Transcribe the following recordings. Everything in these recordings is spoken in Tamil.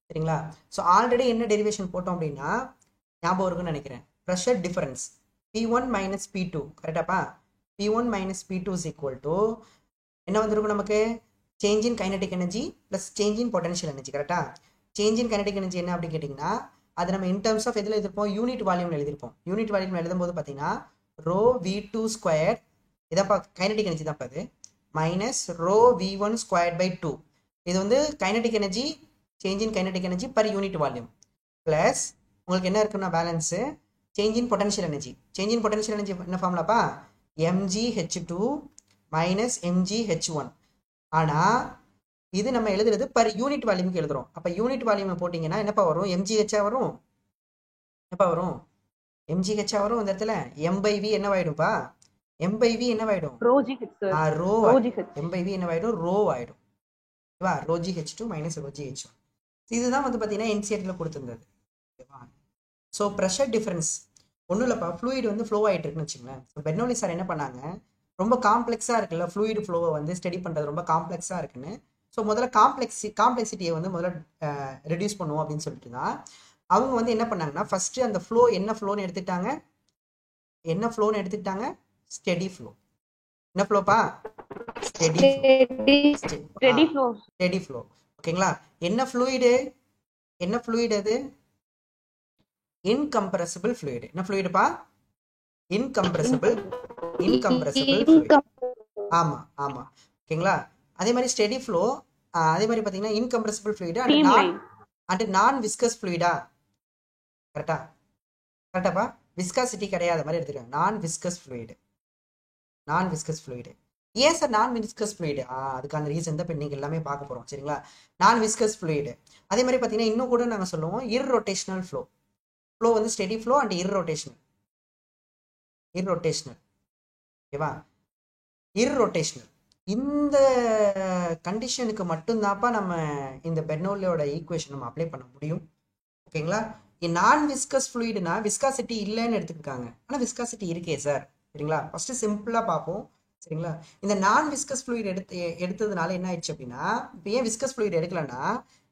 சரிங்களா? ஸோ ஆல்ரெடி என்ன டெரிவேஷன் போட்டோம் அப்படின்னா ஞாபகம் இருக்குன்னு நினைக்கிறேன். Pressure difference P1 minus P2 கரெக்டாப்பா? P1 minus P2 is equal to என்ன வந்திருக்கும் நமக்கு? Change in kinetic energy plus change in potential energy கரெக்டா? சேஞ்ச் இன் கைனடிக் எனர்ஜி என்ன அப்படின்னு கேட்டிங்கன்னா அது நம்ம இன் டர்ம்ஸ் ஆஃப் எதில் எழுதிருப்போம்? யூனிட் வால்யூமில் எழுதிருப்போம். யூனிட் வால்யூம் எழுதும்போது பார்த்தீங்கன்னா ரோ V2 ஸ்கொயர் இதாப்பா கைனடிக் எனர்ஜி தான்ப்பா அது minus row V1 square by 2 இது வந்து kinetic energy change in kinetic energy per unit volume plus உங்களுக்கு என்ன இருக்குன்னா balance change in potential energy. Change in potential energy என்ன ஃபார்ம்லாப்பா? mgh2 minus mgh1. ஆனால் இது நம்ம எழுதுறது பர் யூனிட் வால்யூமுக்கு எழுதுறோம். அப்போ யூனிட் வால்யூம் போட்டிங்கன்னா என்னப்பா வரும்? mgh வரும். என்னப்பா வரும்? mgh வரும். இந்த இடத்துல m/v என்னவாயிடும்பா? m/v என்னவாயிடும்? Row m/v என்னவாயிடும்? Rho ஆயிடும். ஓகேவா? Rho gh2 minus rho gh1. இதுதான் வந்து பார்த்தீங்கன்னா என்சிஆர்டியில் கொடுத்துருந்தது. ஓகேவா? ஸோ ப்ரெஷர் டிஃபரன்ஸ் ஒன்றும் இல்லைப்பா, ஃப்ளூயிட் வந்து ஃப்ளோ ஆகிட்டு இருக்குன்னு வச்சுங்களேன். ஸோ பெர்னோலி சார் என்ன பண்ணாங்க, ரொம்ப காம்ப்ளெக்ஸாக இருக்குல்ல ஃப்ளூயிட் ஃப்ளோவை வந்து ஸ்டடி பண்ணுறது ரொம்ப காம்ப்ளெக்ஸாக இருக்குன்னு. ஸோ முதல்ல காம்ப்ளெக்சிட்டியை வந்து முதல்ல ரெடியூஸ் பண்ணுவோம் அப்படின்னு சொல்லிட்டு தான் அவங்க வந்து என்ன பண்ணாங்கன்னா ஃபஸ்ட்டு அந்த ஃப்ளோ என்ன ஃப்ளோன்னு எடுத்துக்கிட்டாங்க? Steady flow. என்ன ஃப்ளோப்பா? Steady flow. ஓகேங்களா? என்ன ஃப்ளூயிடு அது? Incompressible fluid. என்ன ஃப்ளூயிடுப்பா? Incompressible fluid. ஆமாம். ஓகேங்களா? அதே மாதிரி ஸ்டெடி ஃப்ளோ, அதே மாதிரி பார்த்தீங்கன்னா இன்கம்ப்ரெசிபிள் ஃப்ளூயிடு அண்ட் நான் விஸ்கஸ் ஃப்ளூயிடா? கரெக்டாப்பா? விஸ்காசிட்டி கிடையாத மாதிரி எடுத்துருக்காங்க. நான் விஸ்கஸ் ஃப்ளூயிடு. ஏன் சார் நான் விஸ்கஸ் ஃப்ளூயிடு? அதுக்கான ரீசன் தான் இப்போ இன்னைக்கு எல்லாமே பார்க்க போகிறோம். சரிங்களா? நான் விஸ்கஸ் ஃப்ளூயிடு. அதே மாதிரி பார்த்தீங்கன்னா இன்னும் கூட நாங்கள் சொல்லுவோம் இர்ரோட்டேஷனல் ஃப்ளோ வந்து ஸ்டெடி ஃப்ளோ அண்ட் இர்ரோட்டேஷனல். ஓகேவா? இர்ரோட்டேஷனல் இந்த கண்டிஷனுக்கு மட்டும்தான்ப்பா நம்ம இந்த பெர்னோலியோட ஈக்குவேஷன் நம்ம அப்ளை பண்ண முடியும். ஓகேங்களா? நான் விஸ்கஸ் ஃப்ளூயிடுனா விஸ்காசிட்டி இல்லைன்னு எடுத்துக்கிட்டாங்க. ஆனால் விஸ்காசிட்டி இருக்கே சார். சரிங்களா? ஃபர்ஸ்ட் சிம்பிளாக பார்ப்போம். சரிங்களா? இந்த நான் விஸ்கஸ் ஃப்ளூயிட் எடுத்ததுனால என்ன ஆயிடுச்சு அப்படின்னா, இப்போ ஏன் விஸ்கஸ் ஃப்ளூயிட் எடுக்கலன்னா,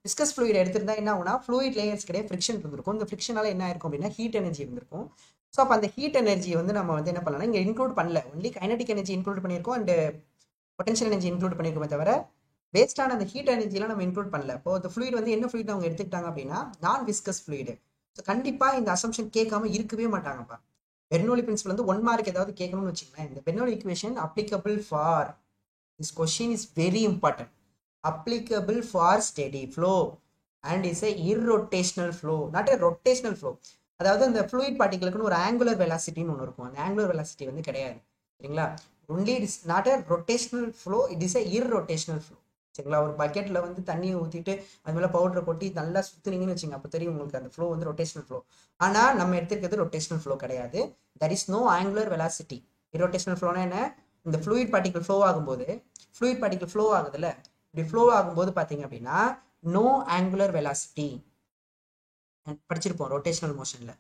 விஸ்கஸ் ஃப்ளூயிட் எடுத்திருந்தா என்ன ஆகுனா ஃப்ளூயிட் லேயர்ஸ் கிடையாது ஃப்ரிக்ஷன் இருந்திருக்கும். இந்த ஃப்ரிக்ஷனால என்ன ஆயிருக்கும் அப்படின்னா ஹீட் எனர்ஜி இருந்திருக்கும். ஸோ அப்போ அந்த ஹீட் எனர்ஜி வந்து நம்ம வந்து என்ன பண்ணலாம், இங்கே இன்க்ளூட் பண்ணல. ஒன்லி கைனடிக் எனர்ஜி இன்க்ளூட் பண்ணியிருக்கோம் அண்ட் பொட்டன்ஷியல் எனர்ஜி இன்க்ளூட் பண்ணியிருக்கோமே தவிர வேஸ்டான அந்த ஹீட் எனர்ஜிலாம் நம்ம இன்க்ளூட் பண்ணல. இப்போ இந்த ஃப்ளூயிட் வந்து என்ன ஃப்ளூயிட் அவங்க எடுத்துக்கிட்டாங்க அப்படின்னா நான் விஸ்கஸ் ஃப்ளூயிடு. ஸோ கண்டிப்பாக இந்த அசம்ஷன் கேட்காம இருக்கவே மாட்டாங்கப்பா. பெர்னோலி பிரின்சிபல் வந்து 1 மார்க் ஏதாவது கேட்கணும்னு வச்சுக்கோங்களேன். இந்த Bernoulli equation applicable for this question is very important. Applicable for steady flow and is a irrotational flow, not a rotational flow. அதாவது இந்த ஃப்ளூயிட் பார்ட்டிகளுக்குன்னு ஒரு ஆங்குலர் வெலாசிட்டின்னு ஒன்று இருக்கும். அந்த ஆங்குலர் வெலாசிட்டி வந்து கிடையாது. சரிங்களா? Only it is not a rotational flow, it is a irrotational flow. சரிங்களா? ஒரு பக்கெட்டில் வந்து தண்ணியை ஊற்றிட்டு அது மேலே பவுடரை கொட்டி நல்லா சுற்றுனீங்கன்னு வச்சுங்க, அப்போ தெரியும் உங்களுக்கு அந்த ஃப்ளோ வந்து ரொட்டேஷனல் ஃப்ளோ. ஆனால் நம்ம எடுத்துக்கிறது ரொட்டேஷனல் ஃப்ளோ கிடையாது. That is no angular velocity. Irrotational ஃப்ளோனா என்ன? இந்த ஃப்ளூயிட் பார்ட்டிகல் ஃப்ளோ ஆகும்போது ஆகுதுல்ல, இப்படி ஃப்ளோ ஆகும்போது பார்த்தீங்க அப்படின்னா நோ ஆங்குலர் வெலாசிட்டி படிச்சிருப்போம் ரொட்டேஷனல் மோஷனில்.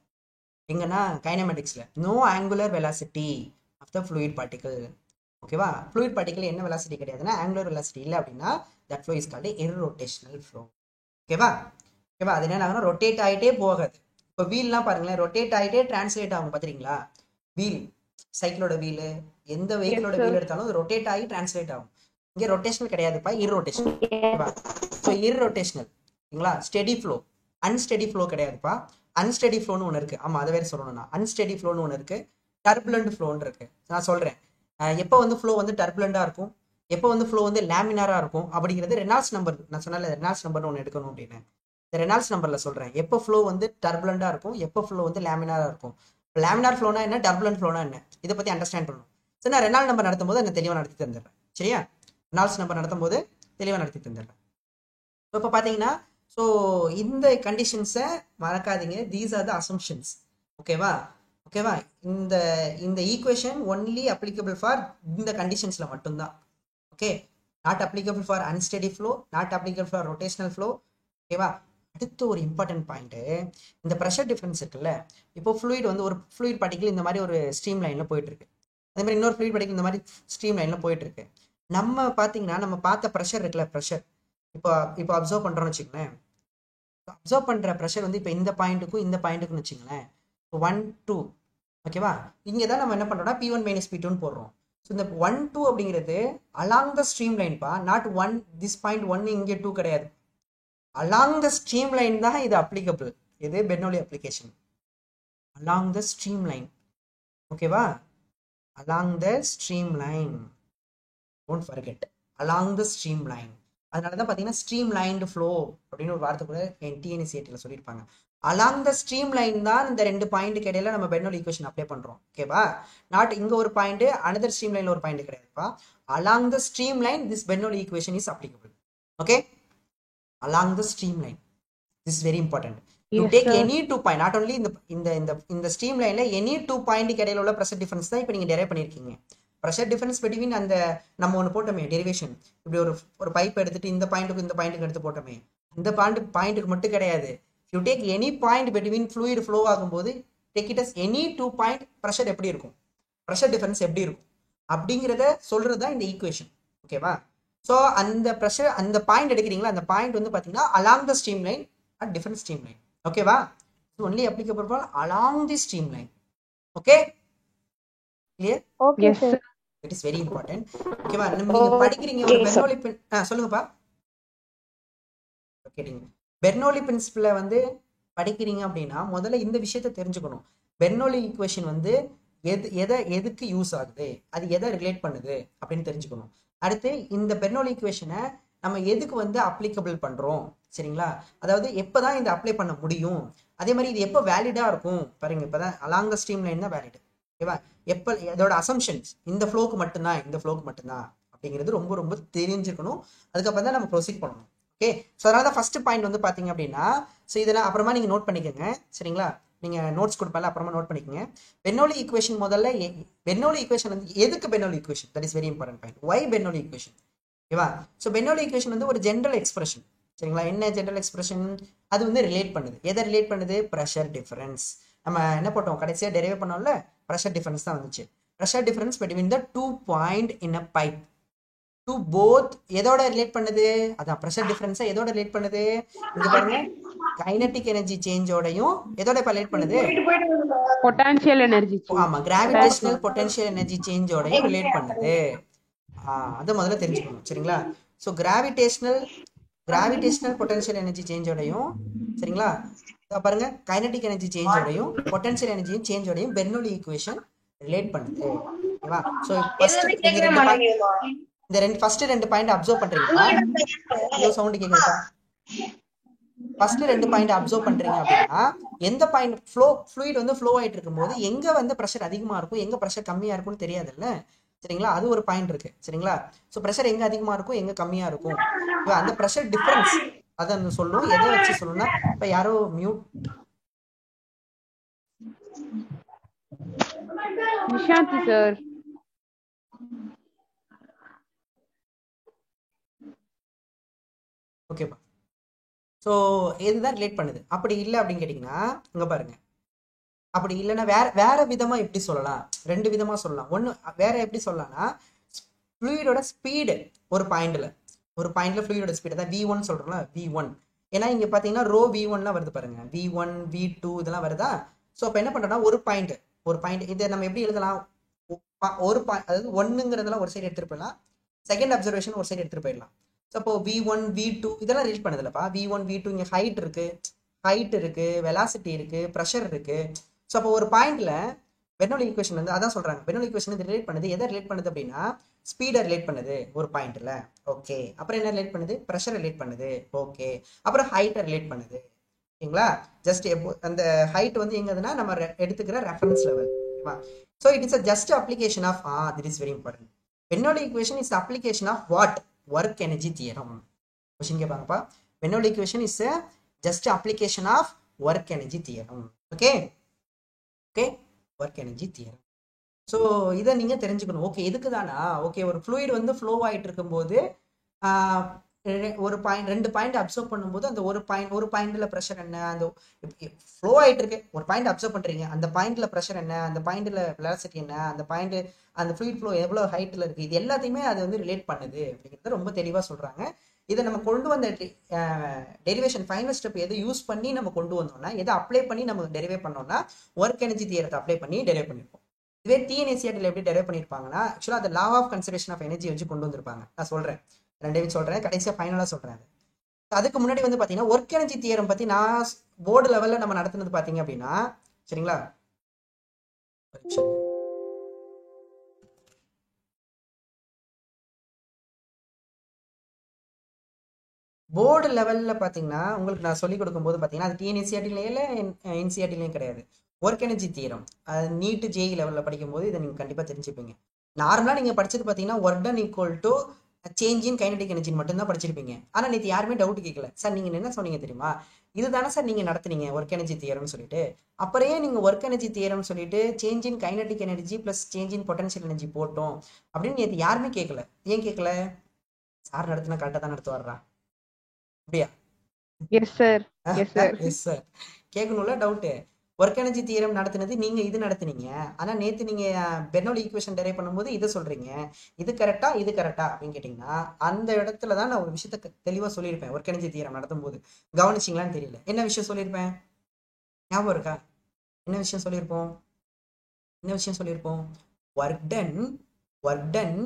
எங்கன்னா கைனமெட்டிக்ஸில் no angular velocity of the fluid particle. ஓகேவா? ஃப்ளூயிட் பார்ட்டிகல் என்ன வெலாசிட்டி கிடையாதுன்னா ஆங்குலர் வெலாசிட்டி இல்லை அப்படின்னா that flow is called irrotational flow. ஓகேவா? அது என்ன ஆகுனா ரொட்டேட் ஆகிட்டே போகாது. இப்போ வீல்லாம் பாருங்களேன், ரொட்டேட் ஆகிட்டே டிரான்ஸ்லேட் ஆகும். பார்த்துறீங்களா? வீல், சைக்கிளோட வீலு, எந்த வெஹிக்கிளோட வீல் எடுத்தாலும் அது ரொட்டேட் ஆகி டிரான்ஸ்லேட் ஆகும். இங்கே ரொட்டேஷனல் கிடையாதுப்பா, இர்ரோட்டேஷனல். ஓகேவா? So irrotational. சரிங்களா? ஸ்டெடி ஃப்ளோ, அன்ஸ்டெடி ஃப்ளோ கிடையாதுப்பா. அன்ஸ்டெடி ஃப்ளோன்னு ஒன்று இருக்குது. ஆமாம், அதை வேறு சொல்லணும்னா அன்ஸ்டெடி ஃப்ளோன்னு ஒன்று இருக்குது, டர்புலண்ட் ஃப்ளோன்னு இருக்குது. நான் சொல்கிறேன் எப்போ வந்து ஃப்ளோ வந்து டர்புலண்டாக இருக்கும், எப்போ வந்து ஃப்ளோ வந்து லேமினாராக இருக்கும் அப்படிங்கிறது ரெனால்ட்ஸ் நம்பர். நான் சொன்னால ரெனால்ட்ஸ் நம்பர்னு ஒன்று எடுக்கணும் அப்படின்னு. இந்த ரெனால்ட்ஸ் நம்பரில் சொல்கிறேன் எப்போ ஃப்ளோ வந்து டர்புலண்டாக இருக்கும், எப்போ ஃப்ளோ வந்து லேமினாராக இருக்கும். லேமினார் ஃப்ளோனா என்ன, டர்புலண்ட் ஃப்ளோனா என்ன, இதை பற்றி அண்டர்ஸ்டாண்ட் பண்ணணும். ஸோ நான் ரெனால்ட் நம்பர் நடத்தும் போது நான் தெளிவாக நடத்தி தந்துடுறேன். சரியா? ரெனால்ட்ஸ் நம்பர் நடத்தும் போது தெளிவாக நடத்தி தந்துடுறேன். இப்போ பார்த்தீங்கன்னா ஸோ இந்த கண்டிஷன்ஸை மறக்காதீங்க. These are the assumptions. ஓகேவா? இந்த ஈக்குவேஷன் ஒன்லி அப்ளிகபிள் ஃபார் இந்த கண்டிஷன்ஸில் மட்டும்தான். Okay? Not applicable for unsteady flow, not applicable for rotational flow. ஓகேவா? அடுத்து ஒரு இம்பார்ட்டன்ட் பாயிண்ட்டு, இந்த ப்ரெஷர் டிஃபரன்ஸ் இருக்குல்ல. இப்போ ஃப்ளூயிட் வந்து ஒரு ஃப்ளூயிட் பார்ட்டிகல் இந்த மாதிரி ஒரு ஸ்ட்ரீம் லைனில் போயிட்டு இருக்கு. அதே மாதிரி இன்னொரு ஃப்ளூயிட் படிக்க இந்த மாதிரி ஸ்ட்ரீம் லைன்ல போயிட்டு இருக்கு. நம்ம பார்த்தீங்கன்னா நம்ம பார்த்த ப்ரெஷர் இருக்குல்ல, ப்ரெஷர் இப்போ இப்போ அப்சர்வ் பண்றோம்னு வச்சுக்கோங்களேன். அப்சர்வ் பண்ற ப்ரெஷர் வந்து இப்போ இந்த பாயிண்ட்டுக்கும் இந்த பாயிண்ட்டுக்குன்னு வச்சுங்களேன், 1 2 ஓகேவா. இங்கே தான் நம்ம என்ன பண்றோம்னா P1 மைனஸ் P2ன்னு போடுறோம். ஸோ இந்த 1 2 அப்படிங்கிறது அலாங் த ஸ்ட்ரீம் லைன்பா, நாட் ஒன் திஸ் பாயிண்ட் 1 இங்கே 2 கிடையாது. அலாங் த ஸ்ட்ரீம் லைன் தான் இது அப்ளிகபிள். இது Bernoulli application. Along the stream line, ஓகேவா, along the stream line, don't forget, along the stream line. அதனால தான் பார்த்தீங்கன்னா ஸ்ட்ரீம் லைன்டு ஃப்ளோ அப்படின்னு ஒரு வார்த்தை கூட என் டிஎன்சிஏடியில் சொல்லியிருப்பாங்க. அலாங் த ஸ்ட்ரீம் லைன் தான் இந்த ரெண்டு பாயிண்ட்டுக்கு இடையில நம்ம பெர்னோலி ஈக்குவேஷன் அப்ளை பண்ணுறோம், ஓகேவா. நாட் இங்கே ஒரு பாயிண்ட் அனதர் ஸ்ட்ரீம் லைனில் ஒரு பாயிண்ட் கிடையாதுப்பா. Along the stream line this Bernoulli equation is applicable. Okay, along the streamline, this is very important. You Yes, take sir. any two point, not only in the streamline any 2 point இடையில உள்ள pressure difference தான் இப்போ நீங்க derive பண்ணிருக்கீங்க. pressure difference between அந்த நம்ம ஒன்று போட்டோமே derivation, இப்படி ஒரு பைப் எடுத்துட்டு இந்த பாயிண்ட்டுக்கு இந்த பாயிண்ட்டுக்கு எடுத்து போட்டோமே, இந்த பாயிண்ட்டுக்கு மட்டும் கிடையாது. you take any point between fluid flow ஆகும்போது take it as any 2 point pressure எப்படி இருக்கும், pressure difference எப்படி இருக்கும் அப்படிங்கிறத சொல்றது தான் இந்த ஈக்குவேஷன், ஓகேவா. ஸோ அந்த ப்ரெஷர் அந்த பாயிண்ட் எடுக்கிறீங்களா, அந்த பாயிண்ட் வந்து பார்த்தீங்கன்னா along the stream line at different stream line, ஓகேவா. இது only applicable for along the stream line. Okay, clear? Okay sir. It is very important, ஓகேவா. நீங்க படிக்கிறீங்க ஒரு பெர்னோலி சொல்லுங்கப்பா, கேட்டீங்க பெர்னோலி பிரின்சிபலை வந்து படிக்கிறீங்க அப்படின்னா முதல்ல இந்த விஷயத்தை தெரிஞ்சுக்கணும். பெர்னோலி ஈக்குவேஷன் வந்து எதுக்கு யூஸ் ஆகுது, அது எதை ரிலேட் பண்ணுது அப்படின்னு தெரிஞ்சுக்கணும். அடுத்து இந்த பெர்னோலி ஈக்குவேஷனை நம்ம எதுக்கு வந்து அப்ளிகபிள் பண்றோம், சரிங்களா. அதாவது எப்பதான் இதை அப்ளை பண்ண முடியும், அதே மாதிரி இது எப்போ வேலிடா இருக்கும் பாருங்க. இப்பதான் அலாங் த ஸ்ட்ரீம் லைன் தான் வேலிட், ஓகேவா. எப்போ இதோட அசம்ஷன்ஸ் இந்த ஃப்ளோக்கு மட்டும்தான், இந்த ஃப்ளோக்கு மட்டும்தான் அப்படிங்கிறது ரொம்ப ரொம்ப தெரிஞ்சுக்கணும். அதுக்கப்புறம் தான் நம்ம ப்ரொசீட் பண்ணணும். ஓகே, ஸோ அதனால தான் ஃபர்ஸ்ட் பாயிண்ட் வந்து பார்த்தீங்க அப்படின்னா, ஸோ இதெல்லாம் அப்புறமா நீங்கள் நோட் பண்ணிக்கோங்க, சரிங்களா. நீங்கள் நோட்ஸ் கொடுப்பால அப்புறமா நோட் பண்ணிக்கோங்க. பெர்னோலி ஈக்குவேஷன் முதல்ல பெர்னோலி ஈக்குவேஷன் வந்து எதுக்கு Bernoulli equation, that is very important point. Why Bernoulli equation, ஓகேவா. ஸோ பெர்னோலி ஈக்குவேஷன் வந்து ஒரு ஜென்ரல் எக்ஸ்பிரஷன், சரிங்களா. என்ன ஜென்ரல் எக்ஸ்பிரஷன், அது வந்து ரிலேட் பண்ணுது, எதை ரிலேட் பண்ணுது, ப்ரெஷர் டிஃபரன்ஸ். நம்ம என்ன போட்டோம் கடைசியாக டெரைவ் பண்ணோம்ல, ப்ரெஷர் டிஃபரன்ஸ் தான் வந்துச்சு. Pressure difference between the 2 point in a pipe to both எதோட ரிலேட் பண்ணுது, அதான் ப்ரெஷர் டிஃபரன்ஸை எதோட ரிலேட் பண்ணுது, இங்க பாருங்க கைனடிக் எனர்ஜி சேஞ்சோடையும் எதோட இப்ப ரிலேட் பண்ணுது, பொட்டன்ஷியல் எனர்ஜி. ஆமா கிராவிடேஷனல் பொட்டன்ஷியல் எனர்ஜி சேஞ்சோடையும் ரிலேட் பண்ணுது. அதை முதல்ல தெரிஞ்சுக்கணும், சரிங்களா. ஸோ கிராவிடேஷனல் பொட்டன்ஷியல் எனர்ஜி சேஞ்சோடையும், சரிங்களா, பாருங்க கைனடிக் எனர்ஜி சேஞ்சோடையும் பொட்டன்ஷியல் எனர்ஜி சேஞ்சோடையும் பெர்னோலி ஈக்குவேஷன் ரிலேட் பண்ணுது, ஓகேவா. ஸோ ஃபர்ஸ்ட் ஃபர்ஸ்ட் ரெண்டு பாயிண்ட் அப்சர்வ் பண்றீங்களா, சவுண்ட் கேக்குதா, ஃபர்ஸ்ட் ரெண்டு பாயிண்ட் அப்சர்வ் பண்றீங்க அப்படின்னா எந்த பாயிண்ட் ஃப்ளூயிட் வந்து ஃப்ளோ ஆயிட்டு இருக்கும்போது எங்க வந்து ப்ரெஷர் அதிகமா இருக்கும் எங்க ப்ரெஷர் கம்மியா இருக்கும்னு தெரியாதுல்ல, சரிங்களா. அது ஒரு பாயிண்ட் இருக்கு, சரிங்களா. ஸோ ப்ரெஷர் எங்க அதிகமா இருக்கும் எங்க கம்மியா இருக்கும், அந்த ப்ரெஷர் டிஃபரன்ஸ் அதை சொல்லும். எதை வச்சு சொல்லணும்னா, இப்ப யாரோ மியூட் நிஷாந்த் சார். ஓகேப்பா. ஸோ இதுதான் ரிலேட் பண்ணுது. அப்படி இல்லை அப்படின்னு கேட்டிங்கன்னா இங்கே பாருங்க, அப்படி இல்லைன்னா வேற விதமாக எப்படி சொல்லலாம், ரெண்டு விதமாக சொல்லலாம். ஒன்று வேற எப்படி சொல்லலாம்னா, ஃப்ளூயிடோட ஸ்பீடு ஒரு பாயிண்ட்ல ஃப்ளூயிடோட ஸ்பீடு தான் V1 சொல்கிறோம்ல, V1. ஏன்னா இங்கே பார்த்தீங்கன்னா ரோ V1லாம் வருது பாருங்க, V1 V2 இதெல்லாம் வருதா. ஸோ அப்போ என்ன பண்ணுறோம்னா ஒரு பாயிண்ட் இதை நம்ம எப்படி எழுதலாம், ஒரு பாயிண்ட் அதாவது ஒன்றுங்கிறதெல்லாம் ஒரு சைடு எடுத்துகிட்டு போயிடலாம், செகண்ட் அப்சர்வேஷன் ஒரு சைடு எடுத்துகிட்டு போயிடலாம். ஸோ அப்போ V1 V2 இதெல்லாம் ரிலேட் பண்ணுதுலப்பா. V1 V2 இங்கே ஹைட் இருக்கு, வெலாசிட்டி இருக்கு, ப்ரெஷர் இருக்கு. ஸோ அப்போ ஒரு பாயிண்ட்ல பெர்னோலி ஈக்குவேஷன் வந்து அதான் சொல்றாங்க, பெர்னோலி ஈக்குவேஷன் வந்து ரிலேட் பண்ணுது. எதை ரிலேட் பண்ணுது அப்படின்னா ஸ்பீடை ரிலேட் பண்ணுது ஒரு பாயிண்ட்ல, ஓகே. அப்புறம் என்ன ரிலேட் பண்ணுது, ப்ரெஷர் ரிலேட் பண்ணுது, ஓகே. அப்புறம் ஹைட்டை ரிலேட் பண்ணுது, ஓகேங்களா. ஜஸ்ட் அந்த ஹைட் வந்து எங்கதுன்னா நம்ம எடுத்துக்கிற ரெஃபரன்ஸ் லெவல், ஓகேவா. So it is a just application of that is very important. Bernoulli equation is application of what, work energy theorem. Question கேட்பாங்கப்பா. Bernoulli equation is just application of work energy theorem. Okay work energy theorem. So இதை நீங்க தெரிஞ்சுக்கணும். ஓகே எதுக்கு தானா, ஓகே ஒரு ஃப்ளூயிட் வந்து ஃப்ளோ ஆகிட்டு இருக்கும்போது ஒரு பாயிண்ட் 2 பாயிண்ட் அப்சர்வ் பண்ணும்போது அந்த ஒரு பாயிண்ட்ல ப்ரெஷர் என்ன, அந்த ஃப்ளோ ஆயிட்டு இருக்கு, ஒரு பாயிண்ட் அப்சர்வ் பண்றீங்க, அந்த பாயிண்ட்ல ப்ரெஷர் என்ன, அந்த பாயிண்ட்ல வெலாசிட்டி என்ன, அந்த பாயிண்ட் அந்த ஃப்ளூயிட் ஃப்ளோ எவ்வளவு ஹைட்ல இருக்கு, இது எல்லாத்தையுமே அது வந்து ரிலேட் பண்ணுது அப்படிங்கிறத ரொம்ப தெளிவா சொல்றாங்க. இதை நம்ம கொண்டு வந்த டெரிவேஷன் ஃபைனல் ஸ்டெப் எதை யூஸ் பண்ணி நம்ம கொண்டு வந்தோம்னா, எதை அப்ளை பண்ணி நம்ம டெரிவேட் பண்ணோம்னா ஒர்க் எனர்ஜி தியரத்தை அப்ளை பண்ணி டெரிவேட் பண்ணிருப்போம். இதுவே டிஎன்ஏசிஆர்டியில் எப்படி டெரிவேட் பண்ணிருப்பாங்கன்னா, ஆக்சுவலாக அந்த law of conservation of energy வச்சு கொண்டு வந்திருப்பாங்க. நான் சொல்றேன், ரெண்டையும் சொல்றேன், கடைசியா ஃபைனலா சொல்றேன். அதுக்கு முன்னாடி வந்து பாத்தீங்கன்னா ஒர்க் எனர்ஜி தியரம் பத்தி நான் போர்டு லெவல்ல நம்ம நடத்துனது பாத்தீங்க அப்படின்னா, சரிங்களா, போர்டு லெவல்ல பாத்தீங்கன்னா உங்களுக்கு நான் சொல்லிக் கொடுக்கும் போது பாத்தீங்கன்னா அது டிஎன்சிஆர்டில என்சிஆர்டிலையும் கிடையாது. ஒர்க் எனர்ஜி தியரம் அது நீட் ஜேஇ லெவல்ல படிக்கும் போது இதை நீங்க கண்டிப்பா தெரிஞ்சுப்பீங்க. நார்மலா நீங்க படிச்சது பாத்தீங்கன்னா work done equal to change in kinetic energy மட்டும் தான் படிச்சிருப்பீங்க. ஆனா நேற்று யாருமே டவுட் கேட்கல, சார் நீங்க என்ன சொன்னீங்க தெரியுமா, இதுதானே சார் நீங்க நடத்துனீங்க ஒர்க் எனர்ஜி தியரம்னு சொல்லிட்டு. அப்புறையே நீங்க ஒர்க் எனர்ஜி தியரம் சொல்லிட்டு change in kinetic energy plus change in potential energy போட்டோம் அப்படின்னு நேற்று யாருமே கேட்கல. ஏன் கேட்கல? சார் நடத்தினா கரெக்டாக தான் நடத்து வர்றா அப்படியா? Yes sir. Yes sir. Yes sir. கேட்கணும்ல டவுட்டு. ஒர்க் எனர்ஜி தியரம் நடத்தினது நீங்க, இது நடத்துனீங்க. ஆனா நேத்து நீங்க பெர்னோலி ஈக்குவேஷன் டெரைவ் பண்ணும்போது இதை சொல்றீங்க, இது கரெக்டா இது கரெக்டா அப்படின்னு கேட்டீங்கன்னா அந்த இடத்துல தான் நான் ஒரு விஷயத்த தெளிவா சொல்லியிருப்பேன். ஒர்க் எனர்ஜி தியரம் நடத்தும் போது கவனிச்சிங்களான்னு தெரியல. என்ன விஷயம் சொல்லியிருப்பேன் ஞாபகம் இருக்கா? என்ன விஷயம் சொல்லியிருப்போம்? என்ன விஷயம் சொல்லியிருப்போம்? Work done work done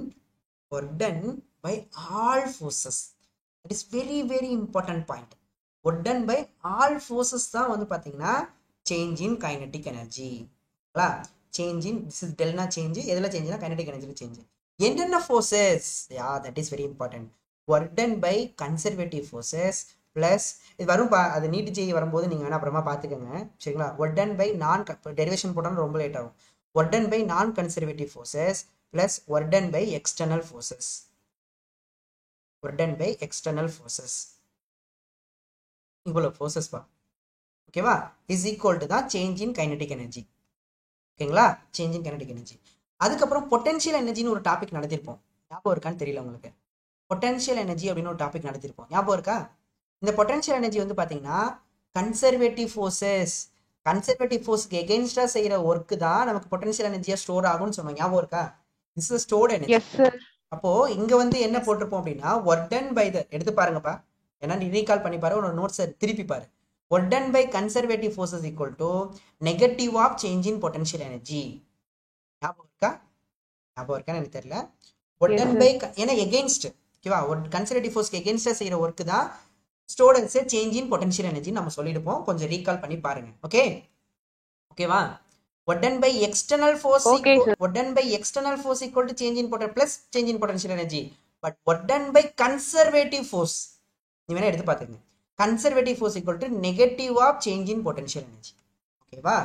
work done by all forces. It is very very important point. Work done by all forces தான் வந்து பாத்தீங்கன்னா change in kinetic energy. Change in this is டெல்னா சேஞ்ச், எதுல சேஞ்ச்னா கைனடிக் எனர்ஜில சேஞ்ச். என்னென்ன forces? Yeah that is very important. Work done by conservative forces plus இது வரும், அது நீட் ஜெய் வரும்போது நீங்க வேணா அப்புறமா பாத்துக்கோங்க, சரிங்களா. ஒர்க் டன் பை நான் டெரிவேஷன் போட்டாலும் ரொம்ப லேட் ஆகும். Work done by non conservative forces plus work done by external forces. Work done by external forces இவ்வளவு ஃபோர்ஸஸ் பா, ஓகேவா, இஸ் ஈக்குவல் டு தான் சேஞ்ச் இன் கைனடிக் எனர்ஜி. ஓகேங்களா, சேஞ்ச் இன் கைனடிக் எனர்ஜி. அதுக்கப்புறம் பொட்டன்ஷியல் எனர்ஜின்னு ஒரு டாபிக் நடத்திருப்போம், ஞாபகம் இருக்கான்னு தெரியல உங்களுக்கு. பொட்டன்ஷியல் எனர்ஜி அப்படின்னு ஒரு டாபிக் நடத்திருப்போம், ஞாபகம் இருக்கா? இந்த பொட்டன்ஷியல் எனர்ஜி வந்து பாத்தீங்கன்னா கன்சர்வேட்டிவ் ஃபோர்ஸஸ், கன்சர்வேட்டிவ் ஃபோர்ஸ்க்கு எகெயின்ஸ்டா செய்யற ஒர்க் தான் நமக்கு பொட்டன்ஷியல் எனர்ஜியா ஸ்டோர் ஆகும்னு சொன்னோம், ஞாபகம் இருக்கா? This is stored energy. S sir. அப்போ இங்க வந்து என்ன போட்டிருப்போம் அப்படின்னா ஒர்க் டன் பை த, எடுத்து பாருங்கப்பா, ஏன்னா நீ ரீகால் பண்ணி பாரு, உன்னோட நோட்ஸை திருப்பி பாரு. Work done by conservative forces equal to negative of change in potential energy. ஞாபகம் இருக்கா? ஞாபகம் இருக்கான்னு எனக்கு தெரியல. ஒர்க் டன் பை, ஏன்னா எகெயின்ஸ்ட், ஓகேவா, கன்சர்வேட்டிவ் ஃபோர்ஸ்க்கு எகெயின்ஸ்டா செய்யற ஒர்க் தான் stored change in potential energy நம்ம சொல்லிருப்போம். கொஞ்சம் ரீகால் பண்ணி பாருங்க. ஓகே, ஓகேவா. What done by external force Okay, equal, sir. what done by external force equal to change in potential plus change in potential energy. But what done by conservative force, நீ வேணா எடுத்து பாத்துங்க, conservative force equal to negative of change in potential energy. ஓகேவா?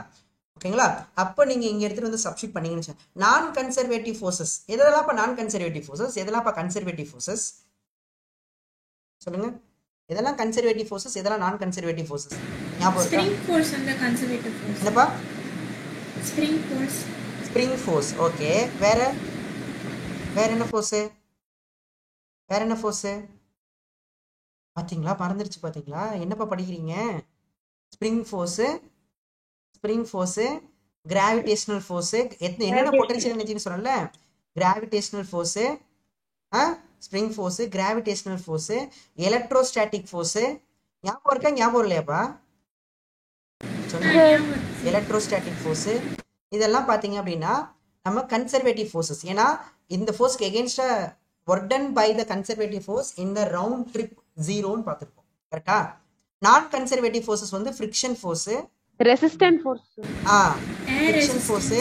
ஓகேங்களா? அப்ப நீங்க இங்க எடுத்துட்டு வந்து சப்ஸ்டிட் பண்ணீங்கன்னு நான் கன்சர்வேட்டிவ் ஃபோர்ஸஸ் எதெல்லாம் அப்ப நான் கன்சர்வேட்டிவ் ஃபோர்ஸஸ், எதெல்லாம் அப்ப கன்சர்வேட்டிவ் ஃபோர்ஸஸ் சொல்லுங்க. இதெல்லாம் கன்சர்வேட்டிவ் ஃபோர்ஸஸ், இதெல்லாம் நான் கன்சர்வேட்டிவ் ஃபோர்ஸஸ் ஞாபகம் இருக்கா? ஸ்ப்ரிங் ஃபோர்ஸ் அந்த கன்சர்வேட்டிவ் ஃபோர்ஸ். என்னப்பா? Spring force. Spring force. Okay, வேற வேற என்ன ஃபோர்ஸ்? வேற என்ன ஃபோர்ஸ்? பாத்தீங்களா, மறந்துருச்சு பாத்தீங்களா, என்னப்பா படிக்கிறீங்க? Spring force, spring force, gravitational force, என்னென்ன பொட்டன்ஷியல் எனர்ஜின்னு சொன்னல, gravitational force, spring force, gravitational force, electrostatic force. ஞாபகம் இருக்கா ஞாபகம் இல்லையாப்பா? எலக்ட்ரோஸ்டாட்டிக் ஃபோர்ஸ், இதெல்லாம் பாத்தீங்க அப்படின்னா நம்ம கன்சர்வேட்டிவ் ஃபோர்ஸஸ். ஏன்னா இந்த ஃபோர்ஸ்க்கு எகெயின்ஸ்டா work done by the conservative force இந்த ரவுண்ட் ட்ரிப் ஜீரோன்னு பார்த்துருப்போம், கரெக்டா. நான் கன்சர்வேட்டிவ் ஃபோர்ஸஸ் வந்து friction force, resistant force, friction force,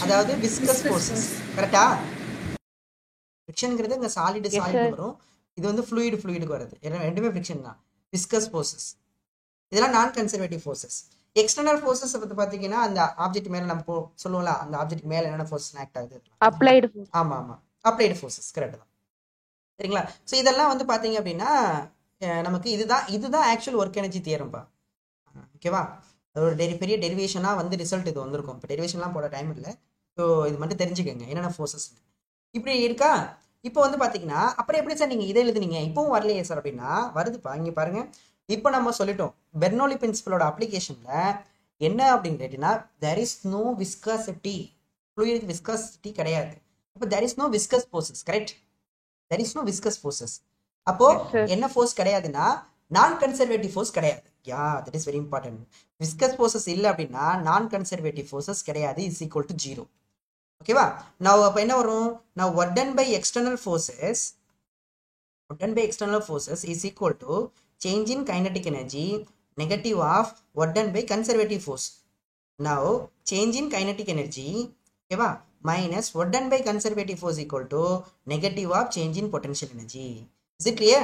அதாவது விஸ்கஸ் ஃபோர்ஸஸ், கரெக்டா. ஃப்ரிக்ஷன்ங்கிறது இங்க சாலிட் சாலிட் வரும், இது வந்து ஃப்ளூயிட் ஃப்ளூயிடுக்கு வருது, ரெண்டுமே ஃப்ரிக்ஷன் தான். விஸ்கஸ் ஃபோர்ஸஸ் இதெல்லாம் நான் கன்சர்வேட்டிவ் ஃபோர்ஸஸ். எக்ஸ்டர்னல் ஃபோர்ஸஸ் பத்தி பாத்தீங்கன்னா அந்த ஆப்ஜெக்ட் மேல நம்ம சொல்லுவோம்ல, அந்த ஆப்ஜெக்ட் மேல என்னென்ன ஃபோர்ஸ் ஆக்ட் ஆகுது, அப்ளைடு ஃபோர்ஸ். ஆமா ஆமா, அப்ளைடு ஃபோர்ஸஸ், கரெக்ட் தான், சரிங்களா. ஸோ இதெல்லாம் வந்து பாத்தீங்க அப்படின்னா நமக்கு இதுதான் ஆக்சுவல் ஒர்க் எனர்ஜி தியரம்பா, ஓகேவா. ஒரு பெரிய டெரிவேஷனா வந்து ரிசல்ட் இது வந்திருக்கும். இப்போ டெரிவேஷன்லாம் போட டைம் இல்லை, ஸோ இது மட்டும் தெரிஞ்சுக்கோங்க என்னென்ன ஃபோர்ஸஸ் இப்படி இருக்கா. இப்போ வந்து பாத்தீங்கன்னா அப்புறம் எப்படி சார் நீங்க இதை எழுதுனீங்க இப்பவும் வரலையே சார் அப்படின்னா வருதுப்பா இங்க பாருங்க. இப்போ நம்ம சொல்லிட்டோம் பெர்னோலி பிரின்சிபலோட அப்ளிகேஷன்ல என்ன அப்படின்னு கேட்டீங்கன்னா there is no viscosity, fluid viscosity கிடையாது. அப்போ there is no viscous forces, correct? there is no viscous forces. அப்போ Yes, sir. என்ன ஃபோர்ஸ் கிடையாதுன்னா நான் கன்சர்வேட்டிவ் ஃபோர்ஸ் கிடையாது. யா that is very important. Viscous forces இல்லை அப்படின்னா நான் கன்சர்வேட்டிவ் ஃபோர்ஸஸ் கிடையாது இஸ் ஈக்குவல் டு 0. ஓகேவா? நான் அப்போ என்ன வரும்? நான் work done by external forces is equal to change in kinetic energy negative of work done by conservative force. Now change in kinetic energy, okay, minus work done by conservative force equal to negative of change in potential energy. Is it clear?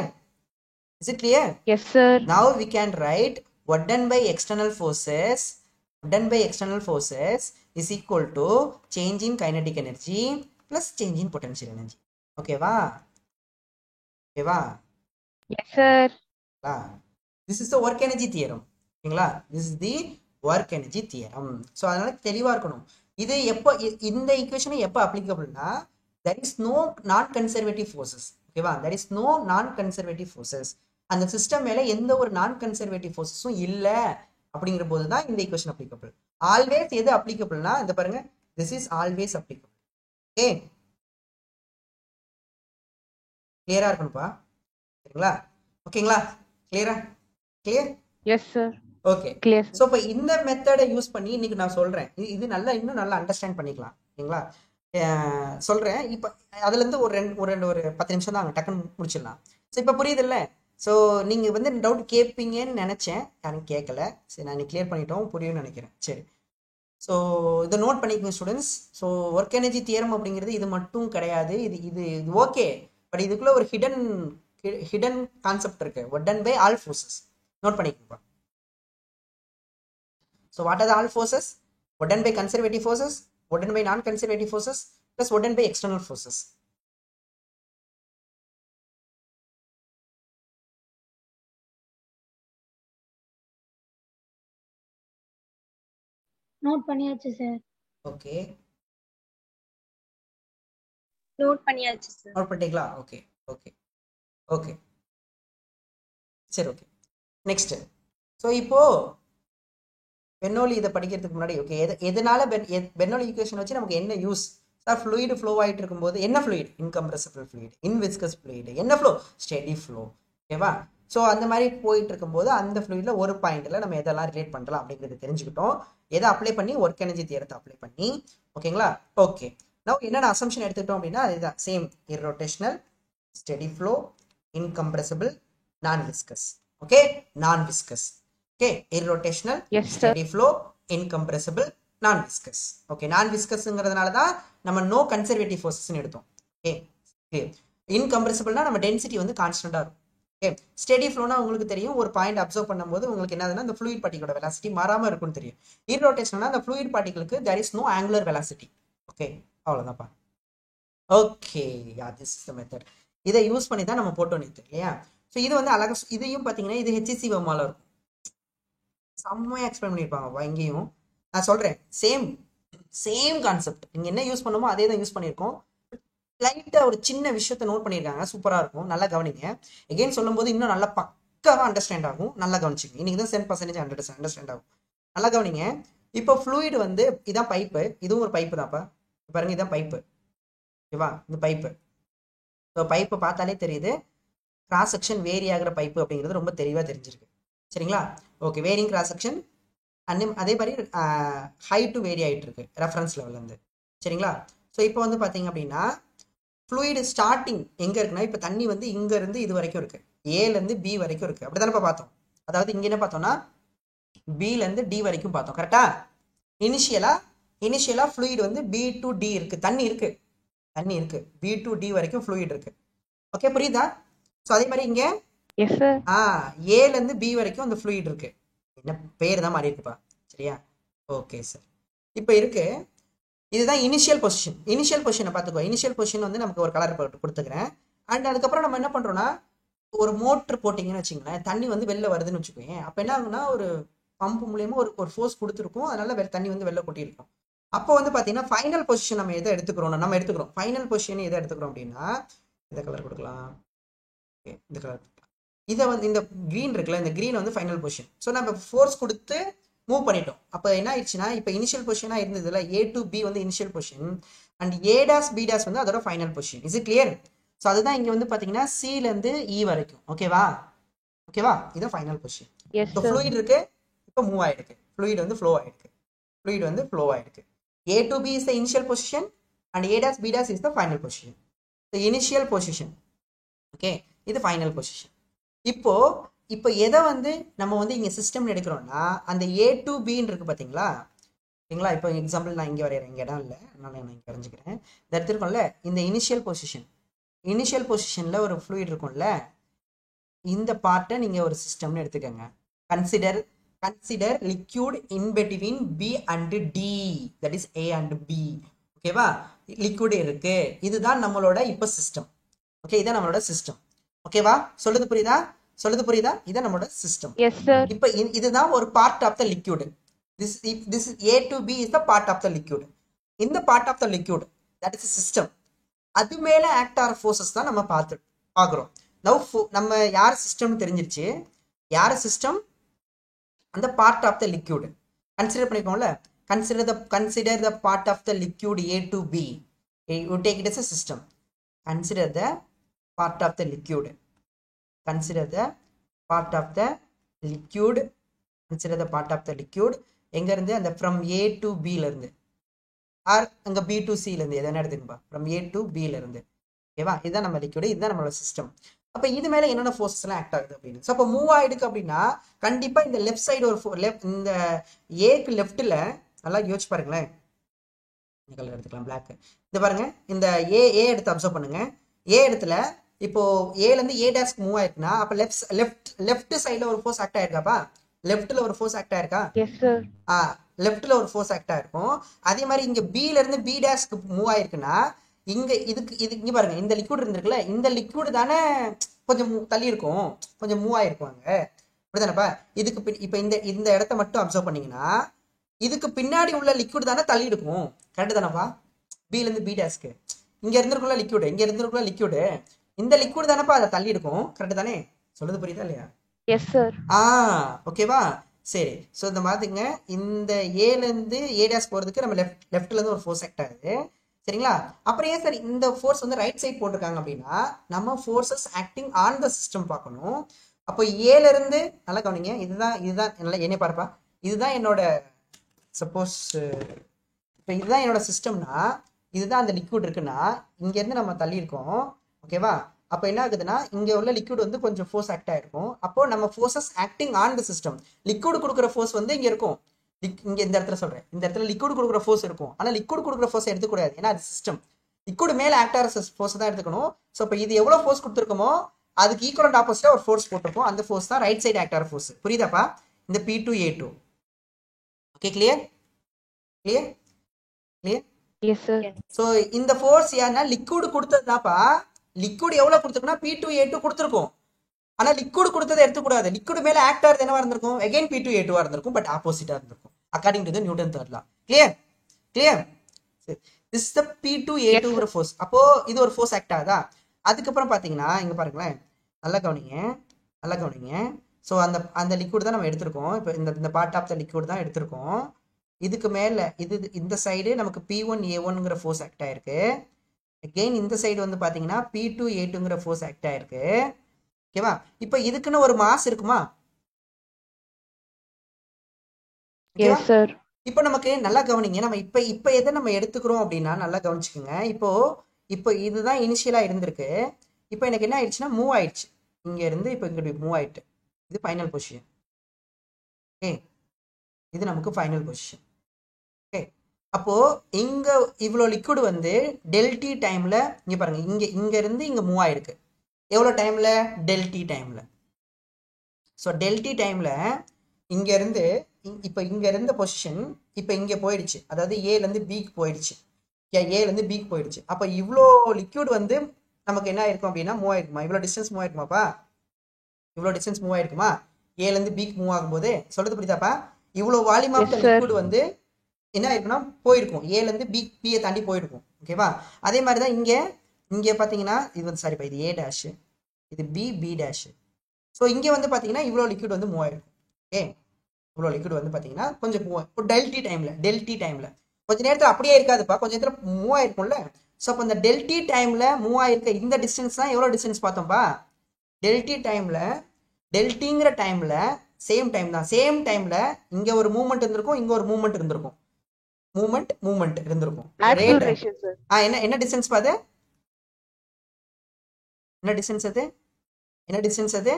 Is it clear? Yes, sir. Now we can write work done by external forces is equal to change in kinetic energy plus change in potential energy. Okay va? Okay va? Yes, sir. This is the work energy theorem. ஓகேங்களா? This is the work energy theorem. So அதனால தெளிவா இருக்கணும். இது எப்போ இந்த ஈக்குவேஷனை எப்போ அப்ளிகபிள்னா there is no நான் கன்சர்வேட்டிவ் ஃபோர்ஸஸ். ஓகேவா? there is no நான் கன்சர்வேட்டிவ் ஃபோர்ஸஸ். அந்த சிஸ்டம் மேல எந்த ஒரு நான் கன்சர்வேட்டிவ் ஃபோர்ஸஸும் இல்லை அப்படிங்கிற போது தான் இந்த ஈக்குவேஷன் அப்ளிகபிள். ஆல்வேஸ் எது அப்ளிகபிள்னா இந்த பாருங்க this is always applicable. Okay கிளியரா இருக்கணும்ப்பா. சரிங்களா? ஓகேங்களா? கிளியரா? Clear? Yes, sir. Okay Clear, sir. So இப்போ இந்த மெத்தடை யூஸ் பண்ணி இன்னைக்கு நான் சொல்றேன். இது நல்லா இன்னும் நல்லா அண்டர்ஸ்டாண்ட் பண்ணிக்கலாம். ஓகேங்களா? சொல்றேன். இப்போ அதுல இருந்து ஒரு 10 நிமிஷம் தான் டக்குன்னு முடிச்சிடலாம். ஸோ இப்போ புரியுது இல்லை? ஸோ நீங்கள் வந்து டவுட் கேட்பீங்கன்னு நினச்சேன், யாரும் கேட்கல. சரி நான் கிளியர் பண்ணிட்டோம், புரியும்னு நினைக்கிறேன். சரி ஸோ இதை நோட் பண்ணிக்கோங்க students. So work energy theorem அப்படிங்கிறது இது மட்டும் கிடையாது. இது ஓகே, பட் இதுக்குள்ள ஒரு ஹிடன் கான்செப்ட் இருக்கு. work done by all forces. Note பண்ணிக்கோங்க. So what are the all forces? work done by conservative forces, work done by non-conservative forces, plus work done by external forces. Note பண்ணியாச்சு சார். ஓகே நோட் பண்ணியாச்சு சார். நோட் பண்ணிட்டீங்களா? ஓகே ஓகே ஓகே சரி ஓகே நெக்ஸ்ட். ஸோ இப்போ பெர்னோலி இதை படிக்கிறதுக்கு முன்னாடி ஓகே எதனால பெர்னோலி ஈக்குவேஷன் வச்சு நமக்கு என்ன யூஸ் சார்? ஃப்ளூயிடு ஃப்ளோ ஆகிட்டு இருக்கும்போது என்ன fluid? Incompressible fluid. Inviscid fluid. என்ன ஃப்ளோ? Steady flow. ஓகேவா? ஸோ அந்த மாதிரி போயிட்டு இருக்கும்போது அந்த ஃப்ளூயிடில் ஒரு பாயிண்ட்ல நம்ம எதெல்லாம் ரிலேட் பண்ணலாம் அப்படிங்கிறது தெரிஞ்சுக்கிட்டோம். எதை அப்ளை பண்ணி? ஒர்க் எனர்ஜி தியரத்தை அப்ளை பண்ணி. ஓகேங்களா? ஓகே நான் என்னென்ன அசம்ஷன் எடுத்துக்கிட்டோம் அப்படின்னா அதுதான் same. Irrotational, steady flow, incompressible, non viscous. Okay non viscous. Okay irrotational, steady flow, incompressible, non viscous. Okay non விஸ்கஸ்ங்கிறதுனால தான் நம்ம நோ கன்சர்வேட்டிவ் ஃபோர்ஸஸ்ன்னு எடுத்தோம். ஓகே இன்கம்ப்ரெசிபிள்னா நம்ம டென்சிட்டி வந்து கான்ஸ்டன்டா இருக்கும். ஓகே ஸ்டெடி ஃப்ளோனா உங்களுக்கு தெரியும், ஒரு பாயிண்ட் அப்சர்வ் பண்ணும்போது உங்களுக்கு என்னதுன்னா இந்த ஃப்ளூயிட் பார்ட்டிகளோட வெலாசிட்டி மாறாம இருக்கும்னு தெரியும். இர்ரோட்டேஷனல்னா அந்த ஃப்ளூயிட் பார்ட்டிகளுக்கு there is no angular velocity. Okay அவ்வளோதான்ப்பா. Okay yeah this is the method. இதை யூஸ் பண்ணி தான் நம்ம போட்டோம் நேற்று இல்லையா? ஸோ இது வந்து அழகா இதையும் பார்த்தீங்கன்னா இது HEC வமால இருக்கும். செம்மையாக எக்ஸ்பிளைன் பண்ணியிருப்பாங்க இங்கேயும். நான் சொல்கிறேன் சேம் கான்செப்ட். நீங்கள் என்ன யூஸ் பண்ணுமோ அதே தான் யூஸ் பண்ணியிருக்கோம். லைட்டாக ஒரு சின்ன விஷயத்தை நோட் பண்ணியிருக்காங்க, சூப்பராக இருக்கும். நல்லா கவனிங்க. எகெயின் சொல்லும்போது இன்னும் நல்லா பக்காவாக அண்டர்ஸ்டாண்ட் ஆகும். நல்லா கவனிச்சிங்க. இன்னைக்கு தான் 10% அண்டர்ஸ்டாண்ட் ஆகும். நல்லா கவனிங்க. இப்போ ஃப்ளூயிடு வந்து இதான் பைப்பு, இதுவும் ஒரு பைப்பு தான்ப்பா. பாருங்க இதான் பைப்பு. ஓகேவா? இந்த பைப்பு. ஸோ பைப்பை பார்த்தாலே தெரியுது கிராஸ் செக்ஷன் வேரி ஆகிற பைப்பு அப்படிங்கிறது ரொம்ப தெளிவாக தெரிஞ்சிருக்கு. சரிங்களா? ஓகே வேரிங் கிராஸ் செக்ஷன் அதே மாதிரி ஹைட்டும் வேரி ஆகிட்டு இருக்கு ரெஃபரன்ஸ் லெவல்லேருந்து. சரிங்களா? ஸோ இப்போ வந்து பார்த்தீங்க அப்படின்னா ஃப்ளூயிடு ஸ்டார்டிங் எங்கே இருக்குன்னா இப்போ தண்ணி வந்து இங்கேருந்து இது வரைக்கும் இருக்குது, ஏலேருந்து பி வரைக்கும் இருக்குது. அப்படி தானே பார்த்தோம். அதாவது இங்கே என்ன பார்த்தோம்னா பிலேருந்து டி வரைக்கும் பார்த்தோம். கரெக்டா? இனிஷியலாக ஃப்ளூயிடு வந்து பி டு டி இருக்குது. தண்ணி இருக்குது பி டு டி வரைக்கும் ஃப்ளூயிட் இருக்குது. ஓகே புரியுதா? ஸோ அதே மாதிரி இங்கே ஏலேருந்து பி வரைக்கும் அந்த ஃப்ளூயிட் இருக்கு. என்ன பேர் தான் மாறி இருக்குப்பா. சரியா? Okay sir. இப்போ இருக்கு இதுதான் இனிஷியல் பொசிஷன். இனிஷியல் பொசிஷனை பார்த்துக்கோ. இனிஷியல் பொசிஷன் வந்து நமக்கு ஒரு கலர் கொடுத்துக்கிறேன். அண்ட் அதுக்கப்புறம் நம்ம என்ன பண்ணுறோன்னா ஒரு மோட்ரு போட்டிங்கன்னு வச்சுங்களேன், தண்ணி வந்து வெளில வருதுன்னு வச்சுக்கோங்க. அப்போ என்ன ஆகுனா ஒரு பம்பு மூலியமாக ஒரு ஃபோர்ஸ் கொடுத்துருக்கும், அதனால தண்ணி வந்து வெளில கொட்டியிருக்கும். அப்போ வந்து பார்த்தீங்கன்னா ஃபைனல் பொசிஷன் நம்ம எதை எடுத்துக்கிறோம்? ஃபைனல் பொசிஷன் எதை எடுத்துக்கிறோம் அப்படின்னா இந்த கலர் கொடுக்கலாம். ஓகே, இந்த கலர் இதை வந்து இந்த க்ரீன் இருக்குல்ல, இந்த க்ரீன் வந்து ஃபைனல் பொசிஷன். ஸோ நம்ம ஃபோர்ஸ் கொடுத்து மூவ் பண்ணிட்டோம். அப்போ என்ன ஆயிடுச்சுன்னா, இப்போ இனிஷியல் பொசிஷனாக இருந்ததுல A to B வந்து initial position and A dash B dash வந்து அதோட final position. Is it clear? So அதுதான் இங்கே வந்து பார்த்தீங்கன்னா Cலேருந்து E வரைக்கும். ஓகேவா? ஓகேவா? இதுதான் ஃபைனல் பொசிஷன். எஸ் இப்போ சார். ஃப்ளூயிட் இருக்கு, இப்போ மூவ் ஆயிருக்கு. ஃப்ளூயிட் வந்து ஃப்ளோ ஆயிருக்கு. ஃப்ளூயிட் வந்து ஃப்ளோ ஆயிருக்கு. A to B is the initial position and A dash B dash is the final position. The initial position. Okay, இது ஃபைனல் பொசிஷன். இப்போ எதை வந்து நம்ம வந்து இங்கே சிஸ்டம் எடுக்கிறோம்னா, அந்த A to B இருக்கு பார்த்தீங்களா? ஓகேங்களா? இப்போ எக்ஸாம்பிள் நான் இங்கே வரைகிறேன், இங்கே இடம் இல்லை, அதனால நான் இங்கே வரைஞ்சிக்கிறேன். இந்த இடத்துல இருக்கும்ல, இந்த இனிஷியல் பொசிஷனில் ஒரு ஃப்ளூயிட் இருக்கும்ல, இந்த பார்ட்டை நீங்கள் ஒரு சிஸ்டம்னு எடுத்துக்கோங்க. Consider liquid in between B and D, that is A and B. ஓகேவா? லிக்விட் இருக்கு, இதுதான் நம்மளோட இப்போ சிஸ்டம். ஓகே, இதான் நம்மளோட சிஸ்டம். ஓகேவா? சொல்லுது புரியுதா? இதான் நம்மளோட சிஸ்டம். Yes sir. இப்போ இதுதான் ஒரு part of the liquid. this A to B is the part of the liquid. இந்த part of the liquid, that is a system. அது மேல ஆக்ட் ஆகிற ஃபோர்ஸஸ் தான் நம்ம பார்க்குறோம். நம்ம யார் சிஸ்டம்னு தெரிஞ்சிருச்சு. யார் சிஸ்டம்? அந்த part of the liquid consider பண்ணிக்கோங்கள. consider the part of the liquid A to B. You take it as a system. Consider the part of the liquid. Consider the part of the liquid. Consider the part of the liquid. எங்க இருந்து? அந்த from A to B ல இருந்து, ஆர் அங்க B to C ல இருந்து, எதனா எடுத்துக்கோங்க. from A to B ல இருந்து. ஓகேவா? இதுதான் நம்ம லிக்விட், இதுதான் நம்மளோட சிஸ்டம். அப்ப இது மேல என்னென்ன ஃபோர்ஸஸ் எல்லாம் ஆக்ட் ஆகுது அப்படின்னு. ஸோ அப்போ மூவ் ஆயிடுக்கு அப்படின்னா கண்டிப்பா இந்த லெஃப்ட் சைடு ஒரு இந்த ஏக்கு லெஃப்ட்ல நல்லா யோசிச்சு பாருங்களேன். இந்த கலர் எடுத்துக்கலாம், பிளாக். இந்த பாருங்க, இந்த ஏ எடுத்து அப்சர்வ் பண்ணுங்க. ஏ இடத்துல இப்போ ஏல இருந்து A dash மூவ் ஆயிருக்குன்னா, அப்ப லெஃப்ட் சைடுல ஒரு ஃபோர்ஸ் ஆக்ட் ஆயிருக்காப்பா? லெஃப்ட்ல ஒரு ஃபோர்ஸ் ஆக்ட் ஆயிருக்கா? Yes sir. லெஃப்ட்ல ஒரு ஃபோர்ஸ் ஆக்ட் ஆயிருக்கும். அதே மாதிரி இங்க B ல இருந்து B டேஷ்க்கு மூவ் ஆயிருக்குன்னா, இது இங்க பாருங்க, இந்த லிக்விட் இருந்திருக்குல்ல, இந்த லிக்விட் தானே கொஞ்சம் தள்ளி இருக்கும், கொஞ்சம் மூவ் ஆயிருக்குவாங்க. அப்படிதானப்பா? இப்ப இந்த இடத்த மட்டும் அப்சர்வ் பண்ணீங்கன்னா, இதுக்கு பின்னாடி உள்ள லிக்விட் தானே தள்ளி இருக்கும். கரெக்ட் தானப்பா? B ல இருந்து B டேஷ்க்கு இங்க இருந்திருக்குள்ள லிக்விட், இந்த லிக்விட் தானப்பா அதை தள்ளி இருக்கும். கரெக்ட் தானே? சொல்றது புரியுதா இல்லையா? Yes sir. ஓகேவா? சரி. ஸோ இந்த மாதிரிங்க, இந்த ஏல இருந்து A டேஷ் போறதுக்கு நம்ம லெஃப்ட்ல இருந்து ஒரு ஃபோர்ஸ் ஆக்ட் ஆகுது. சரிங்களா? அப்புறம் ஏன் சார் இந்த ஃபோர்ஸ் வந்து ரைட் சைட் போட்டிருக்காங்க அப்படின்னா, நம்ம forces acting on the system பார்க்கணும். அப்போ ஏல இருந்து நல்லா கவனிங்க, இதுதான் நல்லா என்ன பாருப்பா, இதுதான் என்னோட சப்போஸ் இப்போ இதுதான் என்னோட சிஸ்டம்னா, இதுதான் அந்த லிக்விட் இருக்குன்னா, இங்க இருந்து நம்ம தள்ளி இருக்கோம். ஓகேவா? அப்போ என்ன ஆகுதுன்னா, இங்க உள்ள லிக்விட் வந்து கொஞ்சம் ஃபோர்ஸ் ஆக்ட் ஆயிருக்கும். அப்போ நம்ம forces acting on the system. Liquid கொடுக்குற ஃபோர்ஸ் வந்து இங்க இருக்கும். இங்க இந்த இடத்துல சொல்றேன், இந்த இடத்துல லிக்விட் கொடுக்குற ஃபோர்ஸ் இருக்கும். ஆனா லிக்விட் கொடுக்குற ஃபோர்ஸ் எடுத்துக்கூடாது, ஏன்னா அது சிஸ்டம். லிக்விட் மேல ஆக்ட் ஆகிற ஃபோர்ஸ் தான் எடுத்துக்கணும். ஸோ இப்போ இது எவ்வளவு ஃபோர்ஸ் கொடுத்துருக்கோமோ அதுக்கு ஈக்குவலண்ட் ஆப்போசிட்டா ஒரு ஃபோர்ஸ் போட்டிருக்கோம். அந்த ஃபோர்ஸ் தான் ரைட் சைடு ஆக்ட் ஆகிற ஃபோர்ஸ். புரியுதாப்பா? இந்த P to A2. Okay, clear? Yes sir. So இந்த ஃபோர்ஸ் ஏன்னா லிக்விட் கொடுத்ததுதான்ப்பா. லிக்விட் எவ்வளவு கொடுத்துருக்குன்னா P to A2 கொடுத்துருக்கும். ஆனா லிக்விட் கொடுத்ததை எடுத்துக்கூடாது. லிக்விட் மேல ஆக்ட் ஆகிறது என்னவா இருந்திருக்கும்? அகைன் P to A2 இருந்திருக்கும், பட் ஆப்போசிட்டா இருந்திருக்கும் according to the Newton third law. Clear? This is the P to A2 force. அப்போ இது ஒரு ஃபோர்ஸ் ஆக்ட் ஆகுதா? அதுக்கப்புறம் பாத்தீங்கன்னா இங்க பாருங்களேன், நல்லா கவனிங்க. ஸோ அந்த லிக்விட் தான் நம்ம எடுத்திருக்கோம். இப்போ இந்த பார்ட் ஆஃப் த லிக்விட் தான் எடுத்திருக்கோம். இதுக்கு மேல இந்த சைடு நமக்கு P1A1ங்கிற ஃபோர்ஸ் ஆக்ட் ஆயிருக்கு. அகெயின் இந்த சைடு வந்து பாத்தீங்கன்னா P to A2ங்கிற ஃபோர்ஸ் ஆக்ட் ஆயிருக்கு. ஓகேவா? இப்போ இதுக்குன்னு ஒரு மாஸ் இருக்குமா? Yes sir. இப்போ நமக்கு நல்லா கவனிங்க, நம்ம இப்போ எதை நம்ம எடுத்துக்கிறோம் அப்படின்னா நல்லா கவனிச்சுக்கோங்க. இப்போ இதுதான் இனிஷியலா இருந்திருக்கு. இப்போ எனக்கு என்ன ஆயிடுச்சுன்னா மூவ் ஆயிடுச்சு. இங்க இருந்து இப்போ இங்க மூவ் ஆயிட்டு, இது ஃபைனல் பொசிஷன். ஓகே, இது நமக்கு ஃபைனல் பொசிஷன். ஓகே, அப்போ இங்க இவ்வளோ லிக்விட் வந்து டெல்டி டைம்ல இங்க பாருங்க, இங்க இருந்து இங்க மூவ் ஆயிருக்கு. எவ்வளோ டைம்ல? டெல்டி டைம்ல. ஸோ டெல்டி டைம்ல இங்க இருந்து இப்போ இங்க இருந்த பொசிஷன் இப்போ இங்க போயிடுச்சு. அதாவது ஏல இருந்து பிக்கு போயிடுச்சு. அப்போ இவ்வளோ லிக்விட் வந்து நமக்கு என்ன ஆயிருக்கும் அப்படின்னா மூவ் ஆயிருக்குமா? இவ்வளோ டிஸ்டன்ஸ் மூவ் ஆயிருக்குமாப்பா? ஏல இருந்து பிக்கு மூவ் ஆகும்போது சொல்றது புரியுதாப்பா? இவ்வளோ வால்யூம் ஆஃப் த லிக்விட் வந்து என்ன ஆயிருக்குன்னா போயிருக்கும். ஏல இருந்து பியை தாண்டி போயிருக்கும். ஓகேவா? அதே மாதிரி தான் இங்கே பார்த்தீங்கன்னா இது வந்து சாரிப்பா இது ஏ டேஷ், இது பி பி டேஷ். ஸோ இங்கே வந்து பார்த்தீங்கன்னா இவ்வளோ லிக்விட் வந்து மூவ் ஆகிருக்கும். ஓகே, இவ்வளோ லிக்விட் வந்து பார்த்தீங்கன்னா கொஞ்சம் மூவ் இப்போ டெல்டி டைமில் கொஞ்ச நேரத்தில் அப்படியே இருக்காதுப்பா, கொஞ்சம் நேரத்தில் மூவ் ஆயிருக்கும்ல. ஸோ அப்போ இந்த டெல்டி டைமில் மூவ் ஆயிருக்க இந்த டிஸ்டன்ஸ் தான் எவ்வளோ டிஸ்டன்ஸ் பார்த்தோம்ப்பா? டெல்டி டைமில் டெல்டிங்கிற டைமில் சேம் டைம் தான், சேம் டைமில் இங்கே ஒரு மூவ்மெண்ட் இருந்திருக்கும், இங்கே ஒரு மூவ்மெண்ட் இருந்திருக்கும், மூவ்மெண்ட் இருந்திருக்கும். Acceleration, sir. என்ன டிஸ்டன்ஸ் பாது? என்ன டிஸ்டன்ஸ் அது? என்ன டிஸ்டன்ஸ் அது?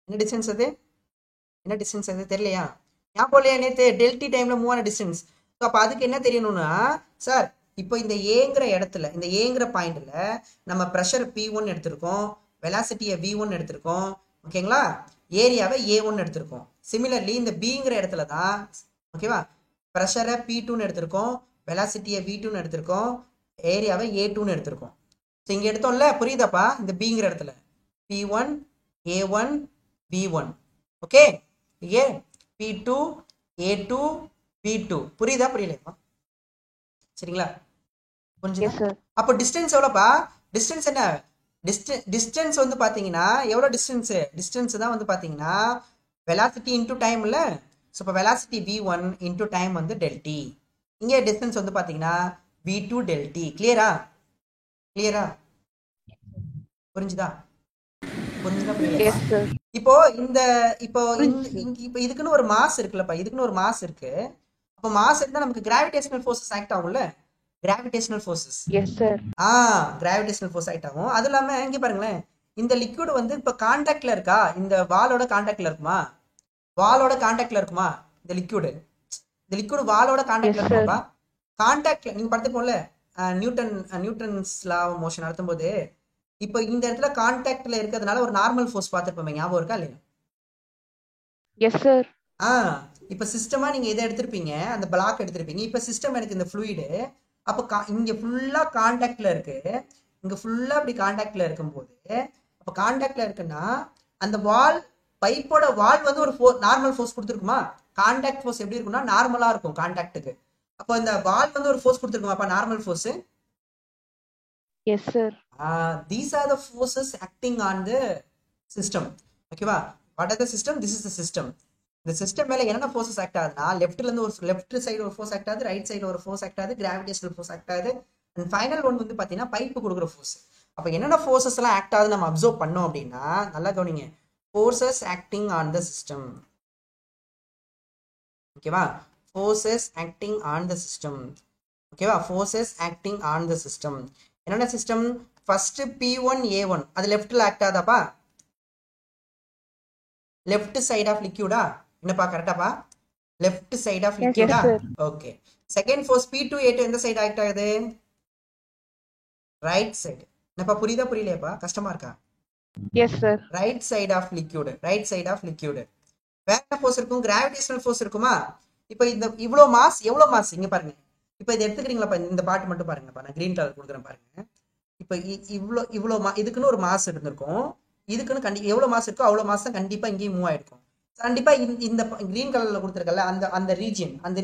என்ன டிஸ்டன்ஸ் அது? என்ன டிஸ்டன்ஸ் அது தெரியலையா? ஞாபகம் இல்லையா நேற்று டெல்டி டைம்ல மூவ் ஆன டிஸ்டன்ஸ்? ஸோ அப்போ அதுக்கு என்ன தெரியணும்னா சார், இப்போ இந்த ஏங்கிற இடத்துல இந்த ஏங்கிற பாயிண்ட்ல நம்ம ப்ரெஷர் P1 எடுத்திருக்கோம், வெலாசிட்டியை V1 எடுத்திருக்கோம், ஓகேங்களா, ஏரியாவை A1 எடுத்திருக்கோம். சிமிலர்லி இந்த பிங்கிற இடத்துல தான் ஓகேவா ப்ரெஷரை P2 எடுத்திருக்கோம், வெலாசிட்டியை V2 எடுத்திருக்கோம், ஏரியாவை A2 எடுத்திருக்கோம். ஸோ இங்கே எடுத்தோம்ல, புரியுதாப்பா? இந்த பிங்கிற இடத்துல P1 A1 B1, ஓகே, ஏ P2 A2 B2, புரியுதா புரியலையா? சரிங்களா, Yes, sir. அப்போ டிஸ்டன்ஸ் எவ்வளோப்பா? டிஸ்டன்ஸ் என்ன? டிஸ்டன்ஸ் வந்து பார்த்தீங்கன்னா எவ்வளோ டிஸ்டன்ஸ் தான் வந்து பார்த்தீங்கன்னா வெலாசிட்டி இன்டூ டைம் இல்லை. ஸோ இப்போ வெலாசிட்டி V1 இன்டூ டைம் வந்து டெல்டி. இங்கே டிஸ்டன்ஸ் வந்து பார்த்தீங்கன்னா V2 டெல்டி. கிளியரா? புரிஞ்சுதா? Yes, sir. இப்போ இதுக்குன்னு ஒரு மாஸ் இருக்குல்லப்பா, இதுக்குன்னு ஒரு மாஸ் இருக்கு. அப்போ மாஸ் இருந்தா நமக்கு கிராவிடேஷனல் ஃபோர்ஸஸ் ஆக்ட் ஆகும்ல, gravitational forces. Yes, sir. Gravitational force act ஆகும். அது இல்லாம இங்க பாருங்களேன், இந்த லிக்விட் வந்து இப்ப கான்டாக்ட்ல இருக்கா? இந்த வாலோட கான்டாக்ட்ல இருக்குமா? இந்த லிக்விட் வாலோட கான்டாக்ட்ல Yes, sir. இருக்குமாப்பா? கான்டாக்ட்ல நீங்க பார்த்துப்போம்ல, நியூட்டன்ஸ் லா ஆஃப் மோஷன் நடத்தும் போது இப்போ இந்த இடத்துல கான்டாக்ட்ல இருக்கிறதுனால ஒரு நார்மல் ஃபோர்ஸ் பார்த்துருப்போமே, ஞாபகம் இருக்கா இல்லையா? Yes, sir. இப்போ சிஸ்டமா நீங்க எதை எடுத்திருப்பீங்க? அந்த பிளாக் எடுத்திருப்பீங்க. இப்போ சிஸ்டம் எனக்கு இந்த ஃப்ளூயிடு அப்போ இங்க ஃபுல்லா கான்டாக்ட்ல இருக்கு, இங்க ஃபுல்லா அப்படி கான்டாக்ட்ல இருக்கும்போது, அப்போ கான்டாக்ட்ல இருக்குன்னா அந்த வால் பைப்போட வால் வந்து ஒரு நார்மல் ஃபோர்ஸ் கொடுத்துருக்குமா? கான்டாக்ட் ஃபோர்ஸ் எப்படி இருக்கும்னா நார்மலா இருக்கும் கான்டாக்டுக்கு. அப்போ இந்த வால் வந்து ஒரு ஃபோர்ஸ் கொடுத்துருக்குமா? அப்ப normal force. Yes, sir. These are the forces acting on the system. ஓகேவா? What are the system? This is the system. இந்த சிஸ்டம் மேல என்னென்ன ஃபோர்ஸஸ் ஆக்ட் ஆகுதுன்னா, லெஃப்ட்ல இருந்து ஒரு லெஃப்ட் சைடு ஒரு ஃபோர்ஸ் ஆக்ட் ஆகுது, ரைட் சைடு ஒரு ஃபோர்ஸ் ஆக்ட் ஆகுது, கிராவிடேஷனல் ஃபோர்ஸ் ஆக்ட் ஆகுது, அண்ட் ஃபைனல் ஒன் வந்து பாத்தீங்கன்னா பைப்பு கொடுக்குற ஃபோர்ஸ். அப்ப என்னென்ன ஃபோர்ஸஸ் எல்லாம் ஆக்ட் ஆகுது நம்ம அப்சர்வ் பண்ணோம் அப்படின்னா, நல்லா கவனிங்க, forces acting on the system. ஓகேவா? Forces acting on the system. ஓகேவா? Forces acting on the system. என்னென்ன சிஸ்டம்? ஃபர்ஸ்ட் P1 A1 அது லெஃப்ட்ல ஆக்ட் ஆகுதாப்பா? லெஃப்ட் சைடு ஆஃப் லிக்யூடா? என்னப்பா கரெக்டாப்பா? லெஃப்ட் சைடு ஆஃப் லிக்யூடா? Okay. Second force P2 A2 எந்த சைடு ஆக்ட் ஆகுது? Right side. என்னப்பா புரியுதா புரியலையாப்பா? கஷ்டமா இருக்கா? Yes, sir. Right side of liquid. வேற என்ன ஃபோர்ஸ் இருக்கும்? கிராவிடேஷனல் ஃபோர்ஸ் இருக்குமா? இப்போ இந்த இவ்வளோ மாஸ், எவ்வளோ மாஸ் இங்க பாருங்க. இப்போ இதை எடுத்துக்கிறீங்களாப்பா, இந்த பார்ட் மட்டும் பாருங்கப்பா, நான் கிரீன் கலர் கொடுக்குறேன் பாருங்க. இப்போ இவ்வளோ இதுக்குன்னு ஒரு மாஸ் இருந்திருக்கும், இதுக்குன்னு எவ்வளோ மாஸ் இருக்கோ அவ்வளோ மாஸ் தான் கண்டிப்பா இங்கேயும் மூவ் ஆயிருக்கும். கண்டிப்பா இந்த கிரீன் கலர்ல கொடுத்துருக்கல அந்த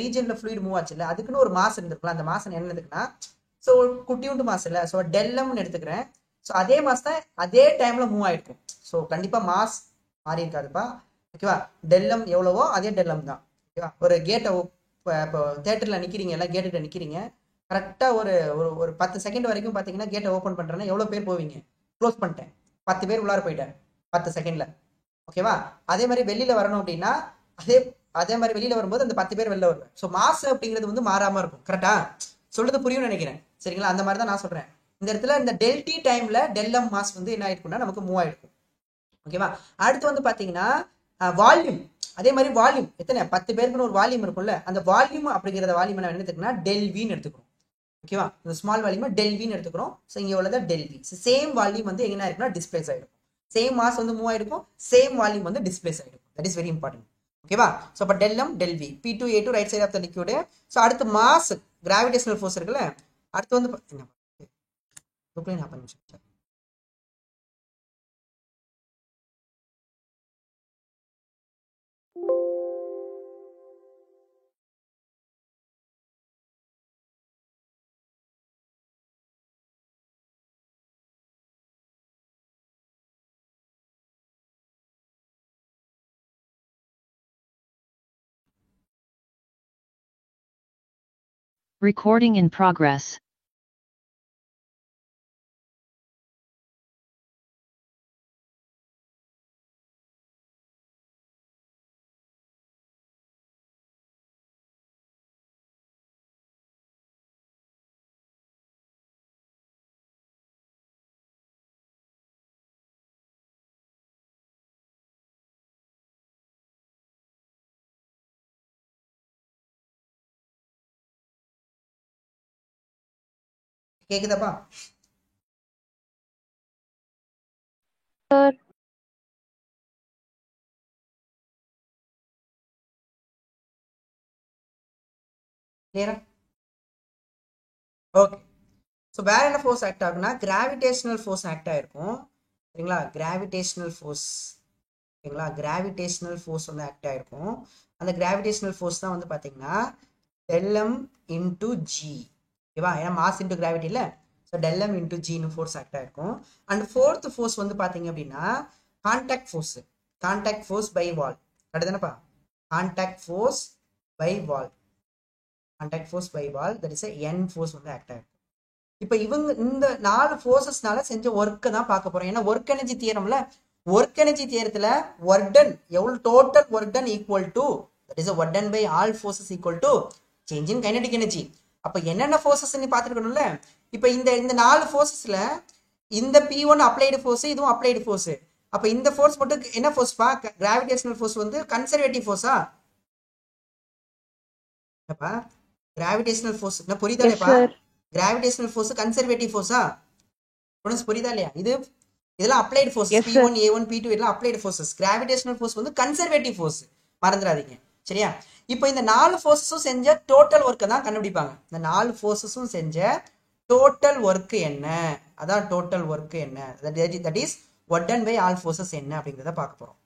ரீஜன்ல ஃப்ளூயிட் மூவ் ஆச்சு இல்ல, அதுக்குன்னு ஒரு மாஸ் இருந்திருக்கலாம். அந்த மாஸ் என்ன இருக்குன்னா, ஸோ குட்டியுண்டு மாஸ் இல்ல, ஸோ டெல்லம்னு எடுத்துக்கிறேன். ஸோ அதே மாஸ் தான் அதே டைம்ல மூவ் ஆயிருக்கும். ஸோ கண்டிப்பா மாஸ் மாறி இருக்காதுப்பா. ஓகேவா? டெல்லம் எவ்வளவோ அதே டெல்லம் தான். ஓகேவா? ஒரு கேட்டை இப்போ தேட்டர்ல நிக்கிறீங்க, எல்லாம் கேட்டுகிட்ட நிக்கிறீங்க, கரெக்டா ஒரு ஒரு 10 செகண்ட் வரைக்கும் பாத்தீங்கன்னா கேட்டை ஓப்பன் பண்றேன்னா எவ்வளவு பேர் போவீங்க? க்ளோஸ் பண்ணிட்டேன், 10 பேர் உள்ளார போயிட்டேன் 10 செகண்ட்ல. ஓகேவா? அதே மாதிரி வெளியில வரணும் அப்படின்னா அதே மாதிரி வெளியில வரும்போது அந்த 10 பேர் வெளில வருவேன். ஸோ மாஸ் அப்படிங்கிறது வந்து மாறாம இருக்கும். கரெக்டா? சொல்றது புரியும்னு நினைக்கிறேன். சரிங்களா? அந்த மாதிரி தான் நான் சொல்றேன். இந்த இடத்துல இந்த டெல்டி டைம்ல டெல்லம் மாஸ் வந்து என்ன ஆயிருக்கும்னா நமக்கு மூவ் ஆயிருக்கும். ஓகேவா? அடுத்து வந்து பாத்தீங்கன்னா வால்யூம். அதே மாதிரி வால்யூம் எத்தனை 10 பேருக்குன்னு ஒரு வால்யூம் இருக்கும்ல, அந்த வால்யூம் அப்படிங்கிற வால்யூம் என்ன எடுத்துக்கணும்னா டெல்வின்னு எடுத்துக்கிறோம். ஓகேவா? இந்த ஸ்மால் வால்யூம் டெல்வின்னு எடுத்துக்கிறோம். ஸோ இங்கே உள்ளது டெல்வி. சேம் வால்யூம் வந்து என்ன இருக்குன்னா டிஸ்பிளேஸ் ஆகிடும். சேம் மாஸ் வந்து மூவ் ஆயிருக்கும், சேம் வால்யூம் வந்து டிஸ்பிளேஸ் ஆகிடும். That is very important. ஓகேவா? ஸோ அப்போ del M del V P2 A2 right side of the liquid. So அடுத்து மாஸ் கிராவிடேஷனல் ஃபோர்ஸ் இருக்குல்ல, அடுத்து வந்து என்ன Recording in progress. கேக்குதாப்பா? Sir. கிளியரா? ஓகே. ஸோ வேற என்ன ஃபோர்ஸ் ஆக்ட் ஆகுனா கிராவிடேஷனல் ஃபோர்ஸ் ஆக்ட் ஆயிருக்கும். சரிங்களா? Gravitational force. ஓகேங்களா? கிராவிடேஷனல் ஃபோர்ஸ் வந்து ஆக்ட் ஆயிருக்கும். அந்த கிராவிடேஷனல் ஃபோர்ஸ் தான் வந்து பார்த்தீங்கன்னா டெல்எம் இன்டூ ஜி. ஓகேவா? ஏன்னா மாஸ் இன்டூ கிராவிட்டி இல்லை. ஸோ டெல்எம் இன்டூ ஜின்னு ஃபோர்ஸ் ஆக்ட் ஆயிருக்கும். அண்ட் ஃபோர்த் ஃபோர்ஸ் வந்து பார்த்தீங்க அப்படின்னா contact force. Contact force by wall. Correct தானேப்பா? Contact force by wall. Contact force by wall, that is N force வந்து ஆக்ட் ஆயிருக்கும். இப்போ இவங்க இந்த 4 ஃபோர்ஸஸ்னால செஞ்ச ஒர்க்கை தான் பார்க்க போறோம். ஏன்னா ஒர்க் எனர்ஜி தியரம்ல, ஒர்க் எனர்ஜி தியரத்துல ஒர்க் டன் எவ்வளவு total work done equal to that is work done by all forces equal to change in kinetic energy. அப்ப என்னென்ன ஃபோர்ஸஸ்ன்னு பார்த்துருக்கணும்ல. இப்போ இந்த 4 ஃபோர்ஸஸ்ல இந்த P1 அப்ளைடு ஃபோர்ஸ், இதுவும் அப்ளைடு ஃபோர்ஸ். அப்ப இந்த ஃபோர்ஸ் மட்டும் என்ன ஃபோர்ஸ்பா? கிராவிடேஷனல் ஃபோர்ஸ் வந்து கன்சர்வேட்டிவ் ஃபோர்ஸா? அப்பா கிராவிடேஷனல் ஃபோர்ஸ் என்ன புரியுதாலேப்பா? கிராவிடேஷனல் ஃபோர்ஸ் கன்சர்வேட்டிவ் ஃபோர்ஸா? புரியுதா இல்லையா? இதெல்லாம் applied force. P1 A1 P2 இதெல்லாம் அப்ளைடு ஃபோர்ஸஸ். கிராவிடேஷனல் ஃபோர்ஸ் வந்து கன்சர்வேட்டிவ் ஃபோர்ஸ், மறந்துடாதீங்க. சரியா? இப்போ இந்த 4 ஃபோர்ஸஸும் செஞ்ச டோட்டல் ஒர்க்கை தான் கண்டுபிடிப்பாங்க. இந்த 4 ஃபோர்ஸஸும் செஞ்ச டோட்டல் ஒர்க் என்ன, அதான் டோட்டல் ஒர்க் என்ன, that is work done by all forces என்ன அப்படிங்கிறத பார்க்க போறோம்.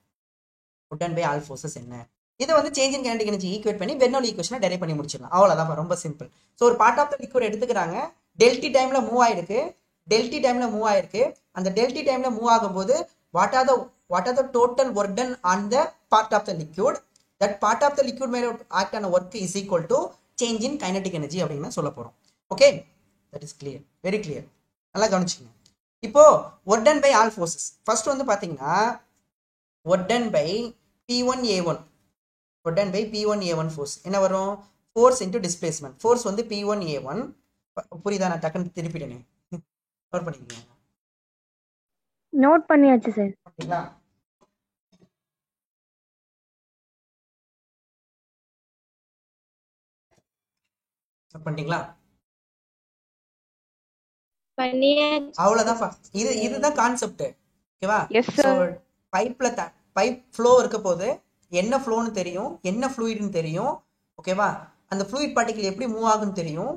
Work done by all forces என்ன, இதை வந்து change in kinetic energy equate பண்ணி பெர்னோலி ஈக்குவேஷனை டெரைவ் பண்ணி முடிச்சிடலாம். அவ்வளவுதான், ரொம்ப சிம்பிள். ஸோ ஒரு பார்ட் ஆஃப் த லிக்விட் எடுத்துக்கிறாங்க, டெல்டி டைம்ல மூவ் ஆயிருக்கு. டெல்டி டைம்ல மூவ் ஆயிருக்கு. அந்த டெல்டி டைம்ல மூவ் ஆகும்போது what are the total work done on the part of the liquid, that part of the liquid மேல ஆக்ட் ஆன work is equal to change in kinetic energy அப்படின்னு சொல்ல போறோம். Okay, that is clear, very clear. நல்லா கவனிச்சுங்க. இப்போ work done by all forces. First வந்து பாத்தீங்கன்னா work done by P1 A1, work done by P1 A1 force என்ன வரும்? Force into displacement. ஃபோர்ஸ் வந்து P1 A1. புரியுதா? நான் டக்குன்னு திருப்பிட்டேனே, நோட் பண்ணிக்கங்க. நோட் பண்ணியாச்சு சார். ஓகேங்களா? நோட் பண்ணிட்டீங்களா? பண்ணியாச்சு. அவ்வளவுதான்ப்பா. இதுதான் கான்செப்ட். ஓகேவா? Yes, sir. பைப் ஃப்ளோ இருக்க போது என்ன ஃப்ளோன்னு தெரியும், என்ன ஃப்ளூயிட்னு தெரியும். ஓகேவா? அந்த ஃப்ளூயிட் பார்ட்டிகல் எப்படி மூவ் ஆகுன்னு தெரியும்.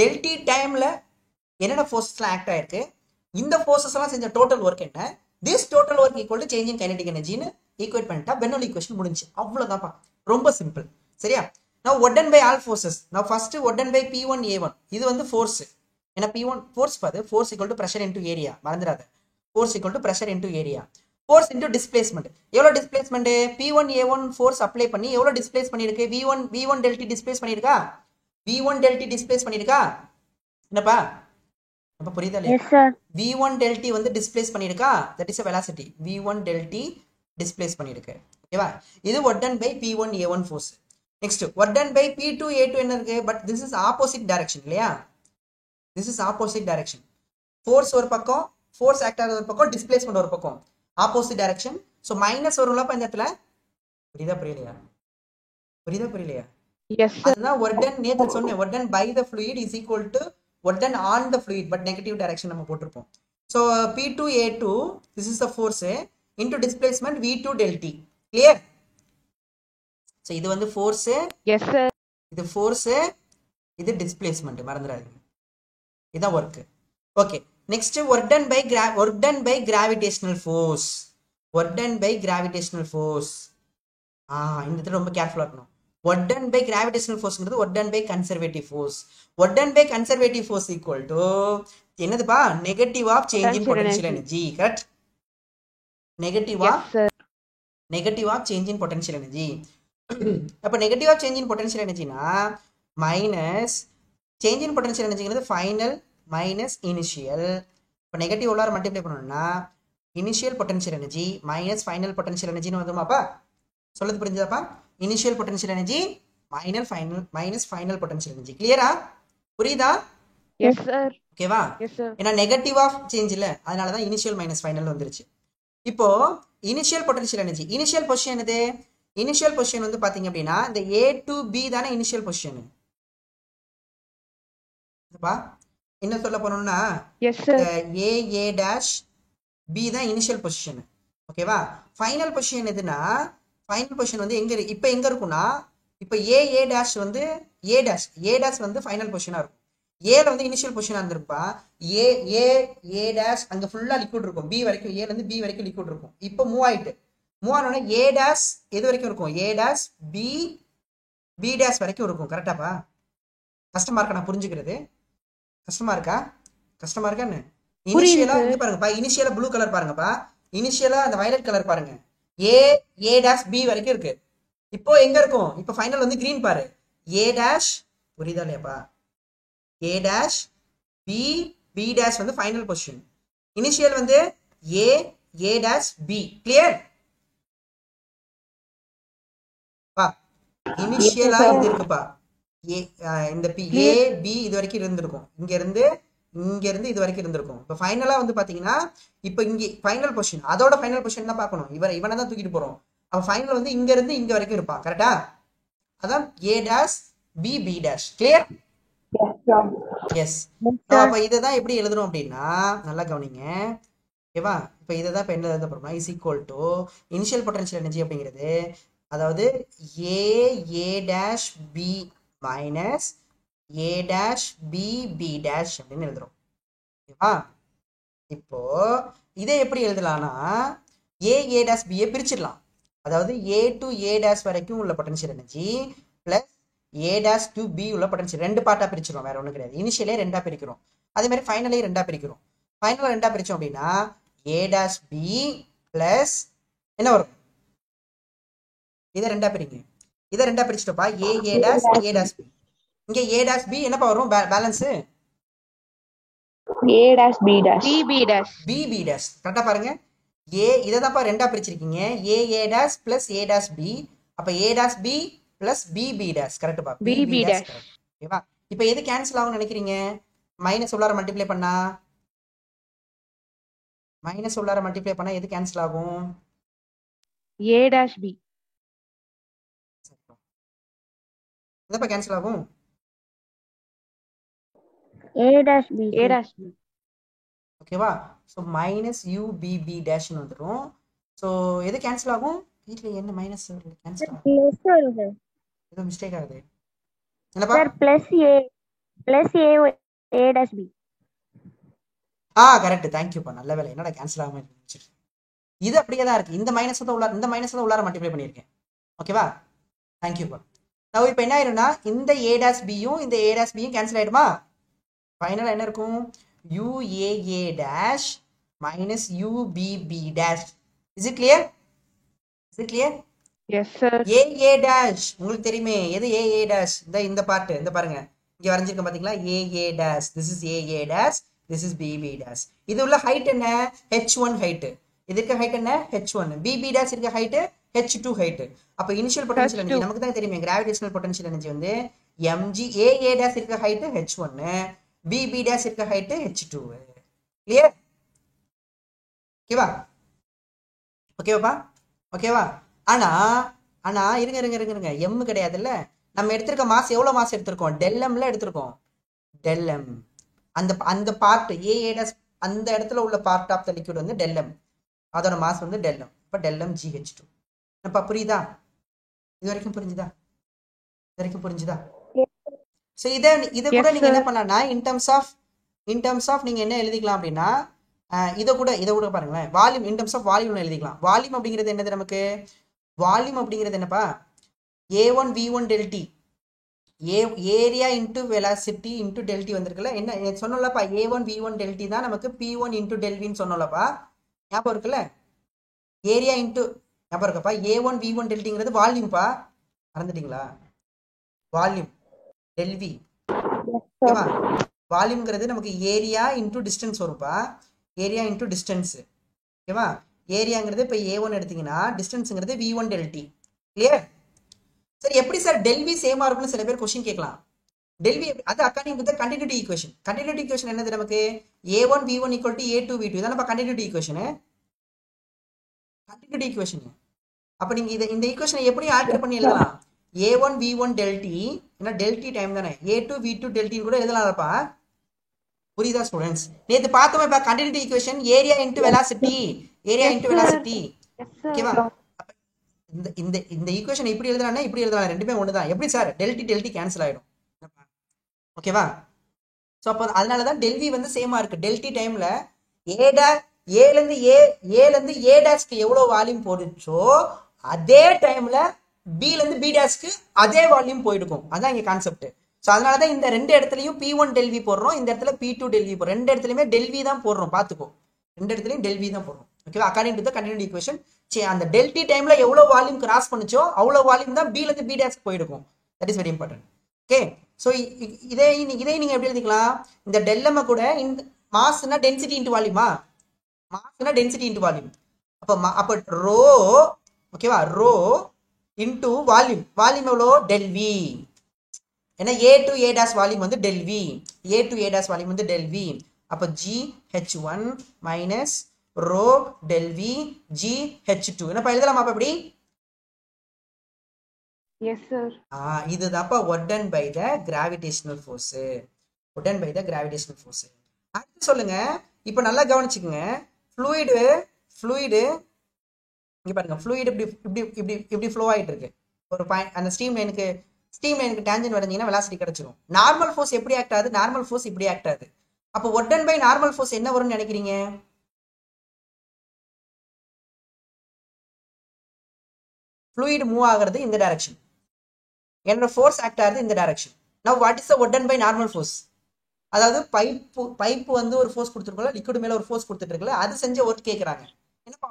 டெல்டி டைம்ல என்னென்ன ஃபோர்ஸஸ்லாம் ஆக்ட் ஆயிருக்கு, இந்த ஃபோர்ஸஸ் எல்லாம் செஞ்ச டோட்டல் ஒர்க் என்ன, this total work equal to change in kinetic எனர்ஜின்னு ஈக்குவேட் பண்ணிட்டா பெர்னோலி ஈக்குவேஷன் முடிஞ்சு. அவ்வளவுதான்ப்பா, ரொம்ப சிம்பிள். சரியா? நான் work done by all forces. நான் first work done by P1 A1. இது வந்து ஃபோர்ஸ். ஏன்னா P1 ஃபோர்ஸ் பாது, force equal to pressure into area, மறந்துடாத. Force equal to pressure into area. Force into displacement. எவ்வளவு displacement? P1 A1 force apply பண்ணி எவ்வளவு டிஸ்பிளேஸ் பண்ணிருக்கு? V1 டெல்டி டிஸ்பிளேஸ் பண்ணிருக்கா? V1 டெல்டி டிஸ்பிளேஸ் பண்ணிருக்கா? என்னப்பா அப்ப புரியுதா இல்லையா? Yes sir. V1 டெல்டி வந்து டிஸ்பிளேஸ் பண்ணிருக்கா? That is a velocity. V1 del T displace பண்ணிருக்கு. ஓகேவா? இது work done by P1 A1 force. Next work done by P2 A2 என்ன இருக்கு? But this is opposite direction இல்லையா? This is opposite direction. Force ஒரு பக்கம், ஃபோர்ஸ் ஆக்ட் ஆகுற ஒரு பக்கம், டிஸ்பிளேஸ்மெண்ட் ஒரு பக்கம், ஆப்போசிட் டைரக்ஷன். சோ மைனஸ் வரும்லப்பா இந்த இடத்துல. புரியுதா புரியலையா? Yes, sir. அதுதான் ஒர்க் டன். நேத்து சொன்னேன், work done by the fluid is equal to work done on the fluid, but negative direction நம்ம போட்டிருப்போம். So P2 A2, this is the force into displacement V2 del T. clear? So இது வந்து ஃபோர்ஸ், Yes, sir. இது ஃபோர்ஸ், இது டிஸ்பிளேஸ்மெண்ட், மறந்துடாதீங்க. இதான் work. Okay, next work done by gravitational force. Work done by gravitational force. இந்த இடத்துல ரொம்ப கேர்ஃபுல்லா இருக்கணும். ஒர்க் டன் பை கிராவிடேஷனல் ஃபோர்ஸ்ங்கிறது work done by conservative force. Work done by conservative force equal to என்னதுப்பா? Negative of change in potential energy. Correct? Negative Yes, of sir. Change in potential energy. அப்ப negative of change in potential எனர்ஜினா மைனஸ் சேஞ்ச் இன் பொட்டன்ஷியல் எனர்ஜிங்கிறது ஃபைனல் மைனஸ் இனிஷியல். இப்போ நெகட்டிவ் உள்ளார மல்டிப்ளை பண்ணணும்னா initial potential energy minus final potential எனர்ஜின்னு வந்துமாப்பா? சொல்லுது புரிஞ்சுதாப்பா? Initial potential energy minus final potential energy. கிளியரா? புரியுதா? Yes, sir. ஓகேவா? Yes, sir. ஏன்னா நெகட்டிவ் ஆஃப் சேஞ்ச் இல்ல, அதனால தான் இனிஷியல் மைனஸ் ஃபைனல் வந்துருச்சு. இப்போ initial potential energy initial position எது? இனிஷியல் பொசிஷன் வந்து பாத்தீங்க அப்படின்னா இந்த A to B தானே இனிஷியல் பொசிஷன். என்ன சொல்ல போனோம்னா Yes, sir. A dash B தான் இனிஷியல் பொசிஷன். ஓகேவா? ஃபைனல் பொசிஷன் எதுனா ஃபைனல் பொசிஷன் வந்து இப்போ எங்க இருக்கும்னா இப்போ A dash வந்து A dash வந்து ஃபைனல் பொசிஷனா இருக்கும். ஏல வந்து இனிஷியல் பொசிஷனா இருந்திருப்பா. A dash அங்க ஃபுல்லா லிக்விட் இருக்கும். B வரைக்கும் A ல இருந்து B வரைக்கும் லிக்விட் இருக்கும். இப்போ மூவ் ஆனோட A dash எது வரைக்கும் இருக்கும்? A dash B dash வரைக்கும் இருக்கும். கரெக்டாப்பா? கஷ்டமா இருக்கா நான் புரிஞ்சுக்கிறது? கஷ்டமா இருக்கான்னு இனிஷியலா இங்க பாருங்கப்பா. இனிஷியலா ப்ளூ கலர் பாருங்கப்பா. இனிஷியலா அந்த வயலட் கலர் பாருங்க. A dash B வரைக்கும் இருக்கு. இப்போ எங்க இருக்கும்? இப்போ ஃபைனல் வந்து கிரீன் பாரு. A dash புரியுதா இல்லையாப்பா? A dash B dash வந்து ஃபைனல் பொசிஷன். இனிஷியல் வந்து A dash B. கிளியர்? பா இனிஷியலா இது இருக்குப்பா. இந்த A B இது வரைக்கும் இருந்திருக்கும். இங்க இருந்து இது வரைக்கும் இருந்திருக்கும். இப்போ ஃபைனலா வந்து பாத்தீங்கன்னா இப்போ இங்க ஃபைனல் பொசிஷன், அதோட ஃபைனல் பொசிஷன் தான் பார்க்கணும். இவனை தான் தூக்கிட்டு போறோம். அப்ப ஃபைனல் வந்து இங்க இருந்து இங்க வரைக்கும் இருப்பான். கரெக்டா? அதான் A dash B dash. Clear? Yes. அப்ப இதை தான் எப்படி எழுதுறோம் அப்படின்னா நல்லா கவனிங்க. ஓகேவா? இப்போ இதை தான் இப்போ என்ன எழுத போறோம்னா is equal to initial potential energy அப்படிங்கிறது அதாவது A dash B minus A dash B dash அப்படின்னு எழுதுறோம். ஓகேவா? இப்போ இதை எப்படி எழுதலாம்னா A dash B பிரிச்சிடலாம். அதாவது A to A dash வரைக்கும் உள்ள potential energy plus A dash to B உள்ள பொட்டன்ஷியல் ரெண்டு பார்ட்டா பிரிச்சிடும். வேற ஒன்றும் கிடையாது. இனிஷியலே ரெண்டா பிரிக்கிறோம். அதே மாதிரி ஃபைனலே ரெண்டா பிரிக்கிறோம். ஃபைனல் ரெண்டா பிரிச்சோம் அப்படின்னா A dash B பிளஸ் என்ன வரும்? இதை ரெண்டா பிரிங்க. இதை ரெண்டா பிரிச்சுட்டோப்பா. A dash B. இங்க A dash B என்னப்பா வரும்? Balance A dash B dash. B dash. B dash. கரெக்டா பாருங்க. இதை தான்ப்பா ரெண்டா பிரிச்சிருக்கீங்க. A dash plus A dash B. அப்ப A dash B plus B dash. கரெக்டுப்பா? B dash. ஓகேவா? இப்போ எது கேன்சல் ஆகும்னு நினைக்கிறீங்க? மைனஸ் உள்ளார மல்டிப்ளை பண்ணா எது கேன்சல் ஆகும்? A dash B. எதப்பா கேன்சல் ஆகும்? A dash B. A dash B. ஓகேவா? ஸோ மைனஸ் UB டேஷ்னு வந்துடும். ஸோ எது கேன்சல் ஆகும்? வீட்டில் என்ன மைனஸ் கேன்சல் ஆகும்? Plus வரும் sir. ஏதோ மிஸ்டேக் ஆகுது. என்னப்பா? Sir plus A dash B. Correct. தேங்க்யூப்பா. நல்ல வேலை. என்னடா கேன்சல் ஆகாம இருந்துச்சு. இது அப்படியே தான் இருக்கு. இந்த மைனஸ் தான் உள்ளார மல்டிப்ளை பண்ணியிருக்கேன். ஓகேவா? தேங்க்யூப்பா. நான் இப்போ என்ன ஆயிரும்னா இந்த A dash Bயும் இந்த A dash Bயும் கேன்சல் ஆயிடுமா? ஃபைனலா என்ன இருக்கும்? UAA dash minus UBB dash. Is it clear? Yes, sir. AA dash உங்களுக்கு தெரியுமே. எது AA dash? இந்த பார்ட் இந்த பாருங்க. இங்க வரைஞ்சிருக்கேன் பாத்தீங்களா? AA dash. This is AA dash. This is BB dash. இது உள்ள ஹைட் என்ன? H1 height. இது இருக்க ஹைட் என்ன? H1. BB dash இருக்க ஹைட் H2 ஹைட். அப்ப இனிஷியல் பொட்டன்ஷியல் எனர்ஜி நமக்கு தான் தெரியுமே. கிராவிடேஷனல் பொட்டன்ஷியல் எனர்ஜி வந்து mg. AA dash இருக்க ஹைட் H1. BB dash இருக்க ஹைட் H2. கிளியர்? ஓகேவா? ஆனா இருங்க. m கிடையாதுல்ல. நம்ம எடுத்திருக்க மாஸ் எவ்வளவு மாஸ் எடுத்திருக்கோம்? டெல்எம்ல எடுத்திருக்கோம். டெல்எம் அந்த பார்ட் AA dash அந்த இடத்துல உள்ள பார்ட் ஆஃப் த லிக்விட் வந்து டெல்எம். அதோட மாஸ் வந்து டெல்எம். இப்ப டெல்எம் GH2. என்னப்பா புரியுதா? இது வரைக்கும் புரிஞ்சுதா? சோ இத கூட நீங்க என்ன பண்ணலாம்னா இன் டர்ம்ஸ் ஆஃப் நீங்க என்ன எழுதிக்கலாம் அப்படின்னா இத கூட பாருங்களேன். Volume in terms of volume எழுதிக்கலாம். வால்யூம் அப்படிங்கிறது என்னது நமக்கு? வால்யூம் அப்படிங்கிறது என்னப்பா? A1 V1 del T. Area into velocity into del T வந்திருக்குல்ல. என்ன சொன்னோம்லப்பா? A1 V1 del T தான் நமக்கு P1 இன்டு டெல் வின்னு சொன்னோம்லப்பா. ஞாபகம் இருக்குல்ல? ஏரியா இன்டு ஞாபகம் இருக்கப்பா? A1 V1 del Tங்கிறது வால்யூம்ப்பா. மறந்துட்டீங்களா? Volume del V. ஓகேவா? வால்யூம்ங்கிறது நமக்கு ஏரியா இன்டூ டிஸ்டன்ஸ் வரும்பா. Area into distance. ஓகேவா? ஏரியாங்கிறது இப்போ A1 எடுத்தீங்கன்னா டிஸ்டன்ஸுங்கிறது V1 ΔT. கிளியர்? சரி, எப்படி சார் டெல்வி சேமா இருக்கும்னு சில பேர் கொஸ்டின் கேட்கலாம். டெல்வி அது according to the continuity equation. Continuity equation என்னது நமக்கு? A1 V1 equal to A2 V2. இதான் நம்ம கண்டினியூட்டி ஈக்குவேஷன். Continuity equation. அப்ப நீங்க இந்த ஈக்குவேஷனை எப்படி ஆல்டர் பண்ணி எழுதலாம்? A1 V1 ΔT, ஏன்னா ΔT டைம் தானே, A2 V2 ΔT கூட எழுதலாம்ப்பா. புரியுதா ஸ்டூடெண்ட்ஸ்? நேத்து பார்த்தோமே இப்ப continuity equation area into velocity, area into velocity. ஓகேவா? இந்த இந்த இந்த ஈக்குவேஷன் இப்படி எழுதலாம்னா இப்படி எழுதலாம், ரெண்டுமே ஒண்ணுதான். எப்படி சார்? ΔT கேன்சல் ஆயிடும். ஓகேவா? சோ அப்போ அதனாலதான் ΔV வந்து சேமா இருக்கு. ΔT டைம்ல ஏல இருந்து ஏ டாஷ்க்கு எவ்வளவு வால்யூம் போடுச்சோ அதே டைம்ல பில இருந்து பி டாஷ்க்கு அதே வால்யூம் போயிடுக்கும். அதான் இங்க கான்செப்ட். சோ அதனாலதான் இந்த ரெண்டு இடத்துலயும் P1 ΔV போடுறோம், இந்த இடத்துல P2 ΔV போடுறோம். ரெண்டு இடத்துலயுமே ΔV தான் போடுறோம், பாத்துக்கோ. ரெண்டு இடத்துலயும் ΔV தான் போடுறோம். ஓகேவா? According to the continuity equation. அந்த ΔT டைம்ல எவ்வளவு வால்யூம் கிராஸ் பண்ணுச்சோ அவ்வளவு வால்யூம் தான் பில இருந்து பி டாஷ்க்கு போயிடுக்கும். That is very important. Okay, so இதே நீங்க எப்படி எழுதிக்கலாம்? இந்த டெல்எம் கூட இந்த மாஸ்னா டென்சிட்டி இன்டு வால்யூமா, மாஸ்னா டென்சிட்டி இன்டு வால்யூம். அப்ப ரோ, ஓகேவா, ரோ இன்டு வால்யூம். வால்யூம் எவ்வளோ? ΔV. ஏன்னா A to A dash volume வந்து ΔV, A to A dash volume வந்து ΔV. அப்ப GH1 minus row ΔV GH2. என்னப்பா எழுதலாமா அப்ப எப்படி? Yes sir. இதுதான்ப்பா work done by the gravitational force. Work done by the gravitational force. அடுத்து சொல்லுங்க, இப்போ நல்லா கவனிச்சுக்கோங்க. ஃப்ளூயிடு இங்க பாருங்க, ஃப்ளூயிட் இப்படி இப்படி இப்படி இப்படி ஃப்ளோ ஆயிட்டு இருக்கு. ஒரு பாயிண்ட் அந்த ஸ்ட்ரீம் லைனுக்கு டேஞ்சன்ட் வரைஞ்சீங்கன்னா வெலாசிட்டி கிடைச்சிரும். நார்மல் ஃபோர்ஸ் எப்படி ஆக்ட் ஆகுது? நார்மல் ஃபோர்ஸ் இப்படி ஆக்ட் ஆகுது. அப்போ work done by normal force என்ன வரும்னு நினைக்கிறீங்க? ஃப்ளூயிட் மூவ் ஆகிறது இந்த டைரக்ஷன், என்னோட ஃபோர்ஸ் ஆக்ட் ஆகுது இந்த direction. Now what is the work done by normal force? அதாவது பைப்பு வந்து ஒரு ஃபோர்ஸ் கொடுத்துருக்கோம்ல, லிக்விட் மேல ஒரு ஃபோர்ஸ் கொடுத்துட்டு இருக்குல்ல, அது செஞ்ச ஒர்க் கேட்குறாங்க. என்னப்பா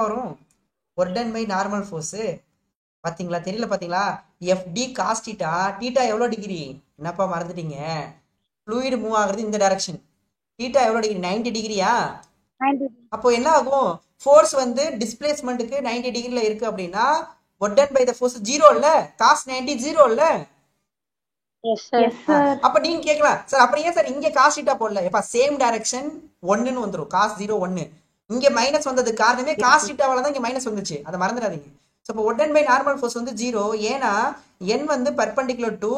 வரும்? Work done by normal force. பாத்தீங்களா? தெரியல பாத்தீங்களா? FD cos θ, θ எவ்வளோ டிகிரி? என்னப்பா மறந்துட்டீங்க? ஃப்ளூயிட் மூவ் ஆகுறது இந்த டைரக்ஷன். θ எவ்வளோ டிகிரி? 90 டிகிரியா? அப்போ என்ன ஆகும்? ஃபோர்ஸ் வந்து டிஸ்பிளேஸ்மெண்ட்டுக்கு 90 டிகிரில இருக்கு அப்படின்னா work done by the force 0 இல்ல, cos 90 0 இல்ல. அப்ப நீங்க கேட்கலாம், சார் அப்புறம் ஏன் சார் இங்க cos θ போடல? எப்பா சேம் டைரக்ஷன் 1ன்னு வந்துரும், cos 0 1. இங்க மைனஸ் வந்தது காரணமே cos θவால தான் இங்க மைனஸ் வந்துச்சு, அதை மறந்துடாதீங்க. சோ இப்போ work done by normal force வந்து 0, ஏன்னா n வந்து perpendicular to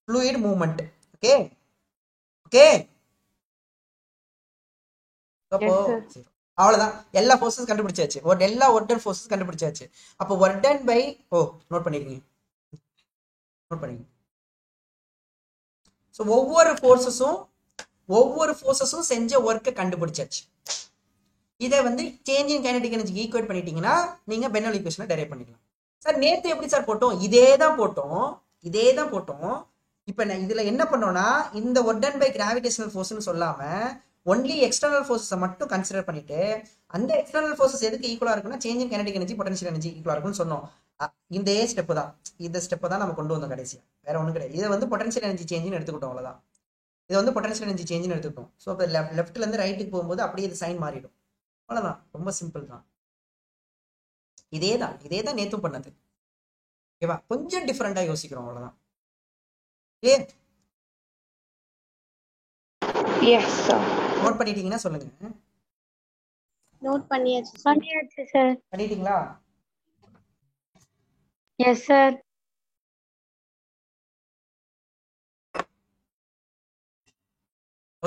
fluid movement. Okay okay, அப்போ அவ்வளவுதான், எல்லா ஃபோர்ஸஸ் கண்டுபிடிச்சாச்சு, எல்லா ஒர்க் டன் ஃபோர்ஸஸ் கண்டுபிடிச்சாச்சு. அப்போ ஒர்க் டன் பை நோட் பண்ணிருக்கீங்க. ஸோ ஒவ்வொரு ஃபோர்ஸஸும் செஞ்ச ஒர்க்கை கண்டுபிடிச்சாச்சு. இதை வந்து சேஞ்ச் இன் கைனடிக் எனர்ஜிக்கு ஈக்குவேட் பண்ணிட்டீங்கன்னா நீங்க பெர்னோலி ஈக்குவேஷனை டெரைவ் பண்ணிக்கலாம். சார் நேத்து எப்படி சார் போட்டோம்? இதே தான் போட்டோம். இப்போ நான் இதுல என்ன பண்ணோம்னா, இந்த ஒர்க் டன் பை கிராவிடேஷனல் ஃபோர்ஸ்னு சொல்லாம ஒன்லி எக்ஸ்டர்னல் ஃபோர்ஸஸை மட்டும் கன்சிடர் பண்ணிட்டு, அந்த எக்ஸ்டர்னல் ஃபோர்ஸஸ் எதுக்கு ஈக்குவலா இருக்குன்னா change in kinetic energy, potential energy ஈக்குவலா இருக்குன்னு சொன்னோம். இந்த ஸ்டெப் தான் நம்ம கொண்டு வந்தோம் கடைசியா, வேற ஒன்றும் கிடையாது. இதை வந்து பொட்டன்ஷியல் எனர்ஜி சேஞ்சுன்னு எடுத்துக்கிட்டோம், அவ்வளவுதான். இதை வந்து பொட்டன்ஷியல் எனர்ஜி சேஞ்சுன்னு எடுத்துக்கிட்டோம். ஸோ இப்போ லெஃப்ட்ல இருந்து ரைட்டுக்கு போகும்போது அப்படியே இது சைன் மாறிடும், அவ்வளவுதான். ரொம்ப சிம்பிள் தான். இதே தான் நேத்தும் பண்ணது. ஓகேவா? கொஞ்சம் டிஃபரெண்டா யோசிக்கிறோம், அவ்வளவுதான். நோட் பண்ணிட்டீங்கன்னா சொல்லுங்க. நோட் பண்ணியாச்சு சார். பண்ணிட்டீங்களா? Yes sir.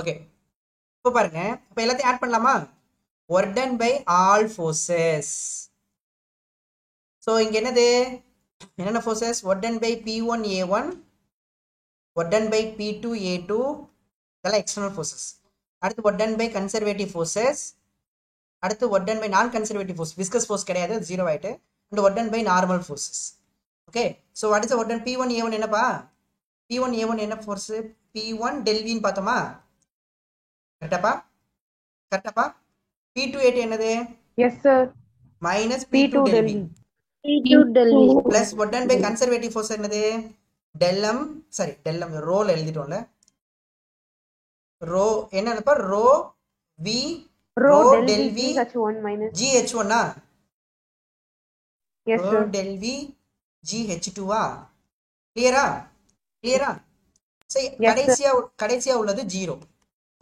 ஓகே, இப்போ பாருங்க, இப்போ எல்லாத்தையும் ஆட் பண்ணலாமா? Work done by all forces. So இங்க என்னென்ன forces? Work done by P1 A1, work done by P2 A2, இதெல்லாம் எக்ஸ்டர்னல் ஃபோர்ஸஸ். அடுத்து work done by conservative forces. அடுத்து work done by non conservative force, viscous force கிடையாது, 0 ஆயிட்டு. And work done by normal forces. Okay, so அடுத்து ஒர்க் டன் P1 A1 என்னப்பா? P1 A1 என்ன ஃபோர்ஸ்? P1 ΔVன்னு பார்த்தோமா? கரெக்டாப்பா? P2 A2 என்னது? Yes sir. Minus P2 ΔV P2 ΔV plus work done by conservative force என்னது? டெல்எம் சாரி டெல்எம் ரோல எழுதிட்டோம்ல ரோ என்னப்பா rho V Rho rho del del V V GH1 minus. GH1 Yes, rho sir. Del V GH2 கிளியரா கிளியரா சரி Yes, sir. கடைசியா உள்ளது 0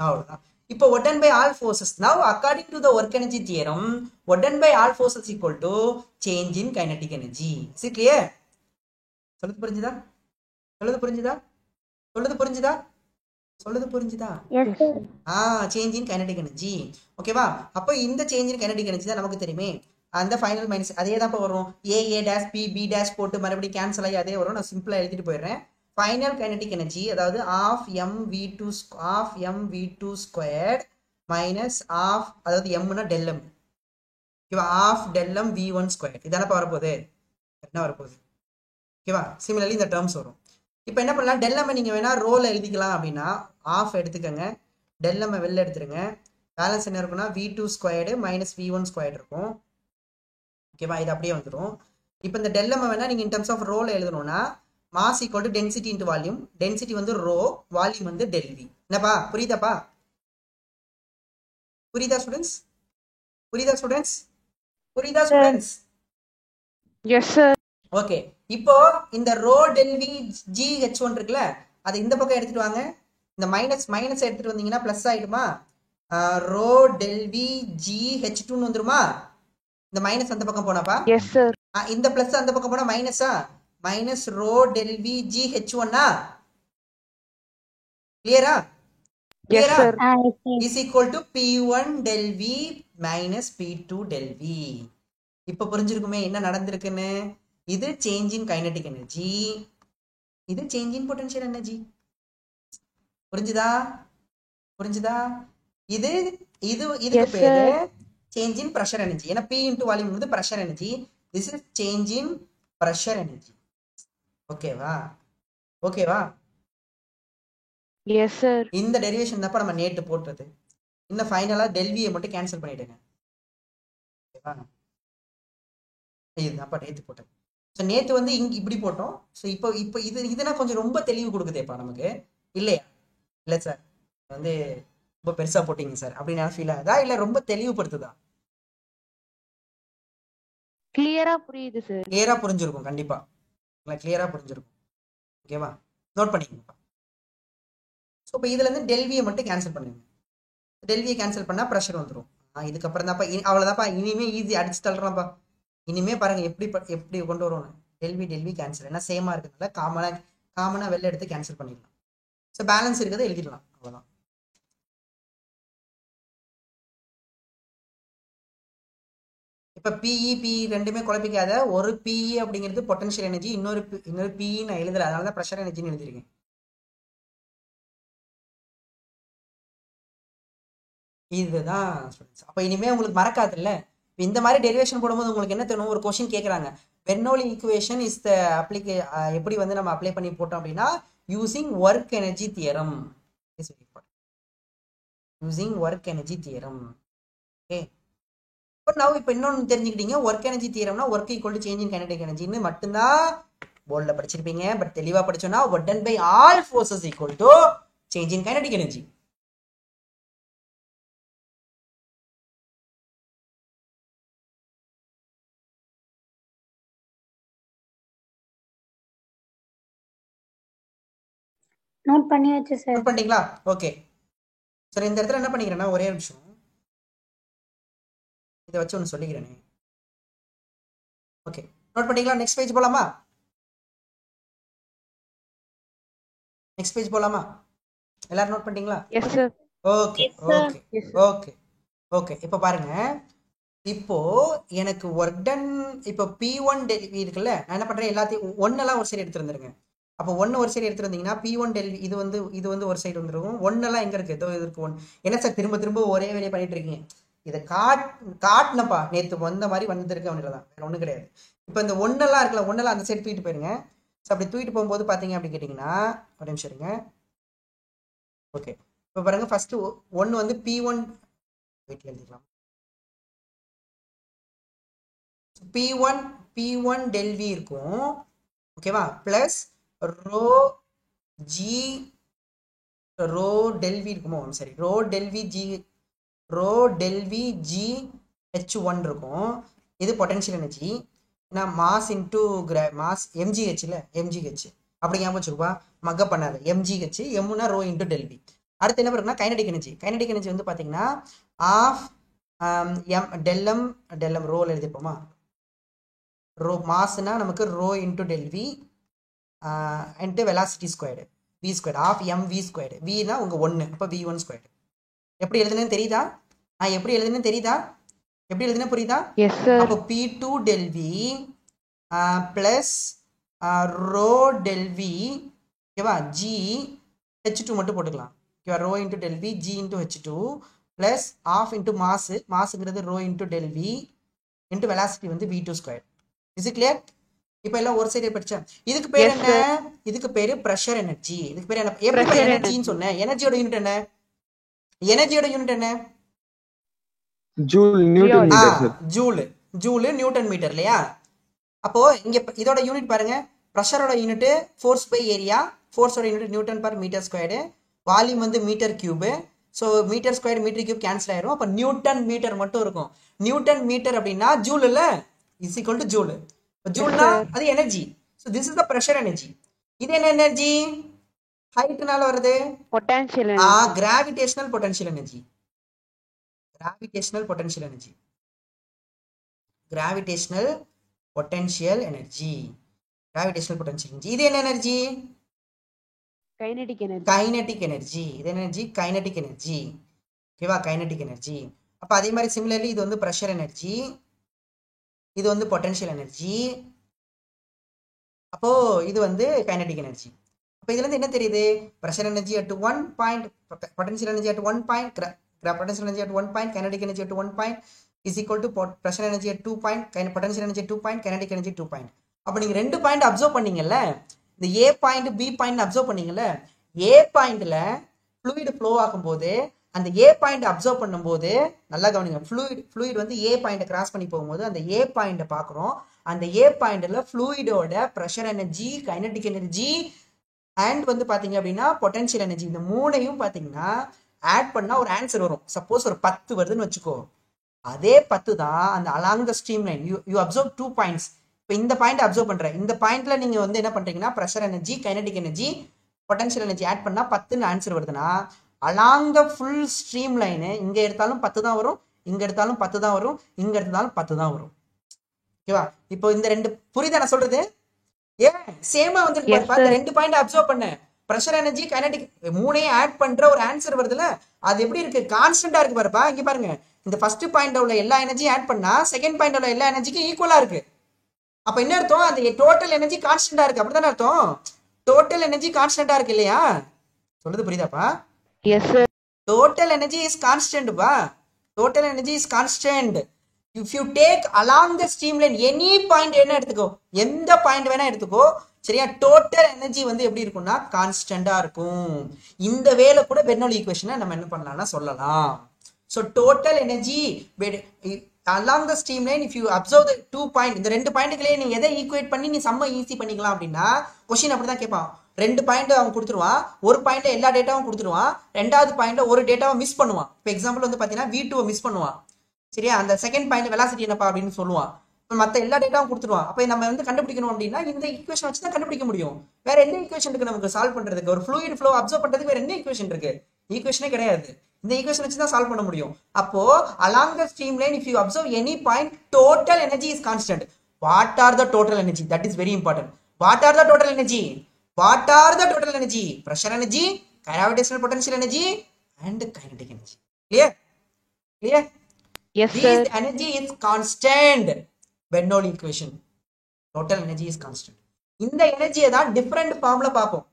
அவ்வளவுதான் இப்போ what done by all forces now according to the work energy theorem what done by all forces equal to change in kinetic energy is it clear சொல்லுது புரிஞ்சுதா சொல்லுது புரிஞ்சுதா சொல்லுது புரிஞ்சுதா சொல்லுது புரிஞ்சுதா Yes, sir. Change in kinetic energy ஓகேவா அப்போ இந்த சேஞ்ச் இன் கைனடிக் எனர்ஜி தான் நமக்கு தெரியுமே அந்த ஃபைனல் மைனஸ் அதே தான் வரும் ஏ டேஷ் பி டேஷ் போட்டு மறுபடியும் கேன்சல் ஆகி அதே வரும் நான் சிம்பிளா எழுதிட்டு போயிடுறேன் ஃபைனல் கைனடிக் எனர்ஜி அதாவது half M V two squared minus half அதாவது எம்னா டெல்எம் ஓகேவா half del m V one square இதானப்பா வரப்போகுது என்ன வரப்போகுது ஓகேவா சிமிலர்லி இந்த டேர்ம்ஸ் வரும் இப்போ என்ன பண்ணலாம் டெல்எம் நீங்க வேணா ரோல் எழுதிக்கலாம் அப்படின்னா ஆஃப் எடுத்துக்கங்க டெல்எம் வெளில எடுத்துருங்க பேலன்ஸ் என்ன இருக்குன்னா V two squared minus V one squared இருக்கும் ஓகேவா இது அப்படியே வந்துடும் இப்போ இந்த டெல்எம் வேணா நீங்க இன் டர்ம்ஸ் ஆஃப் ரோல் எழுதணும்னா mass equal to density into volume density வந்து ரோ வால்யூம் வந்து டெல்வி என்னப்பா புரியுதாப்பா புரியுதா ஸ்டூடெண்ட்ஸ் புரியுதா ஸ்டூடெண்ட்ஸ் புரியுதா ஸ்டூடெண்ட்ஸ் Yes, sir. ஓகே இப்போ இந்த ரோ டெல்வி GH1 இருக்குல்ல அதை இந்த பக்கம் எடுத்துட்டு வாங்க இந்த மைனஸ் எடுத்துட்டு வந்தீங்கன்னா பிளஸ் ஆயிடுமா ரோ டெல்வி GH2 வந்துருமா இந்த மைனஸ் அந்த பக்கம் போனாப்பா Yes, sir. இந்த பிளஸ் அந்த பக்கம் போனா மைனஸா மைனஸ் ரோ டெல்வி GH1 கிளியரா Yes, கிளியரா sir. Yes, sir. Is equal to P1 del V minus P2 del V இப்ப புரிஞ்சிருக்குமே என்ன நடந்திருக்குன்னு இது சேஞ்ச் இன் கைனடிக் எனர்ஜி இது சேஞ்ச் இன் பொட்டன்ஷியல் எனர்ஜி புரிஞ்சுதா புரிஞ்சுதா இது இது இதுக்கு Yes, பேரு sir. சேஞ்ச் இன் பிரஷர் எனர்ஜி ஏன்னா P இன்டு வால்யூம் வந்து pressure energy this is change in pressure energy ஓகேவா ஓகேவா Yes, sir. இந்த டெரிவேஷன் தான் நம்ம நேட்டு போட்டது இன்னும் ஃபைனலா டெல்வியை மட்டும் கேன்சல் பண்ணிடுங்க ஓகேவா இதுதான் நேத்து போட்டது ஸோ நேத்து வந்து இங்க இப்படி போட்டோம் ஸோ இப்போ இதுனா கொஞ்சம் ரொம்ப தெளிவு கொடுக்குதேப்பா நமக்கு இல்லையா இல்லை சார் வந்து ரொம்ப பெருசா போட்டீங்க சார் அப்படின்னு ஃபீல் ஆகுதா இல்லை ரொம்ப தெளிவுபடுத்துதா Clear-ஆ புரியுது sir. கிளியரா புரிஞ்சிருக்கும் கண்டிப்பா கிளியரா புரிஞ்சிருக்கும் ஓகேவா நோட் பண்ணிக்கோங்கப்பா ஸோ இப்போ இதுல இருந்து டெல்வியை மட்டும் கேன்சல் பண்ணுங்க டெல்வியை கேன்சல் பண்ணா ப்ரெஷர் வந்துடும் இதுக்கப்புறம் தான்ப்பா அவ்வளோதான்ப்பா இனிமே ஈஸி அடிச்சு தள்ளுறான்ப்பா இனிமே பாருங்க எப்படி கொண்டு வருவோம் டெல்வி கேன்சல் ஏன்னா சேமா இருக்கிறதுனால காமனா வெளில எடுத்து கேன்சல் பண்ணிடலாம் ஸோ பேலன்ஸ் இருக்கிறத எழுதிடலாம் அவ்வளோதான் இப்போ பிஇ ரெண்டுமே குழப்பிக்காத ஒரு பிஇ அப்படிங்கிறது பொட்டன்ஷியல் எனர்ஜி இன்னொரு பிஇ நான் எழுதல அதனால தான் ப்ரெஷர் எனர்ஜின்னு எழுதிருக்கேன் இதுதான் அப்போ இனிமே உங்களுக்கு மறக்காது இல்ல இந்த மாதிரி டெரிவேஷன் போடும்போது உங்களுக்கு என்ன தோணும் ஒரு கொஸ்டின் கேட்குறாங்க பெர்னோலி ஈக்குவேஷன் இஸ் த எப்படி வந்து நம்ம அப்ளை பண்ணி போட்டோம் அப்படின்னா using work energy theorem using work energy theorem okay இப்போ இன்னொன்று தெரிஞ்சுக்கிட்டீங்க ஒர்க் எனர்ஜி தியரம்னா work equal to change in kinetic எனர்ஜின்னு மட்டும்தான் போர்டில் படிச்சிருப்பீங்க பட் தெளிவாக படிச்சோன்னா work done by all forces equal to change in kinetic energy note பண்ணியாச்சு சார். நோட் பண்ணிட்டீங்களா ஓகே சரி இந்த இடத்துல என்ன பண்ணிக்கிறேன்னா ஒரே நிமிஷம் இதை வச்சு ஒன்று சொல்லிக்கிறேனே ஓகே நோட் பண்ணிக்கலாம் நெக்ஸ்ட் பேஜ் போலாமா நெக்ஸ்ட் பேஜ் போலாமா எல்லாரும் நோட் பண்ணிட்டீங்களா Yes, sir. Okay okay Yes, sir. Okay okay இப்போ பாருங்க இப்போ எனக்கு ஒர்க் டன் இப்போ P1 டெல்வி இருக்குல்ல நான் என்ன பண்றேன் எல்லாத்தையும் ஒன்னெல்லாம் ஒரு சைடு எடுத்துருந்துருங்க அப்போ ஒன்று ஒரு சைடு எடுத்துருந்தீங்கன்னா P1 டெல்வி இது வந்து ஒரு சைடு வந்துருக்கும் ஒன்னெல்லாம் எங்க இருக்கு ஏதோ இருக்கு ஒன்று என்ன சார் திரும்ப ஒரே வேலையை பண்ணிட்டு இருக்கீங்க இதை காட்டினப்பா நேற்று வந்த மாதிரி வந்திருக்கு அப்படின்றதான் வேற ஒன்றும் கிடையாது இப்போ இந்த ஒன்னெல்லாம் இருக்குல்ல ஒன்னெல்லாம் அந்த சைடு தூக்கிட்டு போயிருங்க ஸோ அப்படி தூக்கிட்டு போகும்போது பார்த்தீங்க அப்படின்னு கேட்டிங்கன்னா ஒரு நிமிஷம் இருங்க ஓகே இப்போ பாருங்க ஃபர்ஸ்ட் ஒன்று வந்து P1 வீட்டில் எழுதிக்கலாம் P1 டெல்வி இருக்கும் ஓகேவா plus rho G rho del V இருக்குமோ சரி rho del V G H1 இருக்கும். இது பொட்டன்ஷியல் எனர்ஜி. நான் மாஸ் இன்டூ மாஸ் எம்ஜிஹெச்ல எம்ஜிஹெச் அப்படி ஞாபகம் வச்சுக்குவா, மக்க பண்ணாது. எம்ஜிஹெச் எம்னா ரோ இன்டூ டெல்வி. அடுத்து என்ன இருக்குன்னா கைனடிக் எனர்ஜி. கைனடிக் எனர்ஜி வந்து பார்த்தீங்கன்னா ஆஃப் எம் டெல்எம் ரோல் எழுதிப்போமா. ரோ மாஸ்னா நமக்கு rho into del V into velocity squared V squared half M V squared. வினா உங்கள் 1 அப்போ V1 ஸ்கொயர்டு. எப்படி எழுதுனேன்னு தெரியுதா? நான் எப்படி எழுதுனேன்னு தெரியுதா? எப்படி எழுதுனா புரியுதா? Yes sir. அப்போ P2 del V plus rho del V ஓகேவா G H2 மட்டும் போட்டுக்கலாம் ஓகேவா. Rho into del V G into H2 plus half into மாசுங்கிறது rho into del V into velocity வந்து V2 ஸ்கொயர். Is clear? இப்போ எல்லாம் ஒரு சைடே படிச்சேன். இதுக்கு பேர் என்ன? இதுக்கு பேரு ப்ரெஷர் எனர்ஜி. இதுக்கு பேர் என்ன? எப்படி எனர்ஜின்னு சொன்னேன்? எனர்ஜியோட யூனிட் என்ன? எனர்ஜியோட யூனிட் என்ன? Joule newton metre. Joule newton metre இல்லையா? அப்போ இங்க இதோட யூனிட் பாருங்க. ப்ரெஷரோட யூனிட் ஃபோர்ஸ் பை ஏரியா. ஃபோர்ஸோட unit newton per metre squared. Volume வந்து metre cube. So metre square metre cube cancel ஆயிரும். அப்போ நியூட்டன் மீட்டர் மட்டும் இருக்கும். நியூட்டன் மீட்டர் அப்படின்னா ஜூல் இல்ல, இஸ் ஈக்குவல் டு ஜூல். ஜூல்னா அது energy. So this is the pressure energy. இது என்ன எனர்ஜி? ஹைட்னால வருது potential gravitational potential energy. gravitational potential energy. Gravitational potential energy. Gravitational potential energy. இது என்ன energy? Kinetic energy. Kinetic energy. இது எனர்ஜி கைனடிக் எனர்ஜி. ஓகேவா? Kinetic energy. அப்ப அதே மாதிரி சிமிலர்லி இது வந்து பிரஷர் எனர்ஜி, இது வந்து பொட்டன்ஷியல் எனர்ஜி, அப்போ இது வந்து கைனடிக் எனர்ஜி. அப்ப இதுல இருந்து என்ன தெரியுது? Pressure energy at 1 point, potential energy at 1 point, potential energy at 1 point, kinetic energy at 1 point is equal to pressure energy at 2 point, potential energy at 2 point, kinetic energy 2 point. அப்ப நீங்க ரெண்டு பாயிண்ட் அப்சர்வ் பண்ணீங்கல்ல, இந்த A point B point observe பண்ணீங்கல்ல, A பாயிண்ட்ல fluid flow ஆகும்போது அந்த A பாயிண்ட் அப்சர்வ் பண்ணும்போது நல்லா கவனிங்க, fluid வந்து A பாயிண்ட கிராஸ் பண்ணி போகும்போது அந்த A பாயிண்ட பார்க்குறோம். அந்த A பாயிண்ட்ல fluidோட pressure energy, kinetic energy and வந்து பாத்தீங்க அப்படின்னா பொட்டன்ஷியல் எனர்ஜி, இந்த மூணையும் பாத்தீங்கன்னா ஆட் பண்ணா ஒரு ஆன்சர் வரும். சப்போஸ் ஒரு 10 வருதுன்னு வச்சுக்கோ, அதே 10 தான் அந்த along the stream line you observe 2 points. இப்போ இந்த பாயிண்ட் அப்சர்வ் பண்றேன், இந்த பாயிண்ட்ல நீங்க வந்து என்ன பண்றீங்கன்னா pressure energy, kinetic energy, potential energy add பண்ணா 10ன்னு ஆன்சர் வருதுன்னா along the full stream line இங்க எடுத்தாலும் 10 தான் வரும், இங்க எடுத்தாலும் 10 தான் வரும், இங்க எடுத்தாலும் 10 தான் வரும். ஓகேவா? இப்போ இந்த ரெண்டு புரியுதா நான் சொல்றது? ஏன் சேமா வந்து ரெண்டு பாயிண்ட் அப்சர்வ் பண்ண பிரஷர் எனர்ஜி, கைனடிக் மூணையும் ஆட் பண்ற ஒரு ஆன்சர் வருதுல, அது எப்படி இருக்கு? கான்ஸ்டன்டா இருக்கு பாருப்பா. இங்க பாருங்க, இந்த ஃபர்ஸ்ட் பாயிண்ட்ல உள்ள எல்லா எனர்ஜியும் ஆட் பண்ணா செகண்ட் பாயிண்ட்ல உள்ள எல்லா எனர்ஜிக்கும் ஈக்குவலா இருக்கு. அப்ப என்ன அர்த்தம்? அந்த டோட்டல் எனர்ஜி கான்ஸ்டன்டா இருக்கு, அப்படிதானே அர்த்தம்? டோட்டல் எனர்ஜி கான்ஸ்டன்டா இருக்கு இல்லையா? சொல்றது புரியுதாப்பா? Yes sir. Total energy is constant பா. Total energy is constant. If you take along the streamline any point என்ன எடுத்துக்கோ, எந்த பாயிண்ட் வேணா எடுத்துக்கோ, சரியா? டோட்டல் எனர்ஜி வந்து எப்படி இருக்கும்னா கான்ஸ்டன்டா இருக்கும். இந்த வேல கூட பெர்னோலி ஈக்குவேஷனை நம்ம என்ன பண்ணலாம்னா சொல்லலாம். So total energy along the streamline if you observe the 2 point, இந்த ரெண்டு பாயிண்ட்களே நீ எதை ஈக்குவேட் பண்ணி நீ சம்ம ஈஸி பண்ணிக்கலாம் அப்படின்னா क्वेश्चन அப்படிதான் கேட்பான். ரெண்டு பாயிண்ட் அவன் கொடுத்துருவான், ஒரு பாயிண்ட்ல எல்லா டேட்டாவும் கொடுத்துருவான், ரெண்டாவது பாயிண்ட்ல ஒரு டேட்டாவை மிஸ் பண்ணுவான். இப்போ எக்ஸாம்பிள் வந்து பாத்தீங்கன்னா V2 மிஸ் பண்ணுவான், சரியா? அந்த செகண்ட் பாயிண்ட் வெலாசிட்டி என்னப்பா அப்படின்னு சொல்லுவான். மற்ற எல்லா டேட்டாவும் கொடுத்துருவான். அப்போ நம்ம வந்து கண்டுபிடிக்கணும் அப்படின்னா இந்த ஈக்குவேஷன் வச்சு தான் கண்டுபிடிக்க முடியும். வேற எந்த ஈக்குவேஷன் இருக்கு நமக்கு சால்வ் பண்றதுக்கு? ஒரு ஃப்ளூயிட் ஃப்ளோ அப்சர்வ் பண்றதுக்கு வேற என்ன ஈக்குவேஷன் இருக்கு? ஈக்குவேஷனே கிடையாது. இந்த ஈக்குவேஷன் வச்சு தான் சால்வ் பண்ண முடியும். அப்போ along the streamline if you observe any point, total energy is constant. What are the total energy? That is very important. What are the total energy? What are the total energy? Pressure energy, gravitational potential energy and kinetic energy. Clear? Clear? Yes This sir. energy is constant. Bernoulli equation. Total energy is constant. இந்த எனர்ஜியை தான் டிஃபரெண்ட் ஃபார்ம்ல பார்ப்போம்.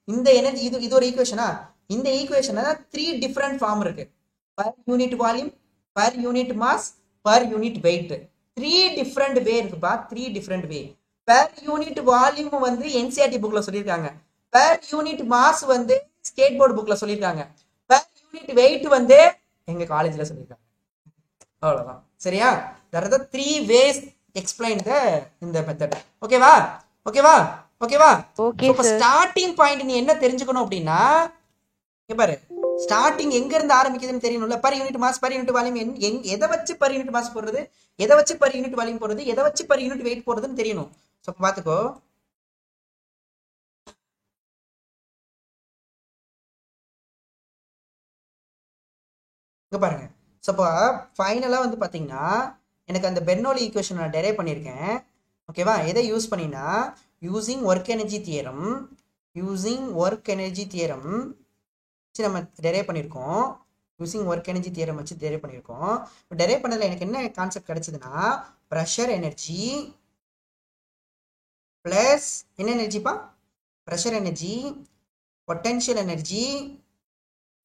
இந்த எனர்ஜி இது ஒரு ஈக்குவேஷனா? இந்த ஈக்குவேஷன்ல 3 டிஃபரெண்ட் ஃபார்ம் இருக்கு. per unit volume, per unit mass, per unit weight. 3 different வே இருக்குப்பா. 3 டிஃபரெண்ட் வே. per unit volume வந்து NCERT புக்ல சொல்லியிருக்காங்க. per unit mass வந்து ஸ்டேட் போர்டு புக்ல சொல்லியிருக்காங்க. per unit weight வந்து எங்க காலேஜ்ல சொல்லியிருக்காங்க. அவ்வளவுதான், சரியா? There are the 3 ways explained in the method. ஓகேவா? ஓகேவா? ஓகேவா? Okay, இப்போ sir. ஸ்டார்டிங் பாயிண்ட் நீ என்ன தெரிஞ்சுக்கணும் அப்படின்னா, இங்க பாரு, ஸ்டார்டிங் எங்க இருந்து ஆரம்பிக்குதுன்னு தெரியணும்ல. Per unit mass, per unit volume, எதை வச்சு பர் யூனிட் மாஸ் போடுறது, எதை வச்சு பர் யூனிட் வால்யூம் போடுறது, எதை வச்சு பர் யூனிட் வெயிட் போடுறதுன்னு தெரியணும். ஸோ பாத்துக்கோ, இங்க பாருங்க. ஸோ இப்போ ஃபைனலா வந்து பாத்தீங்கன்னா எனக்கு அந்த பெர்னோலி ஈக்குவேஷன் நான் டெரைவ் பண்ணியிருக்கேன். ஓகேவா? எதை யூஸ் பண்ணினா, யூசிங் ஒர்க் எனர்ஜி தியரம், நம்ம டெரைவ் பண்ணியிருக்கோம். யூசிங் ஒர்க் எனர்ஜி தியரம் வச்சு டெரைவ் பண்ணியிருக்கோம். டெரைவ் பண்ணதுல எனக்கு என்ன கான்செப்ட் கிடைச்சதுன்னா, ப்ரெஷர் எனர்ஜி பிளஸ் என்ன எனர்ஜிப்பா? ப்ரெஷர் எனர்ஜி, பொட்டன்ஷியல் எனர்ஜி,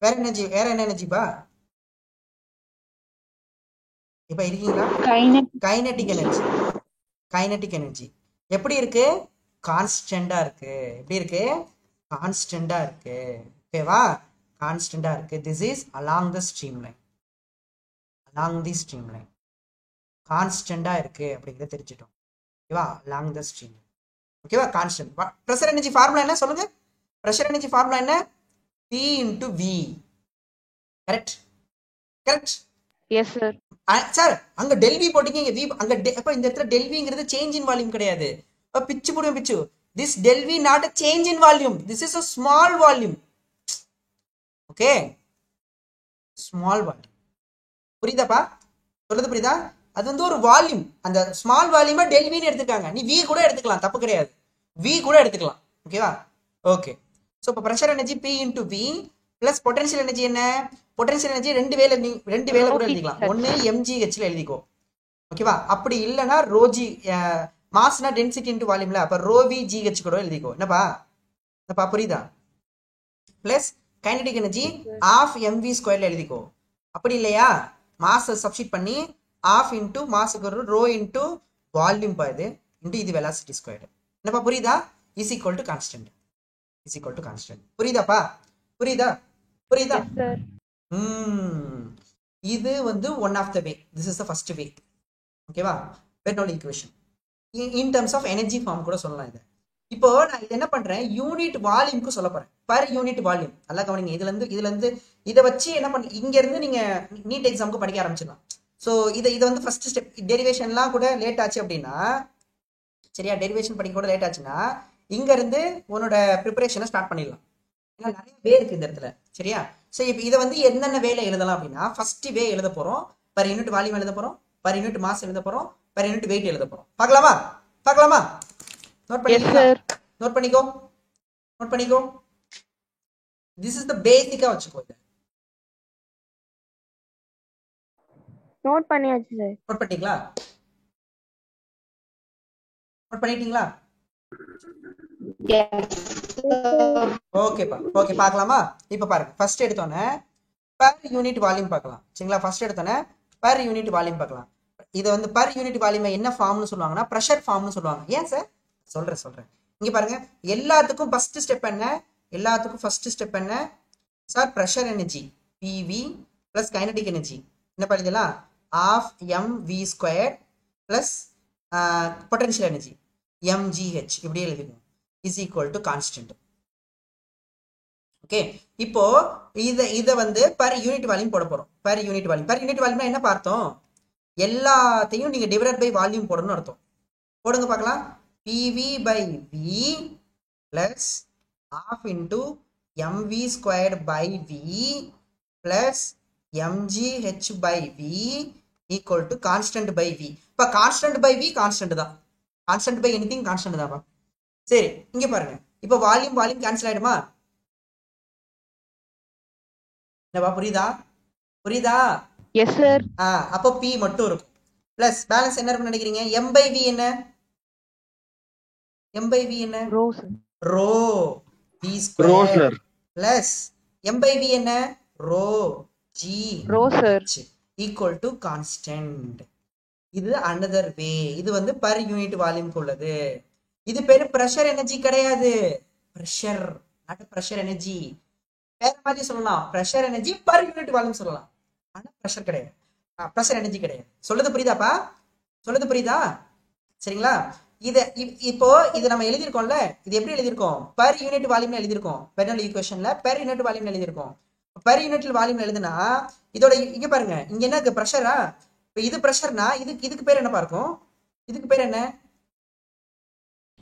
வேற என்ன எனர்ஜிப்பா? இப்ப இருக்கீங்களா? கைனடிக் எனர்ஜி எப்படி இருக்கு? கான்ஸ்டன்டா இருக்கு. எப்படி இருக்கு? கான்ஸ்டன்டா இருக்கு. ஓகேவா? கான்ஸ்டன்டா இருக்கு. This is along the streamline, கான்ஸ்டன்டா இருக்கு அப்படிங்கறத தெரிஞ்சிட்டோம். ஓகேவா? Along the stream. ஓகேவா? கான்ஸ்டன்ட். பிரஷர் எனர்ஜி ஃபார்முலா என்ன சொல்லுங்க? பிரஷர் எனர்ஜி ஃபார்முலா என்ன? P into V. கரெக்ட்? Yes, sir. சார் அங்க டெல்வி போட்டீங்க, இங்க வி அங்க அப்ப இந்த இடத்துல டெல்விங்கிறது சேஞ்ச் இன் வால்யூம் கிடையாது. பிச்சு போடுங்க பிச்சு. This del V not a change in volume, this is a small volume. Okay, small volume. புரியுதாப்பா? சொல்றது புரியுதா? அது வந்து ஒரு வால்யூம். அந்த ஸ்மால் வால்யூமா டெல்வின்னு எடுத்துக்காங்க. நீ வி கூட எடுத்துக்கலாம், தப்பு கிடையாது. வி கூட எடுத்துக்கலாம். ஓகேவா? ஓகே. ஸோ இப்போ pressure energy P into V plus potential energy என்ன? பொட்டன்ஷியல் எனர்ஜி ரெண்டு வேலை கூட எழுதிக்கலாம். ஒன்னு mgh எழுதிக்கோ. ஓகேவா? அப்படி இல்லைன்னா ரோஜி மாஸ்னா டென்சிட்டி இன்டு வால்யூம்ல, அப்ப ரோவி ஜிஹெச் கூட எழுதிக்கோ. என்னப்பா புரியுதா? Plus kinetic energy half mv ஸ்கொயர்ல எழுதிக்கோ. அப்படி இல்லையா, மாஸ் சப்ஸ்டிட் பண்ணி ஆஃப் இன்டு மாஸுக்கு ரோ இன்டு வால்யூம் பாது இன்டு இது வெலாசிட்டி ஸ்கொயர். என்னப்பா புரியுதா? Is equal to constant. புரியுதாப்பா? புரியுதா? Yes, sir. இது வந்து one of the way. This is the first way. ஓகேவா? Bernoulli equation in terms of energy form கூட சொல்லலாம் இதை. இப்போ நான் இது என்ன பண்றேன், யூனிட் வால்யூம்க்கு சொல்ல போறேன். Per unit volume. நல்லா கவனிங்க. இதுல இருந்து இதை வச்சு என்ன பண்ண, இங்க இருந்து நீங்க நீட் எக்ஸாமுக்கு படிக்க ஆரம்பிச்சிடலாம். ஸோ இதை வந்து ஃபர்ஸ்ட் ஸ்டெப். டெரிவேஷன்லாம் கூட லேட் ஆச்சு அப்படின்னா, சரியா, டெரிவேஷன் படிக்க கூட லேட் ஆச்சுன்னா இங்க இருந்து உன்னோட ப்ரிப்பரேஷனை ஸ்டார்ட் பண்ணிடலாம். ஏன்னா நிறைய வே இருக்கு இந்த இடத்துல. சரியா? ஸோ இப்போ இதை வந்து என்னென்ன வேலை எழுதலாம் அப்படின்னா, ஃபர்ஸ்ட் வே எழுத போறோம், பர் யூனிட் வால்யூம் எழுத போறோம், பர் யூனிட் மாஸ் எழுத போறோம், பர் யூனிட் வெயிட் எழுத போறோம். பார்க்கலாமா? நோட் பண்ணிக்கோ. திஸ் இஸ் த பேசிக்கா வச்சுக்கோ. இதை நோட் பண்ணியாச்சு சார். நோட் பண்ணிட்டீங்களா? ஓகேப்பா. ஓகே, பார்க்கலாமா? இப்போ பாருங்க, ஃபர்ஸ்ட் எடுத்தோன்னே பர் யூனிட் வால்யூம் பார்க்கலாம். சரிங்களா? ஃபர்ஸ்ட் எடுத்தோன்னே பர் யூனிட் வால்யூம் பார்க்கலாம். இதை வந்து பர் யூனிட் வால்யூம் என்ன ஃபார்ம்னு சொல்லுவாங்கன்னா, ப்ரெஷர் ஃபார்ம்னு சொல்லுவாங்க. ஏன் சார்? சொல்றேன். இங்க பாருங்க, எல்லாத்துக்கும் ஃபர்ஸ்ட் ஸ்டெப் என்ன sir? Pressure energy PV plus kinetic energy என்ன பண்ணிடலாம்? Half mv square plus potential energy mgh இப்படி எழுதிக்கும். Is equal to constant. Okay, இப்போ இதை வந்து பர் யூனிட் வால்யூம் போட போறோம். பர் யூனிட் வால்யூம்னா என்ன பார்த்தோம்? எல்லாத்தையும் நீங்க டிவைடட் பை வால்யூம் போடணும்னு அர்த்தம். போடுங்க பார்க்கலாம். PV by V plus half into MV squared by V plus MGH by V equal to constant by V. இப்போ constant by V constant தான். constant by anything constant தான்ப்பா. சரி, இங்க பாருங்க. இப்போ வால்யூம் கேன்சல் ஆயிடுமா? என்னப்பா புரியுதா? Yes sir. அப்போ P மட்டும் இருக்கும். பிளஸ் பேலன்ஸ் என்ன இருக்குன்னு நினைக்கிறீங்க? M by V என்ன? Rho V square plus M by V என்ன? Rho sir equal to constant. இது another way. இது வந்து பர் யூனிட் வால்யூம்க்கு உள்ளது. இது பேரு பிரஷர் எனர்ஜி கிடையாது. பிரஷர் எனர்ஜி வேற மாதிரி சொல்லலாம். Pressure energy per unit volume சொல்லலாம். ஆனா பிரஷர் கிடையாது, பிரஷர் எனர்ஜி கிடையாது. சொல்றது புரியுதாப்பா? சொல்றது புரியுதா? சரிங்களா? இப்போ இது நம்ம எழுதியிருக்கோம்ல, இது எப்படி எழுதியிருக்கோம்? பர் யூனிட் வால்யூம்ல எழுதியிருக்கோம். பெர்னோலி ஈக்குவேஷன்ல பெர் யூனிட் வால்யூம்ல எழுதியிருக்கோம். பெர் யூனிட் வால்யூம்ல எழுதுனா இதோட இங்க பாருங்க, இங்க என்ன இருக்கு? பிரஷரா? இப்போ இது பிரஷர்னா இதுக்கு பேர் என்னப்பா இருக்கும்? இதுக்கு பேர் என்ன?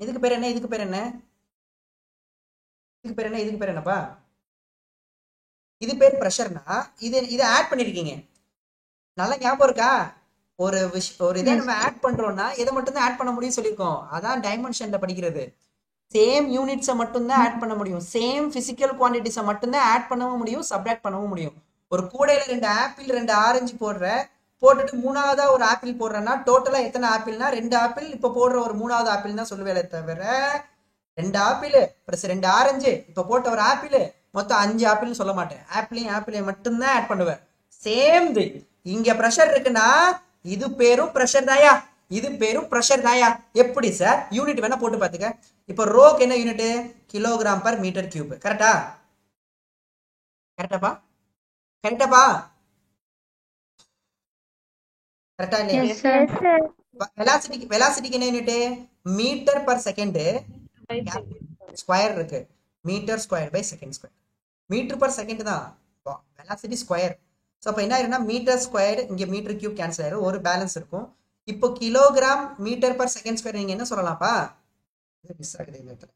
இதுக்கு பேர் என்ன? இதுக்கு பேர் என்ன? இதுக்கு பேர் என்ன? இதுக்கு பேர் என்னப்பா? இது பேர் பிரஷர்னா இதை ஆட் பண்ணிருக்கீங்க. நல்லா ஞாபகம் இருக்கா? ஒரு இதை நம்ம ஆட் பண்றோம்னா இதை மட்டும் தான் ஆட் பண்ண முடியும் சொல்லியிருக்கோம். அதான் டைமென்ஷன்ல படிக்கிறது. சேம் யூனிட்ஸை மட்டும் தான் ஆட் பண்ண முடியும். சேம் பிசிக்கல் குவான்டிட்டிஸை மட்டும் தான் ஆட் பண்ணவும் முடியும், சப்ட்ராக்ட் பண்ணவும் முடியும். ஒரு கூடையில 2 ஆப்பிள் 2 ஆரஞ்சு போட்டுட்டு 3ஆவதா ஒரு ஆப்பிள் போடுறேன்னா டோட்டலா எத்தனை ஆப்பிள்னா 2 ஆப்பிள். இப்ப போடுற ஒரு 3ஆவது ஆப்பிள் தான் சொல்லுவேல தவிர 2 ஆப்பிள் பிளஸ் 2 ஆரஞ்சு இப்ப போட்ட ஒரு ஆப்பிள் மொத்தம் 5 ஆப்பிள்னு சொல்ல மாட்டேன். ஆப்பிளையும் மட்டும்தான் ஆட் பண்ணுவேன். சேம் இங்க பிரஷர் இருக்குன்னா இது பேரும் பிரஷர் தாயா, இது பேரும் பிரஷர் தாயா. எப்படி சார்? யூனிட் வேணா போட்டு பாத்துக்க. இப்ப ரோக்கு என்ன unit? Kilogram per metre cube. கரெக்டா? கரெக்டாப்பா? கரெக்டாப்பா? கரெக்டா இல்லையா? வெலாசிட்டிக்கு என்ன unit? Metre per second square இருக்கு. Metre square by second square. Metre per second தான் வெலாசிட்டி ஸ்கொயர். ஸோ அப்போ என்ன ஆயிரும்னா மீட்டர் ஸ்கொயர், இங்கே மீட்டர் கியூப் கேன்சல் ஆயிரும், ஒரு பேலன்ஸ் இருக்கும். இப்போ kilogram metre per second square நீங்க என்ன சொல்லலாம்ப்பா? மிஸ் ஆகுது இந்த இடத்துல.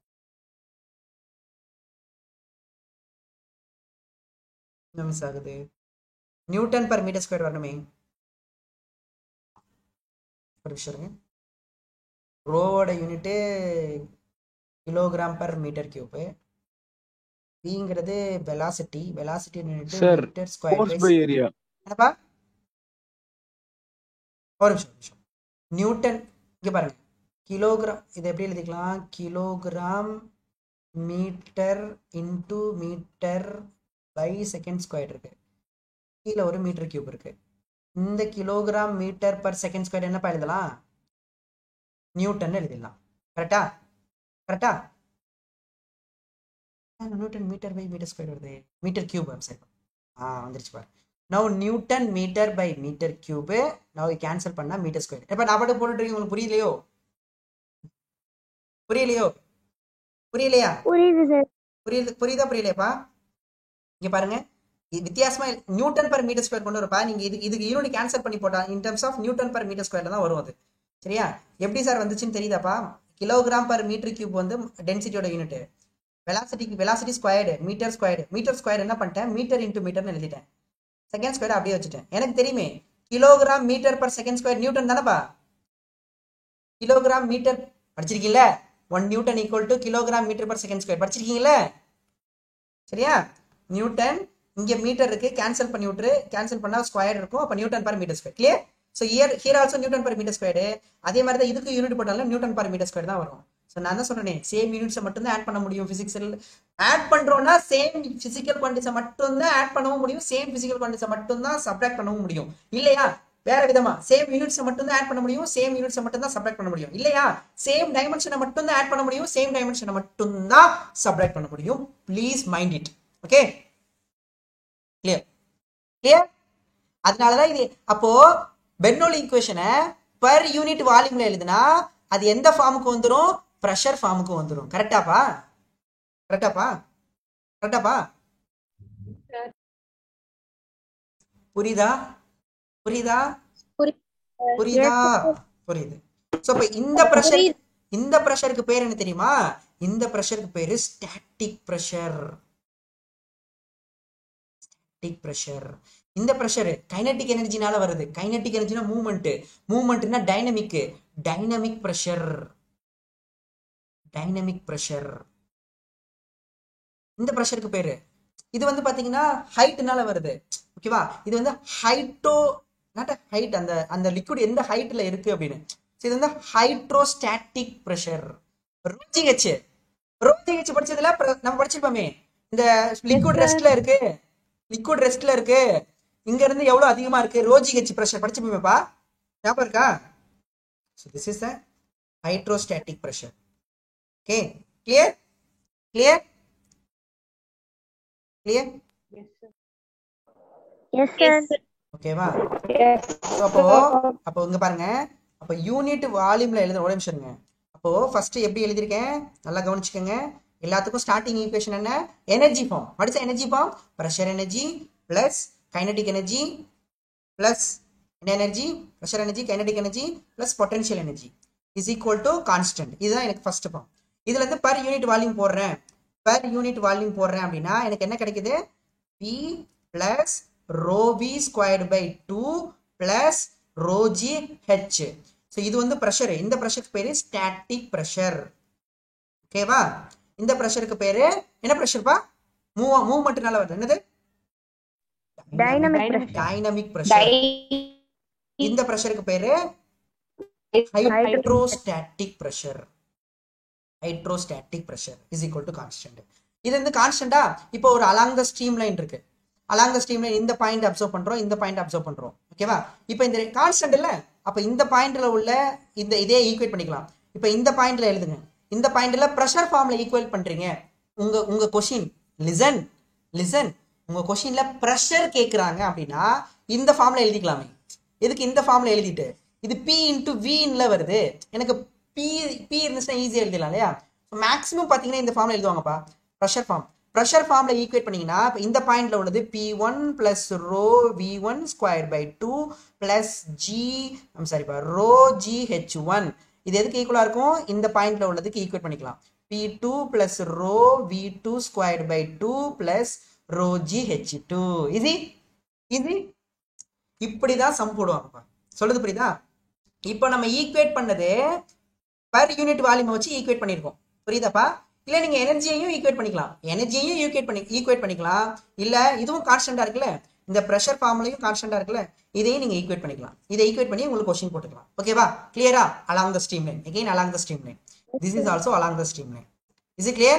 என்ன மிஸ் ஆகுது? நியூட்டன் பர் மீட்டர் ஸ்கொயர் வரணுமே. ஒரு விஷயம், ரோவோட unit kilogram per metre cube. விங்கிறது velocity unit metre square by area. என்னப்பா? ஒரு நிமிஷம். நியூட்டன் இங்க பாருங்க, கிலோகிராம் இதை எப்படி எழுதிக்கலாம்? Kilogram metre into metre by second square இருக்கு. கீழே ஒரு மீட்டர் கியூப் இருக்கு. இந்த kilogram metre per second square என்னப்பா எழுதலாம்? நியூட்டன் எழுதிடலாம். கரெக்டா? கரெக்டா? Newton metre by metre square வருது. மீட்டர் கியூப் வந்துருச்சு பாரு. Now newton metre by metre cube. Now cancel பண்ணா மீட்டர் ஸ்கொயர். இப்ப நான் பாட்டு போட்டுட்டு உங்களுக்கு புரியலையோ? புரியலையா? புரியுதா? புரியலையாப்பா? இங்க பாருங்க, வித்தியாசமா நியூட்டன் பர் மீட்டர் ஸ்கொயர் கொண்டு வரப்பா. நீங்க இதுக்கு யூனிட் கேன்சல் பண்ணி போட்டா in terms of newton per metre ஸ்கொயர்ல தான் வரும் அது. சரியா? எப்படி சார் வந்துச்சுன்னு தெரியுதாப்பா? கிலோகிராம் பர் மீட்டர் கியூப் வந்து டென்சிட்டியோட unit. Velocity squared metre square என்ன பண்ணிட்டேன்? மீட்டர் இன்டு மீட்டர்னு எழுதிட்டேன். செகண்ட் ஸ்கொயர் அப்படியே வச்சுட்டேன். எனக்கு தெரியுமே kilogram metre per second square newton தானேப்பா? கிலோகிராம் மீட்டர் படிச்சிருக்கீங்கள? 1 newton equal to kilogram metre per second square படிச்சிருக்கீங்கள? சரியா? நியூட்டன் இங்க மீட்டர் இருக்கு, கேன்சல் பண்ணி விட்டுரு. கேன்சல் பண்ணா ஸ்கொயர் இருக்கும். அப்ப newton per metre square. Clear? So here also newton per metre square. அதே மாதிரி தான் இதுக்கு யூனிட் போட்டாலும் நியூட்டன் பர் மீட்டர் ஸ்கொயர் தான் வரும். ஸோ நான் தான் சொல்றேன், சேம் யூனிட்ஸை மட்டும் தான் ஆட் பண்ண முடியும். பிசிக்ஸில் ஆட் பண்றோம்னா சேம் பிசிக்கல் குவான்டிட்டிஸை மட்டும் தான் ஆட் பண்ணவும் முடியும், சேம் பிசிக்கல் குவான்டிட்டிஸை மட்டும் தான் சப்ட்ராக்ட் பண்ணவும் முடியும். இல்லையா? வேற விதமா சேம் யூனிட்ஸை மட்டும் தான் ஆட் பண்ண முடியும், சேம் யூனிட்ஸை மட்டும் தான் சப்ட்ராக்ட் பண்ண முடியும். இல்லையா? சேம் டைமென்ஷனை மட்டும் தான் ஆட் பண்ண முடியும், சேம் டைமென்ஷனை மட்டும் தான் சப்ட்ராக்ட் பண்ண முடியும். Please mind it. Okay? Clear? அதனாலதான் இது. அப்போ பெர்னோலி ஈக்குவேஷனை பர் யூனிட் வால்யூம்ல எழுதுனா அது எந்த ஃபார்முக்கு வந்துரும்? பிரஷர் ஃபார்முக்கு வந்துரும். கரெக்டாப்பா? புரியுதா? புரியுது. சோ இப்ப இந்த பிரஷருக்கு பேர் என்ன தெரியுமா? இந்த பிரஷருக்கு பேரு ஸ்டாட்டிக் பிரஷர். இந்த பிரஷர் கைனடிக் எனர்ஜினால வருது. கைனடிக் எனர்ஜினா மூவ்மெண்ட்னா டைனமிக் பிரஷர். இந்த பிரஷருக்கு பேரு. இது வந்து பாத்தீங்கன்னா ஹைட்னால வருது. ஓகேவா? இது வந்து ஹைட் அந்த லிக்விட் எந்த ஹைட்ல இருக்கு அப்படின்னு. இது வந்து ஹைட்ரோஸ்டாட்டிக் பிரஷர். ரோஜிஹெச் படிச்சதுல நம்ம படிச்சிருப்போமே, இந்த லிக்விட் ரெஸ்ட்ல இருக்கு. இங்க இருந்து எவ்வளவு அதிகமா இருக்கு? ரோஜிஹெச் பிரஷர் படிச்சிருப்போமேப்பா, ஞாபகம் இருக்கா? So this is a hydrostatic pressure. Okay, clear? Yes sir. ஓகேவா? அப்போ இங்க பாருங்க, அப்போ யூனிட் வால்யூம்ல எழுதுற. ஒரு நிமிஷம். அப்போ அப்போ ஃபர்ஸ்ட் எப்படி எழுதியிருக்கேன் நல்லா கவனிச்சுக்கோங்க. எல்லாத்துக்கும் ஸ்டார்டிங் ஈக்குவேஷன் என்ன? Energy form. What is energy form? Pressure energy plus kinetic energy plus energy, pressure energy, kinetic energy plus potential energy is equal to constant. இதுதான் எனக்கு ஃபர்ஸ்ட் ஃபார்ம். இதுல இருந்து பர் யூனிட் வால்யூம் போடுறேன். பர் யூனிட் வால்யூம் போடுறேன் அப்படின்னா எனக்கு என்ன கிடைக்குது? P plus rho v squared by 2 plus rho g h. So இது வந்து ப்ரெஷர். இந்த ப்ரெஷருக்கு பேரு ஸ்டாட்டிக் ப்ரெஷர். ஓகேவா? இந்த ப்ரெஷருக்கு பேரு என்ன ப்ரெஷர்ப்பா? மூவ்மெண்ட்னால வருது. என்னது? Dynamic pressure. இந்த ப்ரெஷருக்கு பேரு hydrostatic pressure. Hydrostatic pressure is equal to constant. இது வந்து கான்ஸ்டன்டா? இப்போ ஒரு அலாங் த ஸ்ட்ரீம் லைன் இருக்கு. அலாங் த ஸ்ட்ரீம் லைன் இந்த பாயிண்ட் அப்சர்வ் பண்றோம், இந்த பாயிண்ட் அப்சர்வ் பண்றோம். ஓகேவா? இப்போ இந்த கான்ஸ்டன்ட் இல்ல, அப்ப இந்த பாயிண்ட்ல உள்ள இதே ஈக்குவேட் பண்ணிக்கலாம். இப்போ இந்த பாயிண்ட்ல எழுதுங்க. இந்த பாயிண்ட்ல பிரஷர் ஃபார்ம்ல ஈக்குவேட் பண்றீங்க. உங்க கொஸ்டின் லிசன். உங்க கொஸ்டின்ல பிரஷர் கேக்குறாங்க அப்படின்னா இந்த ஃபார்ம்ல எழுதிக்கலாமே. எதுக்கு இந்த ஃபார்ம்ல எழுதிட்டு இது P இன்டு Vன்ல வருது. எனக்கு P இருந்துச்சுன்னா ஈஸியா எழுதிடலாம் இல்லையா? மேக்ஸிமம் பாத்தீங்கன்னா இந்த ஃபார்ம்ல எழுதுவாங்கப்பா, பிரஷர் ஃபார்ம். பிரஷர் ஃபார்ம்ல ஈக்குவேட் பண்ணீங்கன்னா இந்த பாயிண்ட்ல உள்ளது P1 plus rho V1 squared by 2 plus rho GH1. இது எதுக்கு ஈக்குவலா இருக்கும்? இந்த பாயிண்ட்ல உள்ளதுக்கு ஈக்குவேட் பண்ணிக்கலாம். P2 plus rho V2 squared by 2 plus rho GH2. இது இப்படிதான் சம் போடுவாங்கப்பா. சொல்றது புரியுதா? இப்போ நம்ம ஈக்குவேட் பண்ணது பர் யூனிட் வால்யூம் வச்சு ஈக்குவேட் பண்ணிருக்கோம். புரியுதாப்பா? இல்ல நீங்க எனர்ஜியையும் ஈக்குவேட் பண்ணிக்கலாம். எனர்ஜியையும் ஈக்குவேட் பண்ணிக்கலாம். இல்ல இதுவும் கான்ஸ்டன்டா இருக்குல்ல, இந்த பிரஷர் ஃபார்முலையும் கான்ஸ்டன்டா இருக்குல்ல, இதையும் நீங்க ஈக்குவேட் பண்ணிக்கலாம். இதை ஈக்குவேட் பண்ணி உங்களுக்கு क्वेश्चन போட்டுக்கலாம். ஓகேவா? கிளியரா? along the streamline. Again along the streamline. This is also along the streamline. Is it clear?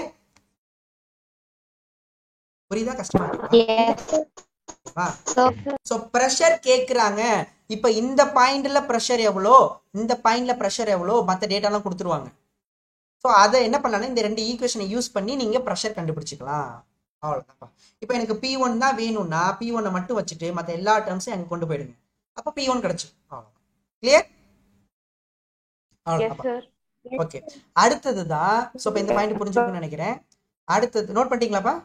புரியுதா? கஷ்டமா இருக்கா? சோ பிரஷர் கேக்குறாங்க. இப்ப இந்த பாயிண்ட்ல பிரஷர் எவ்வளோ, இந்த பாயிண்ட்ல பிரஷர் எவ்வளோ, மத்த டேட்டா எல்லாம் கொடுத்துருவாங்க. ஸோ அதை என்ன பண்ணலாம்னா இந்த ரெண்டு ஈக்குவேஷனை யூஸ் பண்ணி நீங்க ப்ரெஷர் கண்டுபிடிச்சிக்கலாம். அவ்வளோதான்ப்பா. இப்போ எனக்கு P1 தான் வேணும்னா P1 மட்டும் வச்சுட்டு மற்ற எல்லா டேர்ம்ஸும் எனக்கு கொண்டு போயிடுங்க. அப்போ P1 கிடைச்சு. அவ்வளோதான். கிளியர்? அவ்வளோதான்ப்பா. ஓகே. அடுத்ததுதான். ஸோ இப்போ இந்த பாயிண்ட் புரிஞ்சுக்கணும்னு நினைக்கிறேன். அடுத்தது நோட் பண்ணிட்டீங்களாப்பா?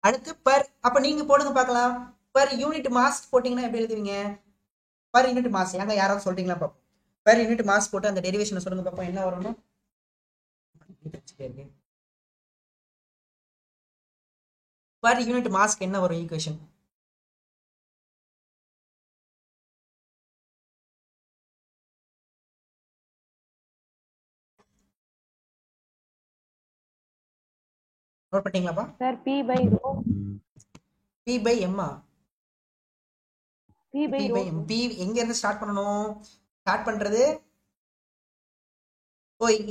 அடுத்து பர், அப்ப நீங்க போடுங்க பார்க்கலாம். பர் யூனிட் மாஸ் போட்டீங்கன்னா எப்படி எழுதுவீங்க? பர் யூனிட் மாஸ் எங்க யாராவது சொல்றீங்களா பாப்போம். பர் யூனிட் மாஸ் போட்டு அந்த டெரிவேஷனை சொல்லுங்க பாப்போம். என்ன வரணும்? பர் யூனிட் மாஸ்க்கு என்ன வரும் ஈக்குவேஷன்? நோட் பண்ணிட்டீங்களாப்பா? Sir P by rho. P by M. P by rho. P எங்க இருந்து ஸ்டார்ட் பண்ணனும்? ஸ்டார்ட் பண்றது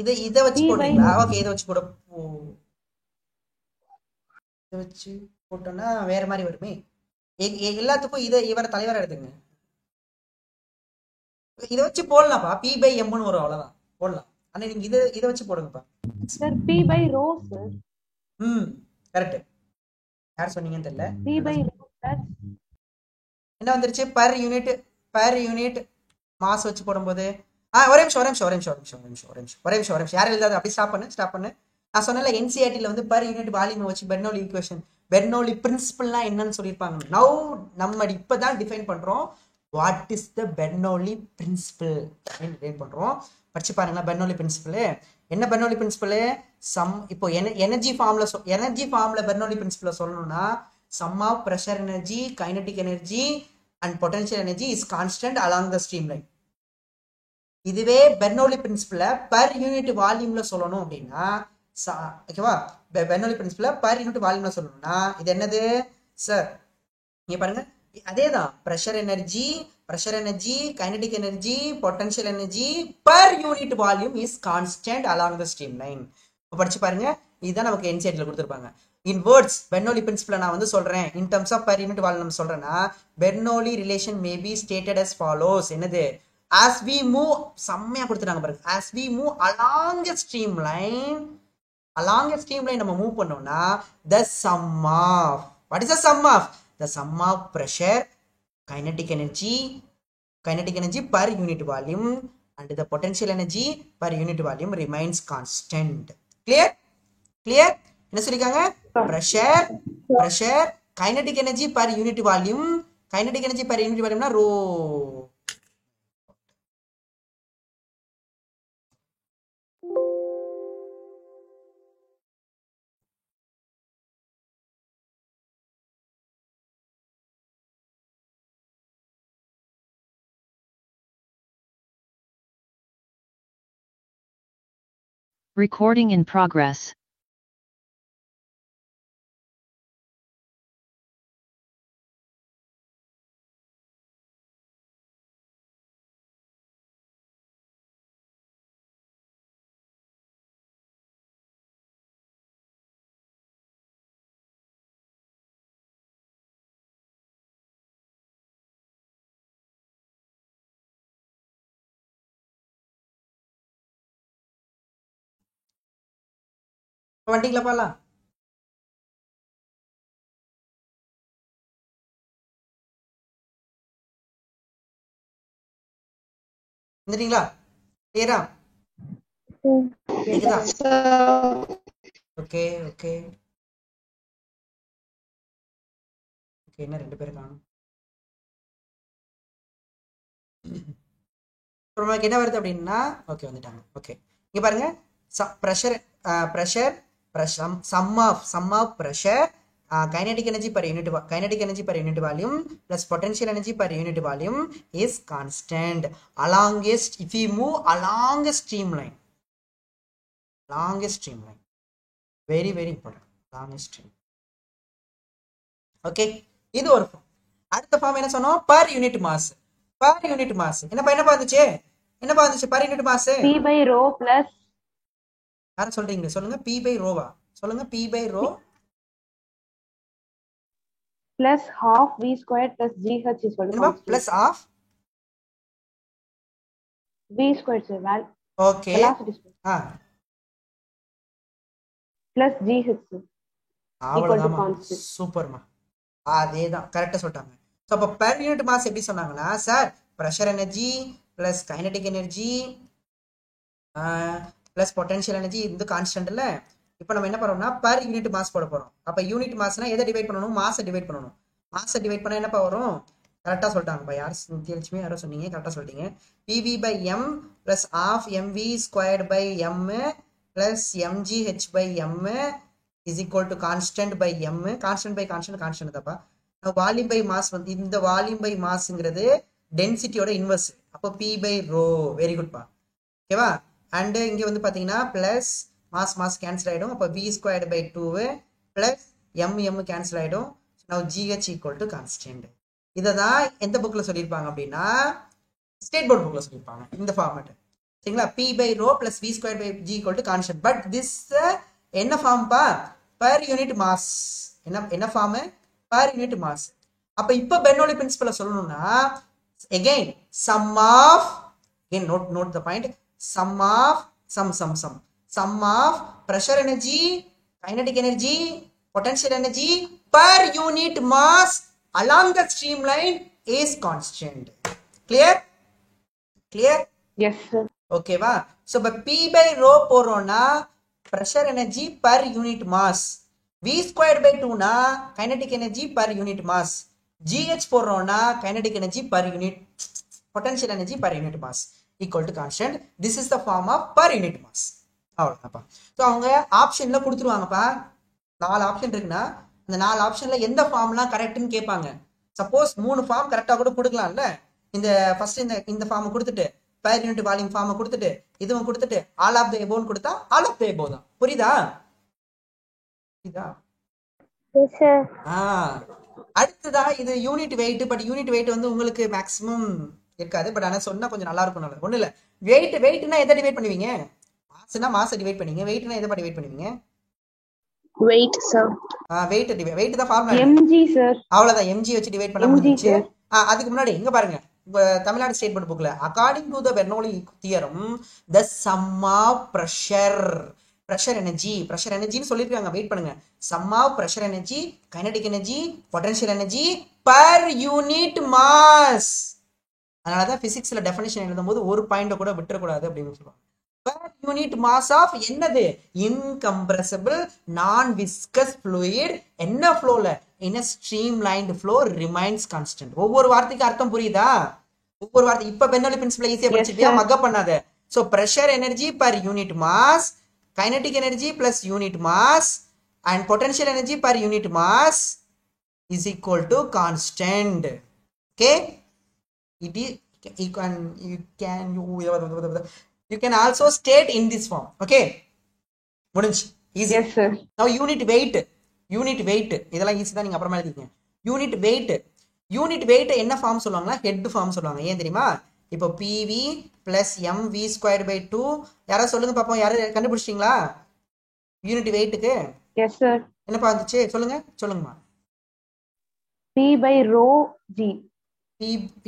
இத வச்சு போடுறீங்களா? ஓகே, இத வச்சு போட. இத வச்சு போட்டோம்னா வேற மாதிரி வருமே. எல்லாத்துக்கும் இவர தலைவரா எடுத்துங்க. இத வச்சு போடலாம்ப்பா. P by M ன்னு வரும், அவ்வளவுதான் போடலாம். ஆனா நீங்க இத வச்சு போடுங்கப்பா. Sir P by rho sir. Correct. யார் சொன்னீங்கன்னு தெரியல. P by rho sir. என்ன வந்துருச்சு? பர் யூனிட் மாஸ் வச்சு போடும்போது ஒரே நிமிஷம் யாரும் எழுதாது. அப்படி ஸ்டாப் பண்ணு. நான் சொன்னல NCERT-ல வந்து பர் யூனிட் வால்யூம் வச்சு பெர்னோலி ஈக்குவேஷன், பெர்னோலி பிரின்சிபல்னா என்னன்னு சொல்லியிருப்பாங்க. நவ் நம்ம இப்பதான் டிஃபைன் பண்றோம் what is the Bernoulli principle define பண்றோம். படிச்சு பாருங்களா பெர்னோலி பிரின்சிபல். என்ன பெர்னோலி பிரின்சிபல்? இப்போ எனர்ஜி ஃபார்ம்ல பெர்னோலி பிரின்சிபல் சொல்லணும்னா sum of pressure energy, kinetic energy and potential energy is constant along the streamline. இதுவே பெர்னோலி பிரின்சிபல் பர் யூனிட் வால்யூம்ல சொல்லணும் அப்படின்னா, ஓகேவா? பெர்னோலி பிரின்சிபல் பர் யூனிட் வால்யூம்ல சொல்லணும்னா இது என்னது சார்? நீங்க பாருங்க, அதேதான். Pressure energy, kinetic energy, potential energy per unit volume is constant along the streamline. படிச்சு பாருங்க. இதுதான் நமக்கு NCERT-ல கொடுத்துருப்பாங்க. இன் வேர்ட்ஸ் பெர்னோலி பிரின்சிபல் நான் வந்து சொல்றேன். In terms of per unit volume சொல்றேன்னா Bernoulli relation may be stated as follows. என்னது? as we move, செம்மையா கொடுத்துட்டாங்க பாருங்க. as we move along a streamline நம்ம மூவ் பண்ணோம்னா the sum of, what is the sum of? The sum of pressure, kinetic energy, kinetic energy per unit volume and the potential energy per unit volume remains constant. Clear? Clear? என்ன சொல்லிருக்காங்க? pressure kinetic energy per unit volume னா rho. Recording in progress. வந்துட்டீங்களா பாலாம்? வந்துட்டீங்களா? கிளியரா? கேக்குதா? Okay okay okay. என்ன 2 பேர் காணும்? அப்புறம் என்ன வருது அப்படின்னா ஓகே வந்துட்டாங்க. ஓகே இங்க பாருங்க, sum of pressure, kinetic energy per unit volume plus potential energy per unit volume is constant along if we move along a streamline. Very very important. Along a stream. Okay இது ஒரு ஃபார்ம். அடுத்த ஃபார்ம் என்ன சொன்னோம்? per unit mass. என்னப்பா வந்துச்சு per unit mass? P by rho plus யார சொல்றீங்க? சொல்லுங்க. P by rho வா? சொல்லுங்க. P by rho plus half V squared plus GH is equal to என்னப்பா? constant. plus of V squared sir, okay velocity squared plus GH sir, equal to அவ்வளவுதான். constant. சூப்பர்மா, அதேதான் கரெக்டா சொல்லிட்டாங்க. சோ அப்ப per unit mass எப்படி சொன்னாங்கன்னா sir pressure energy plus kinetic energy plus potential energy இந்த கான்ஸ்டன்ட் இல்ல. இப்போ நம்ம என்ன பண்றோம்னா per unit mass போட போறோம். அப்ப யூனிட் மாஸ்னா எதை டிவைட் பண்ணனும்? மாஸ் டிவைட் பண்ணனும். மாஸ் டிவைட் பண்ணா என்னப்பா வரும்? கரெக்டா சொல்லிட்டாங்கப்பா. யார் நித்யலட்சுமி யாரோ சொன்னீங்க, கரெக்டா சொல்லிட்டீங்க. PV by m plus half mv squared by m plus mgh by m is equal to constant by m. constant by constant Thapa. Volume by mass வந்து இந்த வால்யூம் பை மாஸ்ங்கிறது டென்சிட்டியோட இன்வெர்ஸ். அப்போ p by rho. Very good பா. ஓகேவா? அண்ட் இங்க வந்து பாத்தீங்கன்னா பிளஸ் மாஸ் கேன்சல் ஆயிடும். அப்போ v squared by 2 plus m cancel ஆயிடும். now gh equal to constant. இததான் எந்த புக்ல சொல்லியிருப்பாங்க அப்படின்னா ஸ்டேட் போர்ட் புக்ல சொல்லியிருப்பாங்க இந்த ஃபார்மேட். சரிங்களா? p by rho plus v squared by g equal to constant. But this என்ன ஃபார்ம் பா? per unit mass. என்ன ஃபார்ம்? per unit mass. அப்ப இப்ப பெர்னோலி பிரின்சிபலை சொல்லணும்னா again sum of note the point, sum of pressure energy, kinetic energy, potential energy per unit mass along the streamline is constant. Clear? Yes sir. ஓகேவா? சோ இப்ப p by rho போறோம்னா pressure energy per unit mass, v squared by 2 னா kinetic energy per unit mass, gh போறோம்னா kinetic energy per unit, potential energy per unit mass equal to constant. This is the form of per unit mass. அவ்வளவுதான்ப்பா. சோ அவங்க ஆப்ஷன்ல கொடுத்துருவாங்கப்பா. 4 ஆப்ஷன் இருக்குன்னா அந்த 4 ஆப்ஷன்ல எந்த ஃபார்ம்லாம் கரெக்ட்னு கேட்பாங்க. சப்போஸ் 3 ஃபார்ம் கரெக்டா கூட கொடுக்கலாம்ல. இந்த ஃபர்ஸ்ட் இந்த ஃபார்ம் கொடுத்துட்டு per unit volume ஃபார்ம் கொடுத்துட்டு இதுவும் கொடுத்துட்டு all of the above கொடுத்தா all of the above தான். புரியுதா? Yes sir. அடுத்ததா இது unit wait. But unit wait வந்து உங்களுக்கு மேக்ஸிமம் இருக்காது. பட் ஆனா சொன்னா கொஞ்சம் நல்லா இருக்கும். நல்லது ஒண்ணு இல்ல. வெயிட்னா எதை டிவைட் பண்ணுவீங்க? மாஸ்னா மாஸ் டிவைட் பண்ணுவீங்க. வெயிட்னா எதை டிவைட் பண்ணுவீங்க? Wait sir. வெயிட் தான் ஃபார்முலா. mg sir. அவ்வளவுதான். mg வச்சு டிவைட் பண்ண முடிஞ்சிச்சு. அதுக்கு முன்னாடி இங்க பாருங்க, தமிழ்நாடு ஸ்டேட் போர்ட் புக்ல according to the Bernoulli theorem the sum of pressure எனர்ஜின்னு சொல்லிருக்காங்க. வெயிட் பண்ணுங்க. Sum of pressure energy, kinetic energy, potential energy per unit mass அதனால தான் ஃபிசிக்ஸ்ல டெஃபினிஷன் எழுதும்போது ஒரு பாயிண்ட கூட விட்டுறக்கூடாது அப்படின்னு சொல்லுவாங்க. per unit mass of என்னது incompressible non viscous fluid என்ன flowல in a streamlined flow remains constant. ஒவ்வொரு வார்த்தைக்கு அர்த்தம் புரியுதா? ஒவ்வொரு வார்த்தை இப்ப பெர்னோலி பிரின்சிபல் ஈஸியா படிச்சிட்டியா? மக்க பண்ணாத. so pressure energy per unit mass, kinetic energy plus unit mass and potential energy per unit mass is equal to constant. Okay, it is you can also state in this form. Okay, முடிஞ்சு easy. Yes, sir. now unit weight இதெல்லாம் ஈஸி தான், நீங்க அப்புறமா எழுதிக்கங்க. யூனிட் வெயிட் என்ன ஃபார்ம் சொல்லுவாங்கன்னா ஹெட் ஃபார்ம் சொல்லுவாங்க. ஏன் தெரியுமா? இப்போ PV plus mv²/2 யாராவது சொல்லுங்க பாப்போம். யாராவது கண்டுபிடிச்சிட்டீங்களா யூனிட் வெயிட்டுக்கு? Yes, sir. என்னப்பா வந்துச்சு சொல்லுங்கம்மா. P/ρg.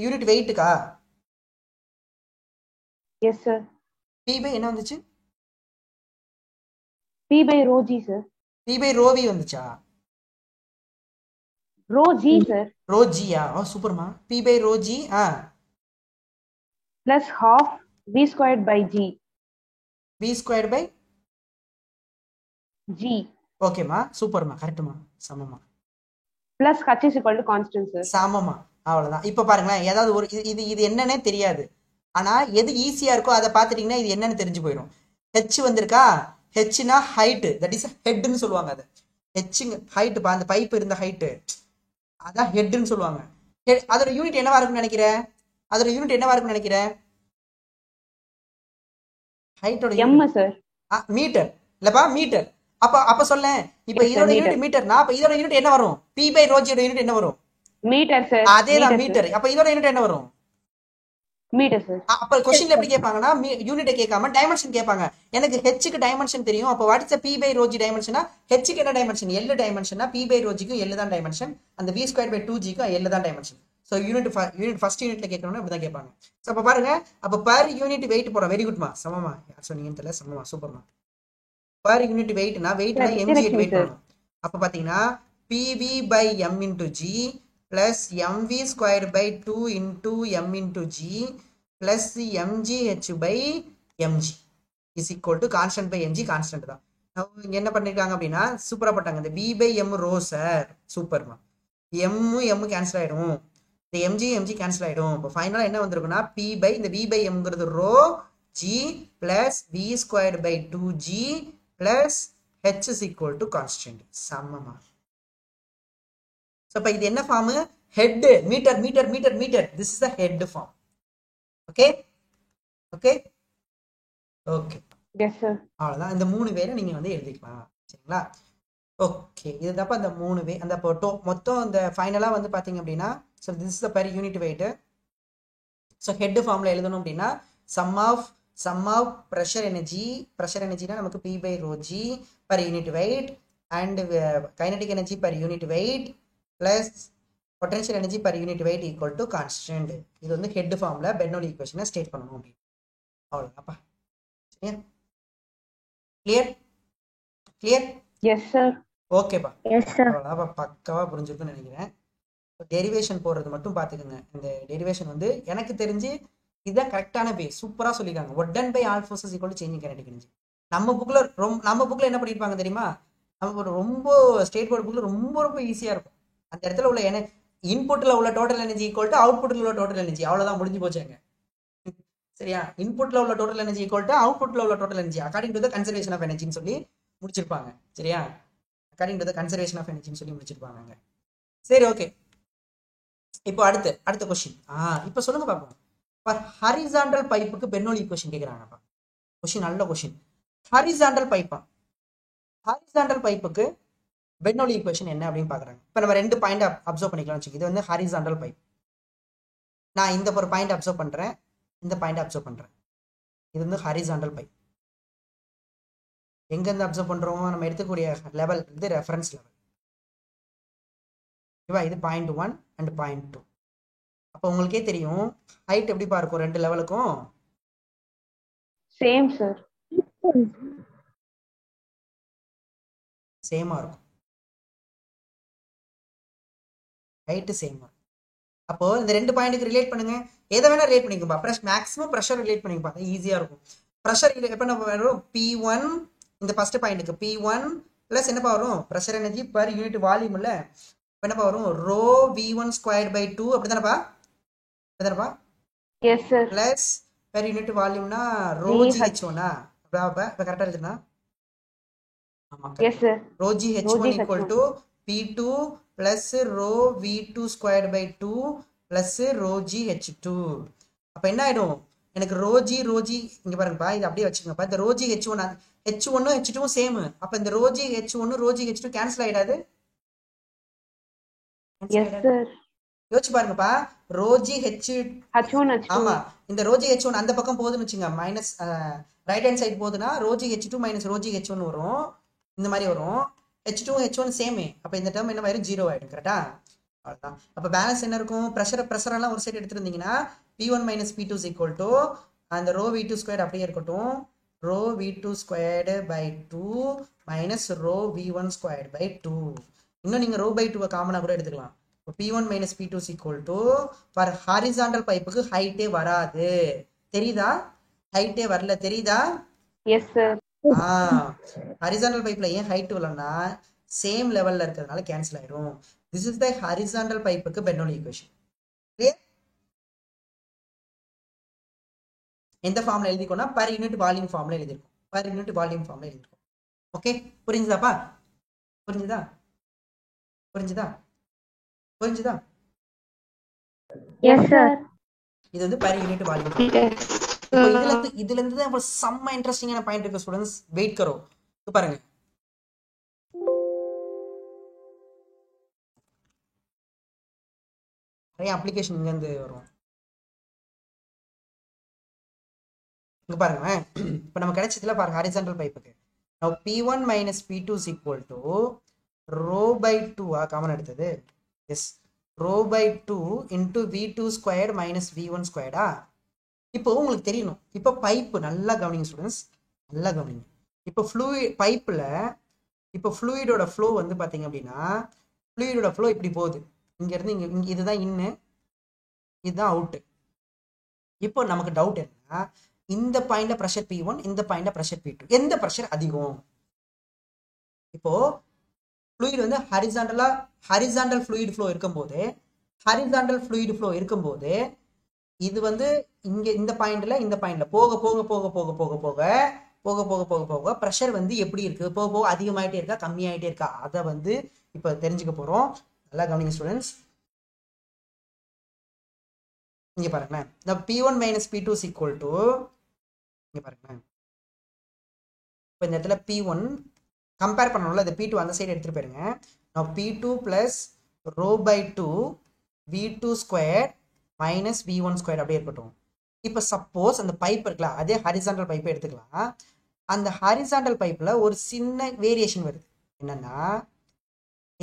யூனிட் வெயிட்டுக்கா? Yes, sir. P என்ன வந்துச்சு? P/ρg, sir. P/ρv வந்துச்சா? ρg, sir. ρgயா? ஓ சூப்பர்மா. P/ρg Plus half v²/g. v²/g. ஓகேமா, சூப்பர்மா, கரெக்ட்மா, சமமா. Plus h is equal to constant, sir. சமமா, அவ்வளவுதான். இப்ப பாருங்களேன், ஏதாவது ஒரு இது என்னன்னே தெரியாது, ஆனா எது ஈஸியா இருக்கோ அதை பார்த்துட்டீங்கன்னா இது என்னன்னு தெரிஞ்சு போயிடும். ஹெச் வந்திருக்கா? ஹெச்னா ஹைட், தட் இஸ் ஹெட்னு சொல்லுவாங்க. அது ஹெச்சுங்க ஹைட், அந்த பைப் இருந்த ஹைட்டு அதான் ஹெட்னு சொல்லுவாங்க. அதோட யூனிட் என்னவா இருக்குன்னு நினைக்கிறேன்? ஹைட்டோட m, sir. மீட்டர் இல்லப்பா, மீட்டர். அப்ப சொல்ல, இப்ப இதோட யூனிட் மீட்டர்னா அப்ப இதோட யூனிட் என்ன வரும்? P/ρg யோட யூனிட் என்ன வரும்? Metre, sir. அதேதான் மீட்டர். அப்ப இதோட யூனிட் என்ன வரும்? Metre, sir. அப்ப क्वेश्चनல எப்படி கேட்பாங்கன்னா யூனிட்டை கேட்காம டைமென்ஷன் கேட்பாங்க. எனக்கு h க்கு டைமென்ஷன் தெரியும். அப்ப what is the P/ρg டைமென்ஷனா? h க்கு என்ன டைமென்ஷன்? L டைமென்ஷனா? P/ρg க்கு L தான் டைமென்ஷன், அந்த v²/2g க்கு L தான் டைமென்ஷன். சோ யூனிட் ஃபர்ஸ்ட் யூனிட்ல கேட்கணும்னா இப்படி தான் கேட்பாங்க. சோ அப்ப பாருங்க, அப்ப பர் யூனிட் வெயிட் போறோம். வெரி குட்மா, சமமா. யார் சொன்னீங்கன்னு தெரியல, சமமா, சூப்பர்மா. பர் யூனிட் வெயிட்னா mg வெயிட் பண்ணணும். அப்ப பாத்தீங்கன்னா PV/m × g plus mv²/2 into m into g plus mgh/mg is equal to constant by mg. Constant தான். இங்க என்ன பண்ணிருக்காங்க அப்படின்னா சூப்பரா போட்டாங்க. இந்த b/m ரோ சார், சூப்பர்மா. m கேன்சல் ஆயிடும், இந்த mg கேன்சல் ஆயிடும். இப்போ ஃபைனலா என்ன வந்திருக்குன்னா இந்த v/mங்கிறது row g plus v²/2g plus h is equal to constant. சமமா. So அப்ப இது என்ன form? Head, metre. This is the head form. Okay. Yes, sir. அவ்வளவுதான். இந்த 3 வேல நீங்க வந்து எழுதிக்கலாம். சரிங்களா? ஓகே, இதுதான் அந்த 3 வே. அந்த மொத்தம் அந்த ஃபைனலா வந்து பாத்தீங்க அப்படின்னா, so this is the per unit weight. so head ஃபார்ம்ல எழுதணும் அப்படின்னா sum of pressure energy னா நமக்கு P/ρg per unit weight and kinetic energy per unit weight plus potential energy per unit weight equal to constant. இது வந்து ஹெட் ஃபார்ம்ல பெர்னோலி ஈக்குவேஷனை ஸ்டேட் பண்ணணும் அப்படி. அவ்வளவுதான்ப்பா. சரியா? கிளியர்? Yes, sir. ஓகேப்பா. Yes, sir. அவ்வளவுதான், பக்காவா புரிஞ்சிருக்குன்னு நினைக்கிறேன். டெரிவேஷன் போடுறது மட்டும் பாத்துக்கோங்க. இந்த டெரிவேஷன் வந்து எனக்கு தெரிஞ்சு இதுதான் கரெக்டான வே. சூப்பரா சொல்லிருக்காங்க. Done by all forces equal to changing kinetic energy. நம்ம புக்ல என்ன பண்ணிருப்பாங்க தெரியுமா? நம்ம ரொம்ப ஸ்டேட் போர்டு புக்ல ரொம்ப ஈஸியா இருக்கும். அந்த இடத்துல உள்ள இன்புட்ல உள்ள டோட்டல் எனர்ஜி ஈக்குவல் டு அவுட்புட்ல உள்ள டோட்டல் எனர்ஜி. அவ்வளவுதான், முடிஞ்சு போச்சாங்க. சரியா? இன்புட்ல உள்ள டோட்டல் எனர்ஜி ஈக்குவல் டு அவுட்புட்ல உள்ள total energy according to the conservation of எனர்ஜின்னு சொல்லி முடிச்சிருப்பாங்க. சரியா? According to the conservation of எனர்ஜின்னு சொல்லி முடிச்சிருப்பாங்க. சரி, ஓகே. இப்போ அடுத்த क्वेश्चन. இப்போ சொல்லுங்க பாப்போம். ஃபார் ஹரிசாண்டல் பைப்புக்கு பெர்னோலி ஈக்குவேஷன் கேக்குறாங்கப்பா. क्वेश्चन நல்ல क्वेश्चन. ஹரிசாண்டல் பைப்புக்கு பெர்னோலி ஈக்குவேஷன் என்ன அப்படின்னு பாக்குறாங்க. இப்போ நம்ம 2 பாயிண்ட் அப்சர்வ் பண்ணிக்கலாம் வச்சுக்கோங்க. இது வந்து ஹரிசாண்டல் பைப். நான் இந்த ஒரு பாயிண்ட் அப்சர்வ் பண்றேன், இந்த பாயிண்ட் அப்சர்வ் பண்றேன். இது வந்து ஹரிசாண்டல் பைப். எங்க இருந்து அப்சர்வ் பண்றோம்? நம்ம எடுத்துக்கூடிய லெவல் இது ரெஃபரன்ஸ் லெவல். ஓகேவா? இது 0.1 and 0.2. அப்போ உங்களுக்கே தெரியும் ஹைட் எப்படிப்பா இருக்கும் 2 லெவலுக்கும்? Same, sir. சேமா இருக்கும். ஹைட் சேமா. அப்போ இந்த ரெண்டு பாயிண்ட்டுக்கு ரிலேட் பண்ணுங்க. எதை வேணா ரிலேட் பண்ணிக்கோப்பா. மேக்ஸிமம் ப்ரெஷர் ரிலேட் பண்ணிக்கப்பா, ஈஸியா இருக்கும். ப்ரெஷர் எப்ப நம்ம வரும், P1 இந்த ஃபர்ஸ்ட் பாயிண்ட்டுக்கு P1 பிளஸ் என்னப்பா வரும், pressure energy per unit volume இல்ல, என்னப்பா வரும், ரோ V1 ஸ்கொயர்ட் பை 2 அப்படிதானப்பா, அப்படிதானப்பா Yes, sir. Plus per unit வால்யூம்னா ரோ GH1 இப்ப கரெக்டா இருக்குன்னா, ஆமா Yes, sir. rho GH1 equal to P2 plus rho V2 squared by 2 plus rho GH2. அப்ப என்ன ஆயிடும், எனக்கு rho G இங்க பாருங்கப்பா, இது அப்படியே வச்சுக்கோங்கப்பா. இந்த rho GH1 H1 H2 same. அப்ப இந்த rho GH1 rho GH2 cancel ஆயிடாது? Yes, sir. யோசிச்சு பாருங்கப்பா. rho GH H1, H2. ஆமா, இந்த rho GH1 அந்த பக்கம் போகுதுன்னு வச்சுங்க, மைனஸ் ரைட் ஹேண்ட் சைடு போகுதுன்னா rho GH2 minus rho GH1 வரும், இந்த மாதிரி வரும். H2 H1 சேமே. அப்ப இந்த டேர்ம் என்ன ஆயிடும், 0 ஆயிடும். கரெக்டா? அவ்வளவுதான். அப்ப பேலன்ஸ் என்ன இருக்கும், ப்ரெஷர் எல்லாம் ஒரு side எடுத்துருந்தீங்கன்னா P1 minus P2 is equal to அந்த rho V2 squared அப்படியே இருக்கட்டும், rho V2 squared by 2 minus rho V1 squared by 2. இன்னும் நீங்க rho by 2 காமனா கூட எடுத்துக்கலாம். P1 minus P2 is equal to for horizontal பைப்புக்கு ஹைட்டே வராது, தெரியுதா? ஹைட்டே வரல, தெரியுதா? Yes, sir. ஹாரிசான்டல் பைப்ல ஏன் ஹைட் வரலன்னா சேம் லெவல்ல இருக்கிறதுனால கேன்சல் ஆயிடும். திஸ் இஸ் த ஹாரிசான்டல் பைப்புக்கு பெர்னோலி ஈக்குவேஷன். கிளியர்? எந்த ஃபார்ம்ல எழுதிக்கோனா பர் யூனிட் வால்யூம் ஃபார்ம்ல எழுதிருக்கோம், பர் யூனிட் வால்யூம் ஃபார்ம்ல எழுதிருக்கோம். ஓகே, புரிஞ்சுதாப்பா? புரிஞ்சுதா? புரிஞ்சுதா? புரிஞ்சுதா? Yes, sir. இது வந்து பர் யூனிட் வால்யூம். இப்போ இதுல இருந்து தான் செம்ம இன்ட்ரெஸ்டிங்கான பாயிண்ட் இருக்கு ஸ்டூடண்ட்ஸ். வெயிட் கரோ, பாருங்க. நிறைய அப்ளிகேஷன் இங்க இருந்து வரும். இங்க பாருங்க, இப்போ நம்ம கிடைச்சதுல பாருங்க horizontal பைப்புக்கு. now P1 minus P2 is equal to rho by 2 common எடுத்தது. எஸ், rho by 2 into V2 squared minus V1 squared. இப்போ உங்களுக்கு தெரியணும், இப்போ பைப்பு நல்லா கவனிங்க ஸ்டூடெண்ட்ஸ், நல்லா கவனிங்க. இப்போ பைப்பில் இப்போ ஃப்ளூயிடோட ஃப்ளோ வந்து பார்த்தீங்க அப்படின்னா, ஃப்ளூயிடோட ஃப்ளோ இப்படி போகுது, இங்கேருந்து இங்கே இதுதான் இன்னு, இதுதான் அவுட்டு. இப்போ நமக்கு டவுட் என்னன்னா, இந்த பாயிண்ட்ல ப்ரெஷர் P1, இந்த பாயிண்ட்ல ப்ரெஷர் P2, எந்த ப்ரெஷர் அதிகம்? இப்போ ஃப்ளூயிட் வந்து ஹாரிசான்டல் ஃப்ளூயிட் ஃப்ளோ இருக்கும்போது, ஹாரிசான்டல் ஃப்ளூயிட் ஃப்ளோ இருக்கும்போது இது வந்து இங்க இந்த பாயிண்ட்ல போக போக போக போக போக போக போக போக போக போக ப்ரெஷர் வந்து எப்படி இருக்கு, போக போக அதிகமாயிட்டே இருக்கா கம்மியாயிட்டே இருக்கா, அதை வந்து இப்ப தெரிஞ்சுக்க போறோம். நல்லா கவனிங்க ஸ்டூடெண்ட்ஸ். இங்க பாருங்களேன், the P1 minus P2 is equal to, இங்க பாருங்களேன், இப்போ இந்த இடத்துல P1 கம்பேர் பண்ணணும்ல, இந்த P2 அந்த சைடு எடுத்துட்டு போயிருங்க. now P2 plus rho by 2 V2 square minus V1 square அப்படியே இருக்கட்டும். இப்போ சப்போஸ் அந்த பைப் இருக்குல்ல, அதே ஹாரிசான்டல் பைப்பை எடுத்துக்கலாம். அந்த ஹாரிசான்டல் பைப்ல ஒரு சின்ன வேரியேஷன் வருது. என்னன்னா,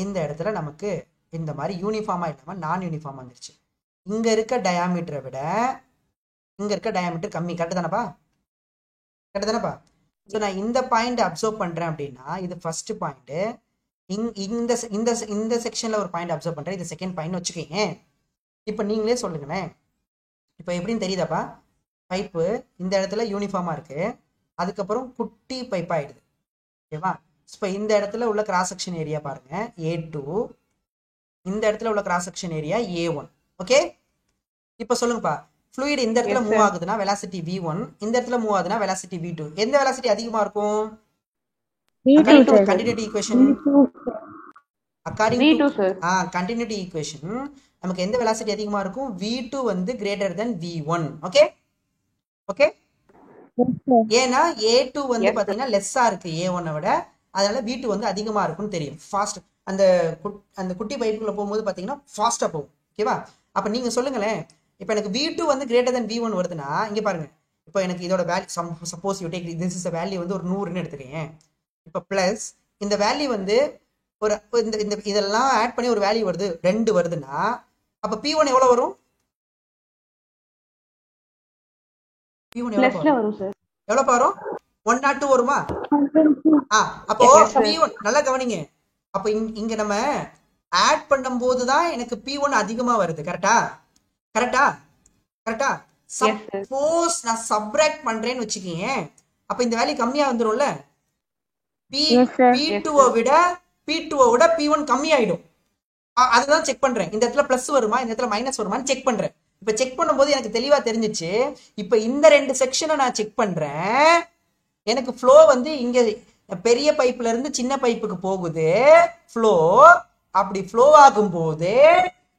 இந்த இடத்துல நமக்கு இந்த மாதிரி யூனிஃபார்மா இல்லாம நான் யூனிஃபார்மா வந்துருச்சு. இங்க இருக்க டயாமீட்டரை விட இங்க இருக்க டயாமீட்டர் கம்மி. கரெக்ட் தானப்பா? கரெக்ட் தானப்பா? ஸோ நான் இந்த பாயிண்ட் அப்சர்வ் பண்றேன் அப்படின்னா, இது ஃபர்ஸ்ட் பாயிண்ட். இந்த செக்ஷன்ல ஒரு பாயிண்ட் அப்சர்வ் பண்றேன், இது செகண்ட் பாயிண்ட் வச்சுக்கோங்க. இப்போ நீங்களே சொல்லுங்களேன், இப்போ எப்படின்னு தெரியுதாப்பா? பைப்பு இந்த இடத்துல யூனிஃபார்மா இருக்கு, அதுக்கப்புறம் குட்டி பைப் ஆயிடுது. ஓகேவா? இப்போ இந்த இடத்துல உள்ள கிராஸ் செக்ஷன் ஏரியா பாருங்க A2, இந்த இடத்துல உள்ள cross section area A1. Okay, இப்போ சொல்லுங்கப்பா, ஃப்ளூயிட் இந்த இடத்துல மூவ் ஆகுதுன்னா வெலாசிட்டி V1, இந்த இடத்துல மூவ் ஆகுதுன்னா வெலாசிட்டி V2. எந்த வெலாசிட்டி அதிகமா இருக்கும்? கண்டினியூட்டி ஈக்குவேஷன் கண்டினியூட்டி ஈக்குவேஷன் நமக்கு எந்த வெலாசிட்டி அதிகமா இருக்கும்? V2 வந்து greater than V1. Okay okay, ஏன்னா A2 வந்து பாத்தீங்கன்னா லெஸ்ஸா இருக்கு A1 விட, அதனால V2 வந்து அதிகமா இருக்கும்னு தெரியும். ஃபாஸ்ட் அந்த குட்டி பைப்புக்குள்ள போகும்போது பாத்தீங்கன்னா ஃபாஸ்டா போகும். ஓகேவா? அப்ப நீங்க சொல்லுங்களேன், இப்போ எனக்கு V2 வந்து கிரேட்டர் தென் V1 வருதுன்னா, இங்க பாருங்க, இப்போ எனக்கு இதோட value suppose you take this is value வந்து ஒரு 100ன்னு எடுத்துக்கங்க. இப்போ பிளஸ் இந்த வேல்யூ வந்து ஒரு இந்த இதெல்லாம் ஆட் பண்ணி ஒரு வேல்யூ வருது 2 வருதுன்னா, அப்ப P1 எவ்வளவு வரும்? P1 எவ்வளவு வரும் சார்? எவ்வளவு வரும்? 102 வருமா? அப்போ P1 நல்லா கவனிங்க. அப்ப இங்க நம்ம ஆட் பண்ணும்போது தான் எனக்கு P1 அதிகமா வருது. கரெக்டா கரெக்டா கரெக்டா? சப்போஸ் நான் சப்ராக்ட் பண்றேன்னு வச்சுக்கீங்க, அப்ப இந்த வேல்யூ கம்மியா வந்துரும்ல. P2 விட P1 கம்மி ஆயிடும். அதுதான் செக் பண்றேன். இந்த இடத்துல பிளஸ் வருமா, இந்த இடத்துல மைனஸ் வருமான்னு செக் பண்றேன். இப்ப செக் பண்ணும்போது எனக்கு தெளிவா தெரிஞ்சிச்சு. இப்ப இந்த ரெண்டு செக்ஷனை நான் செக் பண்றேன். எனக்கு ஃப்ளோ வந்து இங்க பெரிய பைப்ல இருந்து சின்ன பைப்புக்கு போகுது ஃப்ளோ. அப்படி ஃப்ளோ ஆகும்போது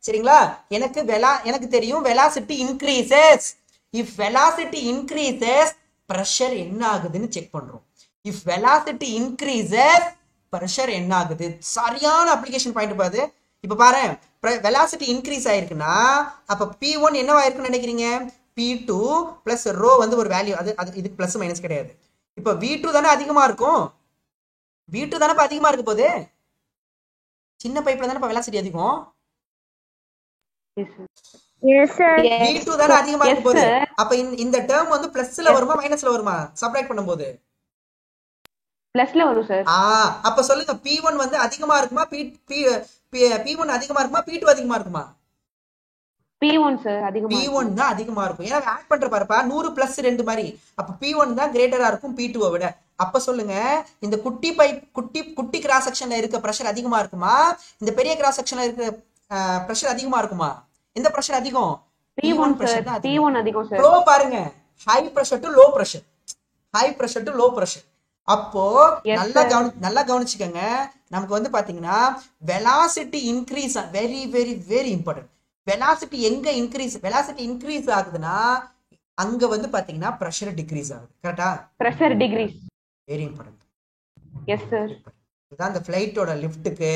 சரிங்களா, எனக்கு தெரியும் velocity increases. If velocity increases pressure என்ன ஆகுதுன்னு செக் பண்றோம். இஃப் வெலாசிட்டி இன்க்ரீசஸ் பிரஷர் என்ன ஆகுது. சரியான அப்ளிகேஷன் பாயிண்ட் பாது. இப்ப பாரு, வெலாசிட்டி இன்க்ரீஸ் ஆயிருக்குன்னா அப்ப P1 என்னவா இருக்குன்னு நினைக்கிறீங்க? P2 பிளஸ் ரோ வந்து ஒரு வேல்யூ. அது இதுக்கு பிளஸ் மைனஸ் கிடையாது. இப்ப V2 தானே அதிகமா இருக்கும். V2 தானே அதிகமா இருக்கு போது. சின்ன பைப்ல தானே வெலாசிட்டி அதிகம். V2 தானே அதிகமா இருக்கு போது. அப்ப இந்த டேர்ம் வந்து பிளஸ்ல வருமா மைனஸ்ல வருமா சப்ட்ராக்ட் பண்ணும்போது? பிளஸ்ல வரும் சார். அப்ப சொல்லுங்க, P1 வந்து அதிகமா இருக்குமா, P1 அதிகமா இருக்குமா, P2 அதிகமா இருக்குமா? P1 சார் அதிகமா. P1 தான் அதிகமா இருக்கும். ஏன்னா ஆட் பண்ற பாருப்பா 100 பிளஸ் 2 மாதிரி. அப்ப P1 தான் கிரேட்டரா இருக்கும் P2 விட. அப்ப சொல்லுங்க, இந்த குட்டி பைப் குட்டி கிராஸ் செக்ஷன்ல இருக்க பிரஷர் அதிகமா இருக்குமா, இந்த பெரிய கிராஸ் செக்ஷன்ல இருக்க பிரஷர் அதிகமா இருக்குமா? எந்த பிரஷர் அதிகம்? P1 பிரஷர் தான் அதிகம். P1 அதிகம் சார். ஃப்ளோ பாருங்க, high pressure to low pressure, high pressure to low pressure. அப்போ நல்லா கவனிச்சுக்கோங்க. நமக்கு வந்து பாத்தீங்கன்னா velocity increase very very very important. Velocity எங்க வெலாசிட்டி இன்க்ரீஸ் ஆகுதுன்னா அங்க வந்து பாத்தீங்கன்னா பிரஷர் டிக்ரீஸ் ஆகுது. கரெக்டா? Pressure decrease very important. Yes sir. இதுதான் இந்த ஃப்ளைட்டோட லிஃப்ட்டுக்கு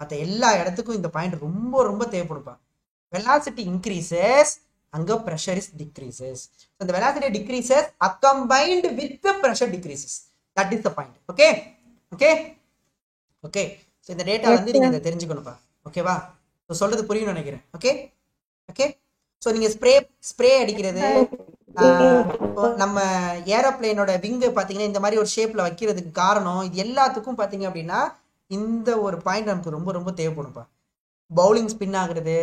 மற்ற எல்லா இடத்துக்கும் இந்த பாயிண்ட் ரொம்ப ரொம்ப தேவைப்படுப்பா. வெலாசிட்டி இன்க்ரீசஸ், அங்க பிரஷர் இஸ் டிக்ரீசஸ். இந்த velocity decreases accompanied with pressure decreases. That is the point. Okay? So இந்த டேட்டா வந்து நீங்க இதை தெரிஞ்சுக்கணும்ப்பா. ஓகேவா? ஸோ சொல்றது புரியும்னு நினைக்கிறேன். ஓகே. ஸோ நீங்க ஸ்ப்ரே அடிக்கிறது, நம்ம ஏரோப்ளேனோட விங்கு பார்த்தீங்கன்னா இந்த மாதிரி ஒரு ஷேப்ல வைக்கிறதுக்கு காரணம் இது எல்லாத்துக்கும் பார்த்தீங்க அப்படின்னா இந்த ஒரு பாயிண்ட் நமக்கு ரொம்ப ரொம்ப தேவைப்படும்ப்பா. பவுலிங் ஸ்பின் ஆகுறது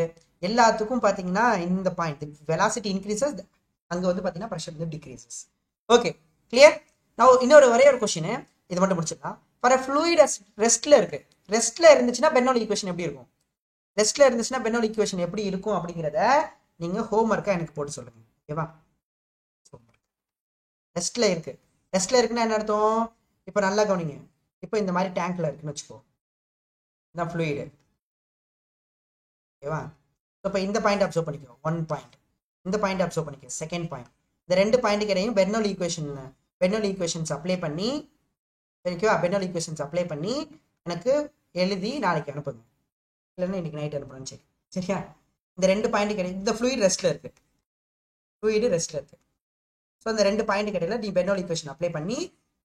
எல்லாத்துக்கும் பார்த்தீங்கன்னா இந்த பாயிண்ட் வெலாசிட்டி இன்க்ரீசஸ், அங்கே வந்து பார்த்தீங்கன்னா ப்ரெஷர் வந்து டிக்ரீசஸ். Okay, clear? நான் இன்னொரு ஒரே ஒரு கொஸ்டின் இது மட்டும் முடிச்சிடலாம். ஃபார் அ ஃப்ளூயிட் ரெஸ்ட்ல இருக்கு. ரெஸ்ட்ல இருந்துச்சுன்னா பெர்னோலி ஈக்குவேஷன் எப்படி இருக்கும்? ரெஸ்ட்ல இருந்துச்சுன்னா பெர்னோலி ஈக்குவேஷன் எப்படி இருக்கும் அப்படிங்கிறத நீங்க ஹோம்ஒர்க்கா எனக்கு போட்டு சொல்லுங்க. ஓகேவா? ரெஸ்ட்ல இருக்குன்னா என்ன அர்த்தம்? இப்போ நல்லா கவனிங்க. இப்போ இந்த மாதிரி டேங்க்ல இருக்குன்னு வச்சுக்கோ, இதான் ஃப்ளூயிடு. ஓகேவா? இப்போ இந்த பாயிண்ட் அப்சர்வ் பண்ணிக்கோ, 1 பாயிண்ட். இந்த பாயிண்ட் அப்சர்வ் பண்ணிக்கோ, 2nd பாயிண்ட். இந்த 2 பாயிண்ட்டுக்கு இடையும் பெர்னோலி ஈக்குவேஷன்ஸ் அப்ளை பண்ணி, ஓகேவா? பெர்னோலி ஈக்குவேஷன்ஸ் அப்ளை பண்ணி எனக்கு எழுதி நாளைக்கு அனுப்புங்க, இல்லைன்னா இன்னைக்கு நைட் அனுப்புறேன்னு சரி. சரியா? இந்த 2 பாயிண்ட்டுக்கு இடையே இந்த ஃப்ளூயிட் ரெஸ்ட்ல இருக்கு. ஸோ இந்த 2 பாயிண்ட் இடையில நீ பெர்னோலி ஈக்குவேஷன் அப்ளை பண்ணி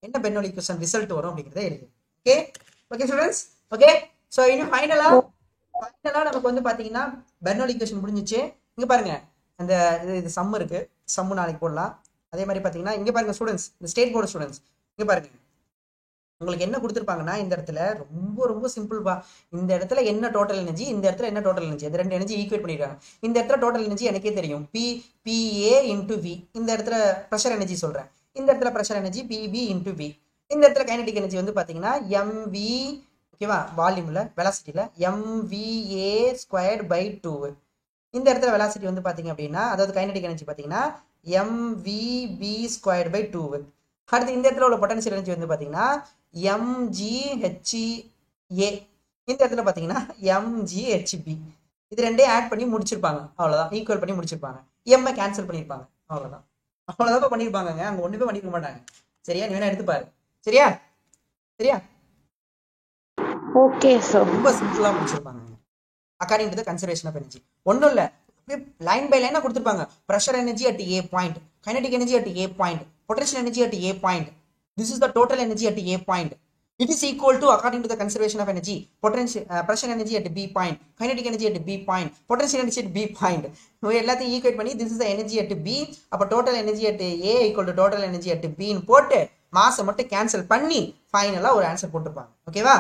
என்ன பெர்னோலி ஈக்குவேஷன் ரிசல்ட் வரும் அப்படிங்கிறத எழுது. Okay students? ஓகே. ஸோ இன்னும் ஃபைனலா நமக்கு வந்து பாத்தீங்கன்னா பெர்னோலி ஈக்குவேஷன் முடிஞ்சிச்சு. இங்க பாருங்க, அந்த இது சம் இருக்கு, சம்மு நாளைக்கு போடலாம். அதே மாதிரி பாத்தீங்கன்னா இங்க பாருங்க ஸ்டூடெண்ட்ஸ், இந்த ஸ்டேட் போர்டு ஸ்டூடெண்ட்ஸ் இங்க பாருங்க, உங்களுக்கு என்ன கொடுத்துருப்பாங்கன்னா இந்த இடத்துல ரொம்ப ரொம்ப சிம்பிள்பா. இந்த இடத்துல என்ன டோட்டல் எனர்ஜி, இந்த இடத்துல என்ன டோட்டல் எனர்ஜி, இந்த 2 எனர்ஜி ஈக்குவேட் பண்ணிருக்காங்க. இந்த இடத்துல டோட்டல் எனர்ஜி எனக்கே தெரியும், PA × V. இந்த இடத்துல ப்ரெஷர் எனர்ஜி சொல்றேன், இந்த இடத்துல ப்ரெஷர் எனர்ஜி PB × V. இந்த இடத்துல கைனடிக் எனர்ஜி வந்து பாத்தீங்கன்னா MV, ஓகேவா? வால்யூம்ல வெலாசிட்டியில MVA²/2. இந்த இடத்துல வெலாசிட்டி வந்து பாத்தீங்க அப்படின்னா, அதாவது கைனடிக் எனர்ஜி பாத்தீங்கன்னா MVB²/2. அடுத்து இந்த இடத்துல உள்ள பொட்டன்ஷியல் எனர்ஜி வந்து பாத்தீங்கன்னா MGHA. இந்த இடத்துல பாத்தீங்கன்னா MGHB. இது 2 ஆட் பண்ணி முடிச்சிருப்பாங்க, அவ்வளவுதான். ஈக்குவல் பண்ணி முடிச்சிருப்பாங்க. எம் கேன்சல் பண்ணிருப்பாங்க, அவ்வளவுதான் பண்ணிருப்பாங்க. அங்க ஒண்ணுமே பண்ணிருக்க மாட்டாங்க. சரியா? நீ வேணா எடுத்து பாரு. சரியா? Okay sir. ரொம்ப சிம்பிளா முடிச்சிருப்பாங்க. According to the conservation of energy. ஒண்ணும் இல்ல, லைன் பை லைனா கொடுத்திருப்பாங்க. Pressure energy at A point, kinetic energy at A point, potential energy at A point. This is the total energy at A point. It is equal to, according to the conservation of energy, pressure energy at B point, kinetic energy at B point, potential energy at B point. எல்லாத்தையும் ஈக்குவேட் பண்ணி this is the energy at B. அப்ப total energy at A equal to total energy at B ன்னு போட்டு மாசை மட்டும் கேன்சல் பண்ணி ஃபைனலா ஒரு ஆன்சர் போட்டுருப்பாங்க. ஓகேவா?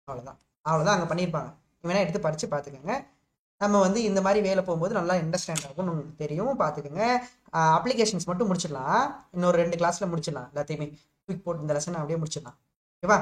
அவ்வளவுதான் அங்க பண்ணிருப்பாங்க. வேணால் எடுத்து படித்து பார்த்துக்கோங்க. நம்ம வந்து இந்த மாதிரி வேலை போகும்போது நல்லா அண்டர்ஸ்டாண்ட் ஆகும், உங்களுக்கு தெரியும். பார்த்துக்கோங்க. அப்ளிகேஷன்ஸ் மட்டும் முடிச்சிடலாம், இன்னொரு 2 கிளாஸில் முடிச்சிடலாம். எல்லாத்தையுமே தூக்கி போட்டு இந்த லெசனை அப்படியே முடிச்சிடலாம். ஓகேவா?